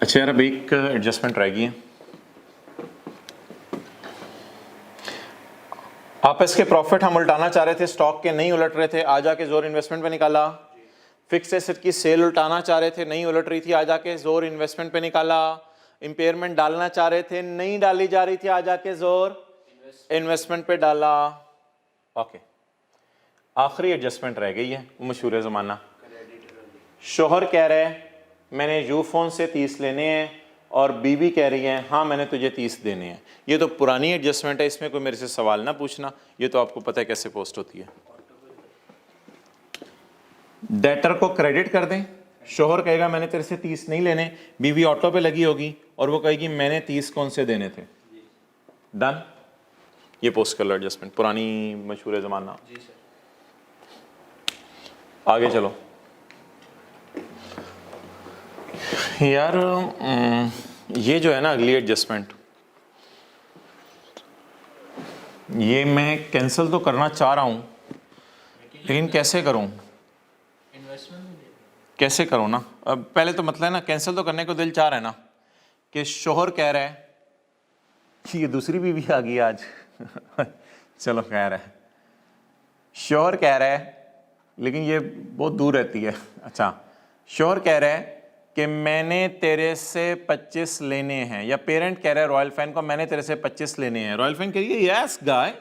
अच्छा यार, अब एक एडजस्टमेंट रह गई है। आपस के प्रॉफिट हम उल्टाना चाह रहे थे, स्टॉक के नहीं उलट रहे थे, आ जाके जोर इन्वेस्टमेंट पे निकाला। फिक्स एसेट की सेल उल्टाना चाह रहे थे, नहीं उलट रही थी, आ जाके जोर इन्वेस्टमेंट पे निकाला। इम्पेयरमेंट डालना चाह रहे थे, नहीं डाली जा रही थी, आ जाके जोर इन्वेस्टमेंट पे डाला। ओके, आखिरी एडजस्टमेंट रह गई है, वो मशहूर ज़माना। शोहर कह रहे हैं मैंने यूफोन से 30 लेने हैं, और बीवी कह रही है हाँ मैंने तुझे 30 देने हैं। ये तो पुरानी एडजस्टमेंट है, इसमें कोई मेरे से सवाल ना पूछना, ये तो आपको पता है कैसे पोस्ट होती है। डेटर को क्रेडिट कर दें, शोहर कहेगा मैंने तेरे से 30 नहीं लेने, बीवी ऑटो पे लगी होगी और वो कहेगी मैंने 30 कौन से देने थे। डन, ये पोस्ट कर लो एडजस्टमेंट, पुरानी मशहूर ज़माना। जी सर। आगे चलो यार, ये जो है ना अगली एडजस्टमेंट, ये मैं कैंसिल तो करना चाह रहा हूँ, लेकिन कैसे करूँ? इन्वेस्टमेंट में कैसे करूँ ना? अब पहले तो मतलब है ना, कैंसिल तो करने को दिल चाह रहा है ना, कि शोहर कह रहा है कि ये दूसरी बीवी आ गई आज चलो खैर है, शोहर कह रहा है, लेकिन ये बहुत दूर रहती है। अच्छा, शोहर कह रहा है कि मैंने तेरे से 25 लेने हैं, या पेरेंट कह रहा है रॉयल फैन को मैंने तेरे से 25 लेने हैं। रॉयल फैन कह रही है यस गाय,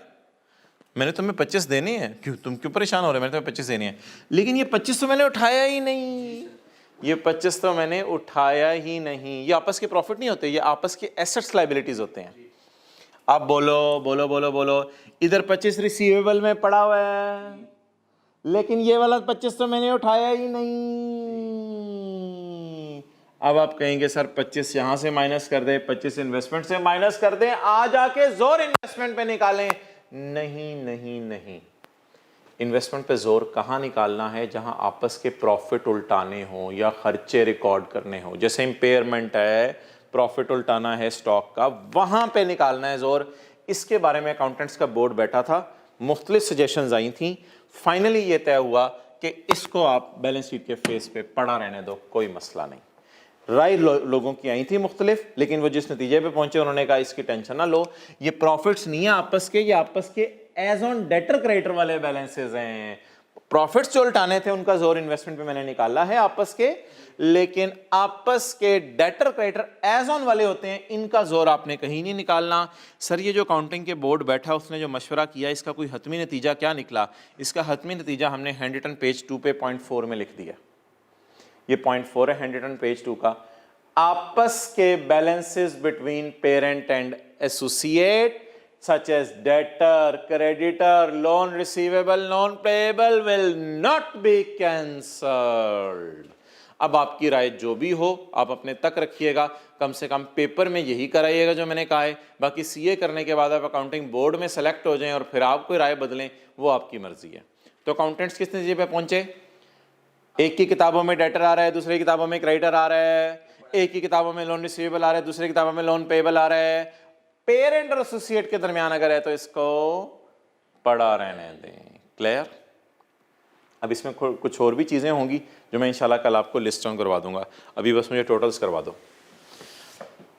मैंने तुम्हें 25 देने हैं, क्यों तुम क्यों परेशान हो रहे हो, मैंने तुम्हें 25 देने हैं। लेकिन ये 25 तो मैंने उठाया ही नहीं, ये 25 तो मैंने उठाया ही नहीं। ये आपस के प्रॉफिट नहीं होते, ये आपस के एसेट्स लाइबिलिटीज होते हैं। आप बोलो बोलो बोलो बोलो, इधर 25 रिसीवेबल में पड़ा हुआ है, लेकिन ये वाला 25 तो मैंने उठाया ही नहीं। अब आप कहेंगे सर 25 यहां से माइनस कर दे, 25 इन्वेस्टमेंट से माइनस कर दे, आ जाके जोर इन्वेस्टमेंट पे निकालें। नहीं नहीं नहीं, इन्वेस्टमेंट पे जोर कहां निकालना है? जहां आपस के प्रॉफिट उल्टाने हो या खर्चे रिकॉर्ड करने हो, जैसे इंपेयरमेंट है, प्रॉफिट उल्टाना है स्टॉक का, वहां पे निकालना है जोर। इसके बारे में अकाउंटेंट्स का बोर्ड बैठा था, मुख्तलिफ सजेशंस आई थी, फाइनली ये तय हुआ कि इसको आप बैलेंस शीट के फेस पे पड़ा रहने दो, कोई मसला नहीं। राय लोगों की आई थी मुख्तलिफ, लेकिन वो जिस नतीजे पे पहुंचे उन्होंने कहा इसकी टेंशन ना लो, ये प्रॉफिट्स नहीं है आपस के, ये आपस के एज ऑन डेटर क्रेडिटर वाले बैलेंसेस हैं। प्रॉफिट्स जो उल्टाने थे उनका जोर इन्वेस्टमेंट पे मैंने निकाला है आपस के, लेकिन आपस के डेटर क्रेडिटर एज ऑन वाले होते हैं, इनका जोर आपने कहीं नहीं निकालना। सर ये जो अकाउंटिंग के बोर्ड बैठा उसने जो मशवरा किया, इसका कोई हतमी नतीजा क्या निकला? इसका हतमी नतीजा हमने हैंड रिटन पेज 2 पे पॉइंट 4 में लिख दिया। ये पॉइंट 4 है हैंड रिटन पेज 2 का। आपस के balances between parent and associate such as debtor, creditor, loan receivable, loan payable will not be cancelled। अब आपकी राय जो भी हो आप अपने तक रखिएगा, कम से कम पेपर में यही कराइएगा जो मैंने कहा है। बाकी सीए करने के बाद आप अकाउंटिंग बोर्ड में सेलेक्ट हो जाएं और फिर आप कोई राय बदलें, वो आपकी मर्जी है। तो अकाउंटेंट्स किस नतीजे पे पहुंचे? एक की किताबों में डेटर आ रहा है, दूसरी किताबों में क्रेडिटर आ रहा है, एक की किताबों में लोन रिसीवेबल आ रहा है, दूसरी किताबों में लोन पेएबल आ रहा है। पेरेंट और एसोसिएट के दरमियान अगर है तो इसको पड़ा रहने दें। क्लियर? अब इसमें कुछ और भी चीजें होंगी जो मैं इंशाल्लाह कल आपको लिस्ट डाउन करवा दूंगा, अभी बस मुझे टोटल्स करवा दो।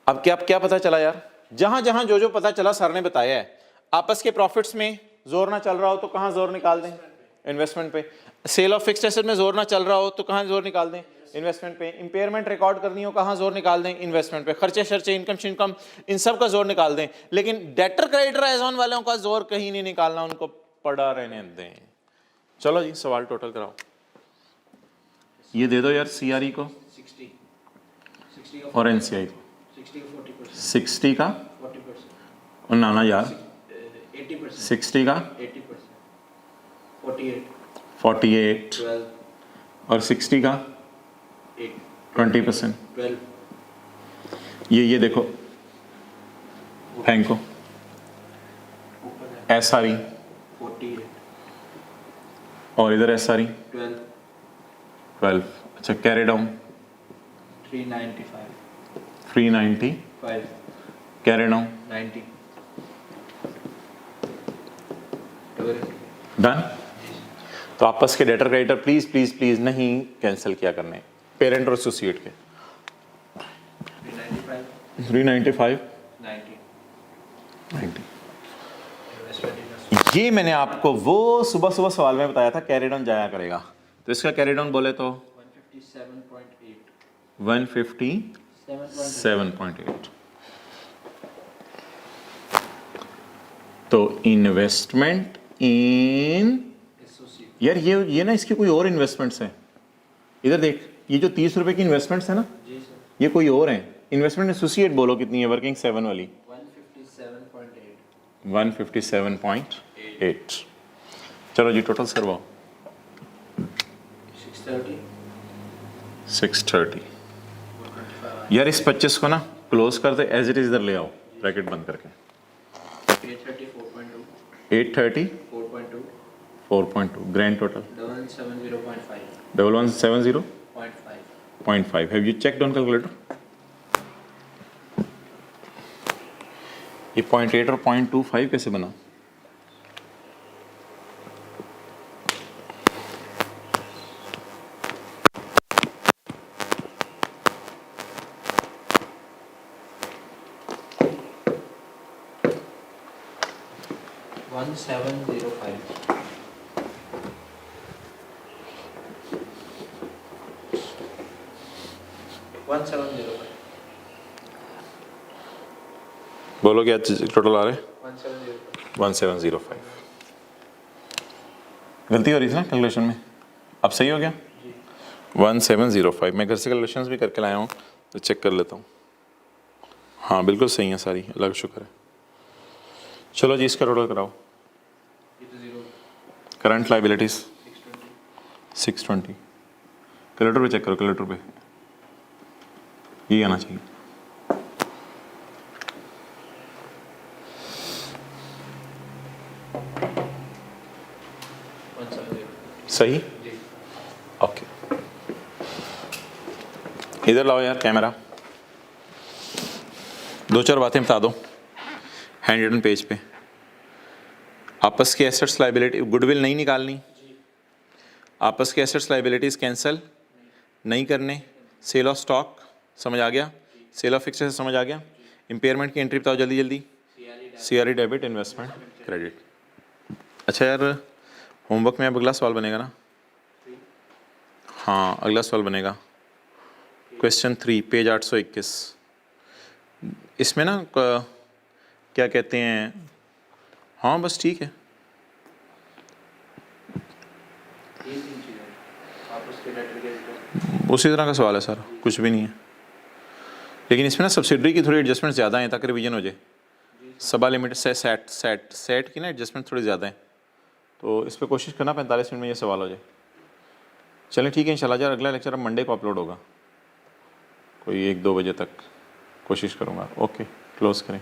अब क्या पता चला यार? जहां जहां जो पता चला सर ने बताया है। आपस के प्रॉफिट्स में जोर ना चल रहा हो तो कहां जोर निकाल दें? इन्वेस्टमेट पे। सेल ऑफ फिक्स्ड एसेट में जोर ना चल रहा हो तो कहां जोर निकाल दें? इन्वेस्टमेंट पे। इंपेयरमेंट रिकॉर्ड करनी हो कहां जोर निकाल दें? इन्वेस्टमेंट पे। खर्चे शर्चे इनकम इन सब का जोर निकाल दें, लेकिन डेटर क्रेडिटर एज ऑन वालों का जोर कहीं नहीं निकालना, उनको पड़ा रहने दें। चलो जी सवाल टोटल कराओ। ये दे दो यार CRE को 60 60 और NCI को 60 का 40%, 60 का 40%, और नाना यार 80%, 60 का 80%, 48, 48 12, और 60 का 8, 20%। 12, ये देखो फेंको ऊपर है SRE 48, और इधर SRE 12, 12। अच्छा carry down 395, 395 carry down 90, double done. तो आपस के debtor creditor please please please नहीं कैंसिल किया करने, पेरेंट और एसोसिएट के। 395, 395 90, 90। इन्वेस्टमेंट इनवेस्टमेंट ये मैंने आपको वो सुबह सुबह सवाल में बताया था, कैरी डाउन जाया करेगा। तो इसका कैरी डाउन बोले तो 157.8, 157.8। तो इन्वेस्टमेंट इन एसोसिएट यार ये ना इसकी कोई और इन्वेस्टमेंट्स हैं। इधर देख, ये जो 30 रुपए की इन्वेस्टमेंट्स है ना, जी सर, ये कोई और है। इन्वेस्टमेंट एसोसिएट बोलो कितनी है, वर्किंग 7 वाली 157.8, 157.8। चलो जी टोटल करवाओ 630, 630। 125, यार इस 25 को ना क्लोज कर दे, एज इट इज इधर ले आओ ब्रैकेट बंद करके। 830, 4.2, 830 4.2, 4.2 grand total 1170.5, 1170.5। 0.5, have you checked on calculator? ये 0.8 और 0.25 कैसे बना? One seven zero five, one seven zero five, बोलो क्या टोटल आ रहे हैं? 1705, 1705। गलती हो रही थी ना कैलकुलेशन में, अब सही हो गया? 1705। मैं घर से कैलकुलेशंस भी करके लाया हूँ तो चेक कर लेता हूँ। हाँ बिल्कुल सही है सारी, अल्लाह का शुक्र है। चलो जी इसका टोटल कराओ। ये तो जीरो, करंट लाइबिलिटीज 620, 620। कैलकुलेटर पे चेक करो, कैलकुलेटर पे ये आना चाहिए। सही, जी, ओके। इधर लाओ यार कैमरा, दो चार बातें बता दो हैंड रिटन पेज पे। आपस के एसेट्स लाइबिलिटी, गुडविल नहीं निकालनी, आपस के एसेट्स लाइबिलिटीज कैंसिल नहीं करने, सेल ऑफ स्टॉक समझ आ गया, सेल ऑफ फिक्चर समझ आ गया, इम्पेयरमेंट की एंट्री बताओ जल्दी जल्दी, CRE डेबिट, इन्वेस्टमेंट क्रेडिट। अच्छा यार होमवर्क में अब अगला सवाल बनेगा ना? हाँ अगला सवाल बनेगा क्वेश्चन 3 पेज 821। इसमें ना क्या कहते हैं, हाँ बस ठीक है, ये तीन चीज़ें आप उसके डेटर के उसी तरह का सवाल है सर, कुछ भी नहीं है। लेकिन इसमें ना सब्सिडरी की थोड़ी एडजस्टमेंट ज़्यादा है ताकि रिवीजन हो जाए। सबा लिमिट से सेट की ना एडजस्टमेंट थोड़ी ज़्यादा है, तो इस पर कोशिश करना 45 मिनट में ये सवाल हो जाए। चलें ठीक है इंशाल्लाह। यार अगला लेक्चर अब मंडे को अपलोड होगा, कोई 1-2 बजे तक कोशिश करूँगा। ओके क्लोज़ करें।